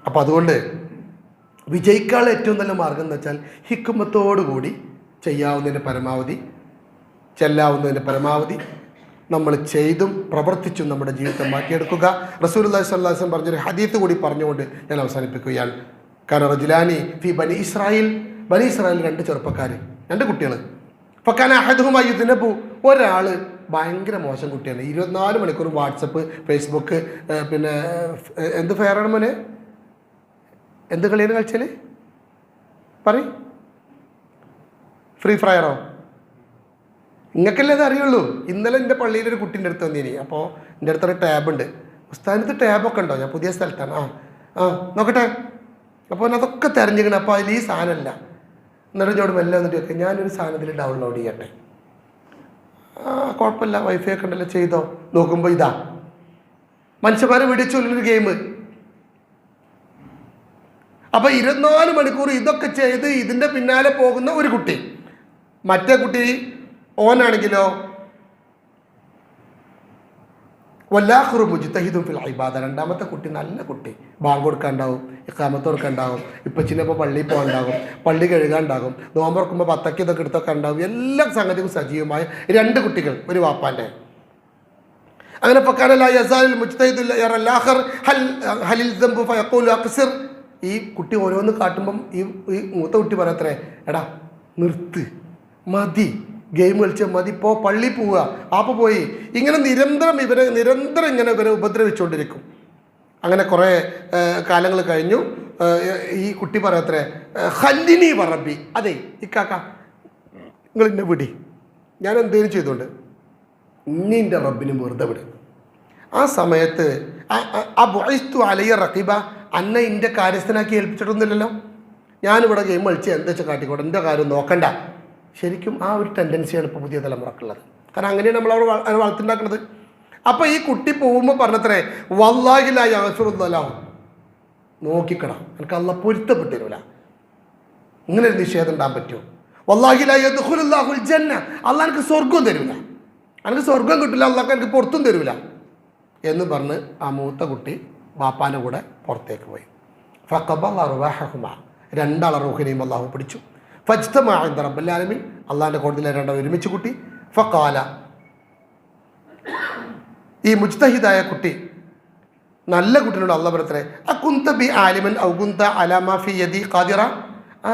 അപ്പോൾ അതുകൊണ്ട് വിജയിക്കാനുള്ള ഏറ്റവും നല്ല മാർഗം എന്ന് വെച്ചാൽ ഹിക്മത്തോടുകൂടി ചെയ്യാവുന്നതിൻ്റെ പരമാവധി, ചെല്ലാവുന്നതിൻ്റെ പരമാവധി നമ്മൾ ചെയ്തും പ്രവർത്തിച്ചും നമ്മുടെ ജീവിതത്തെ മാറ്റിയെടുക്കുക. റസൂലുള്ളാഹി സ്വല്ലല്ലാഹു അലൈഹി വസല്ലം പറഞ്ഞൊരു ഹദീത്ത് കൂടി പറഞ്ഞുകൊണ്ട് ഞാൻ അവസാനിപ്പിക്കുകയാണ്. കാരണം റജുലാനി ഫി ബനി ഇസ്രായേൽ, ബനി ഇസ്രായേൽ 2 ചെറുപ്പക്കാർ, 2 കുട്ടികൾ. ഫക്കാന അഹദുഹുമായി ഇതിനപ്പോ ഒരാൾ ഭയങ്കര മോശം കുട്ടിയാണ്. 24 മണിക്കൂർ വാട്സപ്പ്, ഫേസ്ബുക്ക്, പിന്നെ എന്ത് ഫെയറാണ് മോനെ, എന്ത് കളിയാണ് കളിച്ചാൽ പറയും, ഫ്രീ ഫയറോ? നിങ്ങൾക്കല്ലേ അത് അറിയുള്ളൂ. ഇന്നലെ എൻ്റെ പള്ളിയിലൊരു കുട്ടീൻ്റെ അടുത്ത് വന്നിനി. അപ്പോൾ എൻ്റെ അടുത്തൊരു ടാബുണ്ട്. ഉസ്താദിനടുത്ത് ടാബൊക്കെ ഉണ്ടോ? ഞാൻ പുതിയ സ്ഥലത്താണ്. നോക്കട്ടെ. അപ്പോൾ അതൊക്കെ തിരഞ്ഞിക്കണം. അപ്പോൾ അതിൽ ഈ സാധനമല്ല. എന്നിട്ട് എന്നോട് മെല്ലെ വന്നിട്ട് വെക്കാം, ഞാനൊരു സാധനത്തിൽ ഡൗൺലോഡ് ചെയ്യട്ടെ. കുഴപ്പമില്ല, വൈഫൈ ഒക്കെ ഉണ്ടല്ലോ, ചെയ്തോ. നോക്കുമ്പോൾ ഇതാ മനുഷ്യന്മാരെ വിടിച്ചുള്ളൊരു ഗെയിം. അപ്പോൾ 24 മണിക്കൂർ ഇതൊക്കെ ചെയ്ത് ഇതിൻ്റെ പിന്നാലെ പോകുന്ന ഒരു കുട്ടി. മറ്റേ കുട്ടി ഓനാണെങ്കിലോ വല്ലാഖുറു മുജ്തഹിദുൻ ഫിൽ ഇബാദ. 2ാമത്തെ കുട്ടി നല്ല കുട്ടി, ബാങ്ക് കൊടുക്കാനുണ്ടാവും, ഇഖാമത്ത് കൊടുക്കാനുണ്ടാവും, ഇപ്പച്ചിനപ്പോൾ പള്ളിയിൽ പോകാനുണ്ടാകും, പള്ളി കഴുകാനുണ്ടാകും, നോമ്പുറക്കുമ്പോൾ പത്തക്ക് ഇതൊക്കെ എടുത്തൊക്കെ ഉണ്ടാവും. എല്ലാ സംഗതിയും സജീവമായ 2 കുട്ടികൾ ഒരു വാപ്പാൻ്റെ. അങ്ങനെ ഫക്കാന ലാ യസാലുൽ മുജ്തഹിദുൽ യറൽ ആഖർ ഹലിൽ ദംബു ഫയഖൂലു അഖ്സിർ. ഈ കുട്ടി ഓരോന്ന് കാട്ടുമ്പം ഈ മൂത്ത കുട്ടി പറയത്രേ, എടാ നിർത്ത്, മതി, ഗെയിം കളിച്ചാൽ മതി, ഇപ്പോൾ പള്ളി പോവുക, ആപ്പ് പോയി. ഇങ്ങനെ നിരന്തരം ഇങ്ങനെ ഇവരെ ഉപദ്രവിച്ചുകൊണ്ടിരിക്കും. അങ്ങനെ കുറേ കാലങ്ങൾ കഴിഞ്ഞു. ഈ കുട്ടി പറയത്രേ, ഹല്ലിനി വറബി, അതെ ഇക്കാക്ക നിങ്ങൾ എന്നെ വിടി, ഞാൻ എന്തെങ്കിലും ചെയ്തുകൊണ്ട് ഇനി എൻ്റെ റബ്ബിന് വെറുതെ വിട്. ആ സമയത്ത് ആ ബുഇസ്തു അലയ്യ റഖീബ, അന്നെ എൻ്റെ കാര്യസ്ഥനാക്കി ഏൽപ്പിച്ചിട്ടൊന്നുമില്ലല്ലോ, ഞാനിവിടെ ഗെയിം കളിച്ച് എന്താ വെച്ചാൽ കാട്ടിക്കോട്ടെ, എൻ്റെ കാര്യം നോക്കണ്ട. ശരിക്കും ആ ഒരു ടെൻഡൻസിയാണ് ഇപ്പോൾ പുതിയ തലമുറക്കുള്ളത്. കാരണം അങ്ങനെയാണ് നമ്മളവിടെ വളർത്തിണ്ടാക്കുന്നത്. അപ്പോൾ ഈ കുട്ടി പോകുമ്പോൾ പറഞ്ഞത്രേ, വല്ലാഹി ലാ യഗ്ഫിറുല്ലാഹു, നോക്കിക്കടാ എനിക്ക് അള്ളാഹ് പൊരുത്തപ്പെട്ട് തരൂല, ഇങ്ങനെ ഒരു നിഷേധം ഉണ്ടാകാൻ പറ്റുമോ? വല്ലാഹി ലാ യദ്ഖുലുല്ലാഹുൽ ജന്ന, അള്ളാഹ് എനിക്ക് സ്വർഗം തരൂല, എനിക്ക് സ്വർഗം കിട്ടില്ല, അള്ളാഹ് എനിക്ക് പുറത്തും തരൂല എന്ന് പറഞ്ഞ് ആ മൂത്ത കുട്ടി ബാപ്പാൻ്റെ കൂടെ പുറത്തേക്ക് പോയി. ഫഖബല അർവാഹുമാ, 2 റൂഹിനെയും അള്ളാഹു പിടിച്ചു. ഫജ്തമഅ ഇൻദ റബ്ബിൽ ആലമീൻ, അള്ളാഹിൻ്റെ കോടതിയിൽ 2 ഒരുമിച്ച് കൂട്ടി. ഫഖാല, ഈ മുജ്തഹിദായ കുട്ടി നല്ല കുട്ടിനോട് അള്ളാഹ് പറയത്രേ, അകുന്ത ബി ആലിമൻ ഔ കുന്ത അലാ മാ ഫി യദി ഖാദിറ,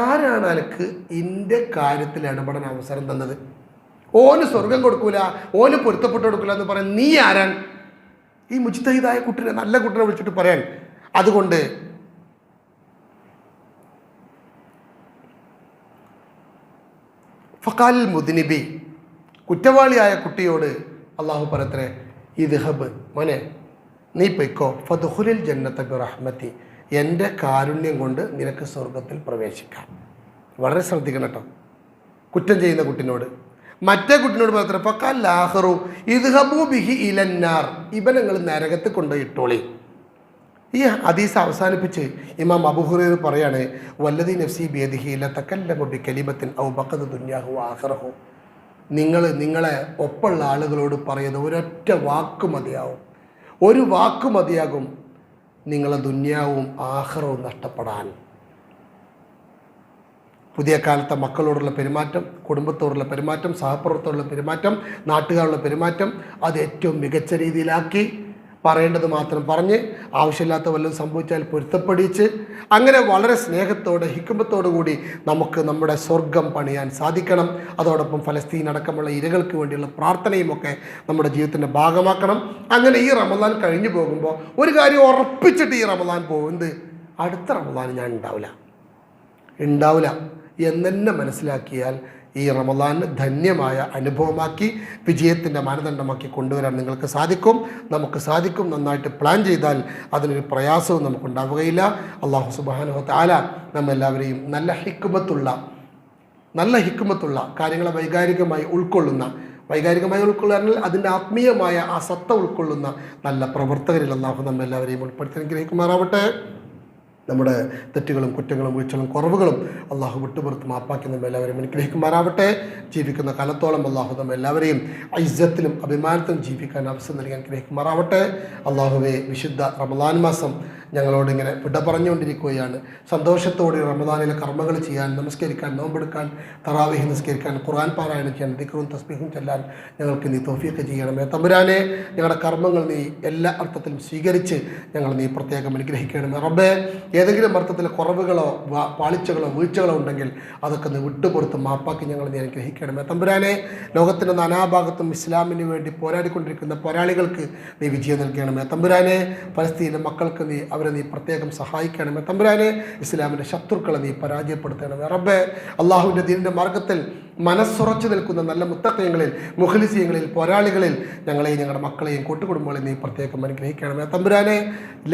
ആരാണ് എനിക്ക് എൻ്റെ കാര്യത്തിൽ ഇടപെടാൻ അവസരം തന്നത്? ഓന് സ്വർഗം കൊടുക്കൂല, ഓന് പൊരുത്തപ്പെട്ട് കൊടുക്കൂല എന്ന് പറയാൻ നീ ആരാൻ? ഈ മുജ്തഹിദായ കുട്ടിനെ, നല്ല കുട്ടിനെ വിളിച്ചിട്ട് പറയാൻ. അതുകൊണ്ട് ഫഖാൽ മുദ്നിബി, കുറ്റവാളിയായ കുട്ടിയോട് അള്ളാഹു പറയത്രേ, ഇദ്ഹബ്, മോനെ നീ പൊയ്ക്കോ, ഫദ്ഖുലിൽ ജന്നത ബിറഹ്മതി, എൻ്റെ കാരുണ്യം കൊണ്ട് നിനക്ക് സ്വർഗത്തിൽ പ്രവേശിക്കാം. വളരെ ശ്രദ്ധിക്കണം കേട്ടോ, കുറ്റം ചെയ്യുന്ന കുട്ടിനോട്. മറ്റേ കുട്ടിനോട് പറയത്രേ, ഫഖാൽ ആഖിറു ഇദ്ഹബു ബിഹി ഇലന്നാർ, ഇവനെ നിങ്ങൾ നരകത്തിൽ കൊണ്ടുപോയി ഇട്ടോളി. ഈ ഹദീസ് അവസാനിപ്പിച്ച് ഇമാം അബൂ ഹുറൈറ പറയാണ്, വല്ലദി നഫ്സി ബിയദിഹി ലതകല്ലമു ബികലിമത്തിൻ ഔ ബഖദ ദുനിയാഹു ആഖിറഹു, നിങ്ങളെ ഒപ്പമുള്ള ആളുകളോട് പറയുന്ന ഒരൊറ്റ വാക്ക് മതിയാവും, ഒരു വാക്ക് മതിയാകും നിങ്ങളെ ദുനിയാവും ആഖിറവും നഷ്ടപ്പെടാൻ. പുതിയ കാലത്തെ മക്കളോടുള്ള പെരുമാറ്റം, കുടുംബത്തോടുള്ള പെരുമാറ്റം, സഹപ്രവർത്തകരോടുള്ള പെരുമാറ്റം, നാട്ടുകാരുള്ള പെരുമാറ്റം, അത് ഏറ്റവും മികച്ച രീതിയിലാക്കി പറയേണ്ടത് മാത്രം പറഞ്ഞ്, ആവശ്യമില്ലാത്ത വല്ലതും സംഭവിച്ചാൽ പൊരുത്തപ്പെടിച്ച്, അങ്ങനെ വളരെ സ്നേഹത്തോടെ ഹിക്മത്തോടു കൂടി നമുക്ക് നമ്മുടെ സ്വർഗം പണിയാൻ സാധിക്കണം. അതോടൊപ്പം ഫലസ്തീൻ അടക്കമുള്ള ഇരകൾക്ക് വേണ്ടിയുള്ള പ്രാർത്ഥനയുമൊക്കെ നമ്മുടെ ജീവിതത്തിൻ്റെ ഭാഗമാക്കണം. അങ്ങനെ ഈ റമദാൻ കഴിഞ്ഞു പോകുമ്പോൾ ഒരു കാര്യം ഉറപ്പിച്ചിട്ട് ഈ റമദാൻ പോകുന്നത്, അടുത്ത റമദാൻ ഞാൻ ഉണ്ടാവില്ല എന്നെ മനസ്സിലാക്കിയാൽ ഈ റമദാൻ ധന്യമായ അനുഭവമാക്കി വിജയത്തിൻ്റെ മാനദണ്ഡമാക്കി കൊണ്ടുവരാൻ നിങ്ങൾക്ക് സാധിക്കും, നമുക്ക് സാധിക്കും. നന്നായിട്ട് പ്ലാൻ ചെയ്താൽ അതിനൊരു പ്രയാസവും നമുക്കുണ്ടാവുകയില്ല. അല്ലാഹു സുബ്ഹാനഹു വ തആല നമ്മെല്ലാവരെയും നല്ല ഹിക്മത്തുള്ള കാര്യങ്ങളെ വൈകാരികമായി ഉൾക്കൊള്ളാൻ അതിൻ്റെ ആത്മീയമായ ആ സത്ത ഉൾക്കൊള്ളുന്ന നല്ല പ്രവർത്തകരിൽ അല്ലാഹു നമ്മെല്ലാവരെയും ഉൾപ്പെടുത്തി അനുഗ്രഹിക്കുമാറാവട്ടെ. നമ്മുടെ തെറ്റുകളും കുറ്റങ്ങളും വീഴ്ചകളും കുറവുകളും അള്ളാഹു വിട്ടുപുറത്ത് മാപ്പാക്കി നമ്മെല്ലാവരെയും അനുഗ്രഹിക്കുമാറാവട്ടെ. ജീവിക്കുന്ന കാലത്തോളം അള്ളാഹു നമ്മെല്ലാവരെയും ഇസ്സത്തിലും അഭിമാനത്തിലും ജീവിക്കാൻ അവസരം നൽകി അനുഗ്രഹിക്കുമാറാവട്ടെ. അള്ളാഹുവെ, വിശുദ്ധ റമദാൻ മാസം ഞങ്ങളോട് ഇങ്ങനെ വിട പറഞ്ഞുകൊണ്ടിരിക്കുകയാണ്. സന്തോഷത്തോടെ റമദാനിലെ കർമ്മങ്ങൾ ചെയ്യാൻ, നമസ്കരിക്കാൻ, നോമ്പെടുക്കാൻ, തറാവീഹ് നിസ്കരിക്കാൻ, ഖുർആൻ പാരായണം ചെയ്യാൻ, ദിക്റും തസ്ബീഹും ചെല്ലാൻ ഞങ്ങൾക്ക് നീ തൗഫീഖ് ചെയ്യണമേ തമ്പുരാനെ. ഞങ്ങളുടെ കർമ്മങ്ങൾ നീ എല്ലാ അർത്ഥത്തിലും സ്വീകരിച്ച് ഞങ്ങൾ നീ പ്രത്യേകം അനുഗ്രഹിക്കണമേ റബ്ബേ. ഏതെങ്കിലും അർത്ഥത്തിൽ കുറവുകളോ പാളിച്ചകളോ വീഴ്ചകളോ ഉണ്ടെങ്കിൽ അതൊക്കെ നീ വിട്ടുപുറത്ത് മാപ്പാക്കി ഞങ്ങൾ നീ അനുഗ്രഹിക്കണമേ തമ്പുരാനെ. ലോകത്തിൻ്റെ നാനാഭാഗത്തും ഇസ്ലാമിന് വേണ്ടി പോരാടിക്കൊണ്ടിരിക്കുന്ന പോരാളികൾക്ക് നീ വിജയം നൽകണമേ തമ്പുരാനെ. പലസ്തീനിലെ മക്കൾക്ക് നീ അവരെ നീ പ്രത്യേകം സഹായിക്കണമേ തമ്പുരാനെ. ഇസ്ലാമിൻ്റെ ശത്രുക്കളെ നീ പരാജയപ്പെടുത്തണമേ റബ്ബേ. അള്ളാഹുവിൻ്റെ ദീനിൻ്റെ മാർഗത്തിൽ മനസ്സുറച്ചു നിൽക്കുന്ന നല്ല മുത്തഖീങ്ങളിൽ, മുഖ്ലിസീങ്ങളിൽ, പോരാളികളിൽ ഞങ്ങളെയും ഞങ്ങളുടെ മക്കളെയും കൂട്ടുകുടുംബങ്ങളെയും നീ പ്രത്യേകം അനുഗ്രഹിക്കണമേ തമ്പുരാനെ.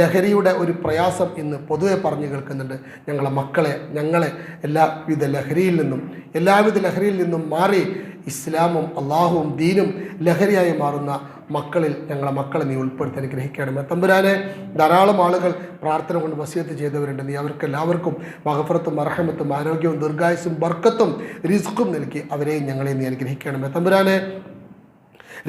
ലഹരിയുടെ ഒരു പ്രയാസം ഇന്ന് പൊതുവെ പറഞ്ഞു കേൾക്കുന്നുണ്ട്. ഞങ്ങളെ എല്ലാവിധ ലഹരിയിൽ നിന്നും മാറി ഇസ്ലാമും അള്ളാഹുവും ദീനും ലഹരിയായി മാറുന്ന ഞങ്ങളെ മക്കളെ നീ ഉൾപ്പെടുത്തി അനുഗ്രഹിക്കണമേ തമ്പുരാനെ. ധാരാളം ആളുകൾ പ്രാർത്ഥന കൊണ്ട് വസിയത്ത് ചെയ്തവരുണ്ട്. നീ അവർക്കെല്ലാവർക്കും മഗ്ഫിറത്തും മർഹമത്തും ആരോഗ്യവും ദീർഘായുസ്സും ബർക്കത്തും റിസ്ക്കും നൽകി അവരെയും ഞങ്ങളെയും നീ അനുഗ്രഹിക്കണമേ തമ്പുരാനെ.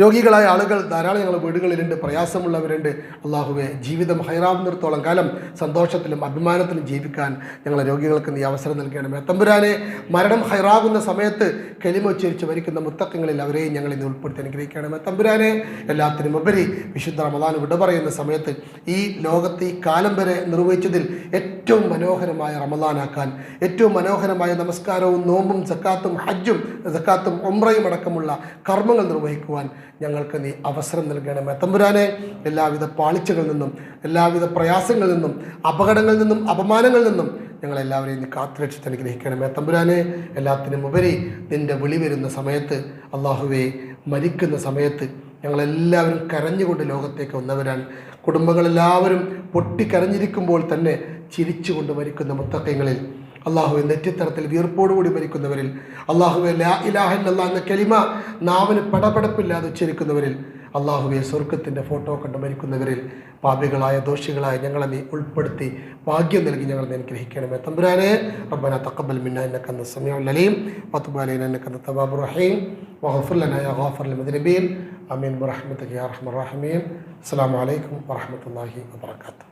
രോഗികളായ ആളുകൾ ധാരാളം ഞങ്ങളുടെ വീടുകളിലുണ്ട്, പ്രയാസമുള്ളവരുണ്ട്. അള്ളാഹുവെ, ജീവിതം ഹൈറാവുന്നിടത്തോളം കാലം സന്തോഷത്തിലും അഭിമാനത്തിലും ജീവിക്കാൻ ഞങ്ങളെ രോഗികൾക്ക് നീ അവസരം നൽകണമേ തമ്പുരാനെ. മരണം ഹൈറാകുന്ന സമയത്ത് കലിമ ഉച്ചരിച്ച് മരിക്കുന്ന മുത്തഖങ്ങളിൽ അവരെയും ഞങ്ങളെ നീ ഉൾപ്പെടുത്തി അനുഗ്രഹിക്കണമേ തമ്പുരാനെ. എല്ലാത്തിനും ഉപരി വിശുദ്ധ റമദാൻ വിട പറയുന്ന സമയത്ത് ഈ ലോകത്ത് ഈ കാലം വരെ നിർവഹിച്ചതിൽ ഏറ്റവും മനോഹരമായ റമദാനാക്കാൻ, ഏറ്റവും മനോഹരമായ നമസ്കാരവും നോമ്പും സക്കാത്തും ഉംറയും അടക്കമുള്ള കർമ്മങ്ങൾ നിർവഹിക്കുവാൻ ഞങ്ങൾക്ക് നീ അവസരം നൽകണമേ തമ്പുരാനെ. എല്ലാവിധ പാളിച്ചകളിൽ നിന്നും, എല്ലാവിധ പ്രയാസങ്ങളിൽ നിന്നും, അപകടങ്ങളിൽ നിന്നും, അപമാനങ്ങളിൽ നിന്നും ഞങ്ങളെല്ലാവരെയും നീ കാത്തുരക്ഷിച്ച് അനുഗ്രഹിക്കണമേ തമ്പുരാനെ. എല്ലാത്തിനും ഉപരി നിൻ്റെ വിളി വരുന്ന സമയത്ത്, അള്ളാഹുവെ, മരിക്കുന്ന സമയത്ത് ഞങ്ങളെല്ലാവരും കരഞ്ഞുകൊണ്ട് ലോകത്തേക്ക് വന്നവരാണ്. കുടുംബങ്ങളെല്ലാവരും പൊട്ടിക്കരഞ്ഞിരിക്കുമ്പോൾ തന്നെ ചിരിച്ചുകൊണ്ട് മരിക്കുന്ന മുത്തഖീങ്ങളിൽ, അള്ളാഹുവെ, നെറ്റിത്തരത്തിൽ വീർപ്പോടുകൂടി മരിക്കുന്നവരിൽ, അള്ളാഹുവെ, ലാ ഇലാഹ ഇല്ലല്ലാഹ് എന്ന കലിമ നാവിന് പടപടപ്പില്ലാതെ ഉച്ചരിക്കുന്നവരിൽ, അള്ളാഹുവെ, സ്വർഗത്തിൻ്റെ ഫോട്ടോ കണ്ട് മരിക്കുന്നവരിൽ, പാപികളായ ദോഷികളായ ഞങ്ങളെ നീ ഉൾപ്പെടുത്തി ഭാഗ്യം നൽകി ഞങ്ങളെ നീ അനുഗ്രഹിക്കണമേ തമ്പുരാനെ. റബ്ബനാ തഖബ്ബൽ മിന്നാ ഇന്നക അൻത സമീഉൽ അലീം വതുബ് അലൈനാ ഇന്നക അൻത തവ്വാബുർ റഹീം വഗ്ഫിർ ലനാ യാ ഗാഫിർ ലിൽ മുദ്നിബീൻ ആമീൻ ബിറഹ്മതിക യാ അർഹമർ റഹീമീൻ. അസ്സലാമു അലൈക്കും വറഹ്മത്തുള്ളാഹി വബറകാതുഹു.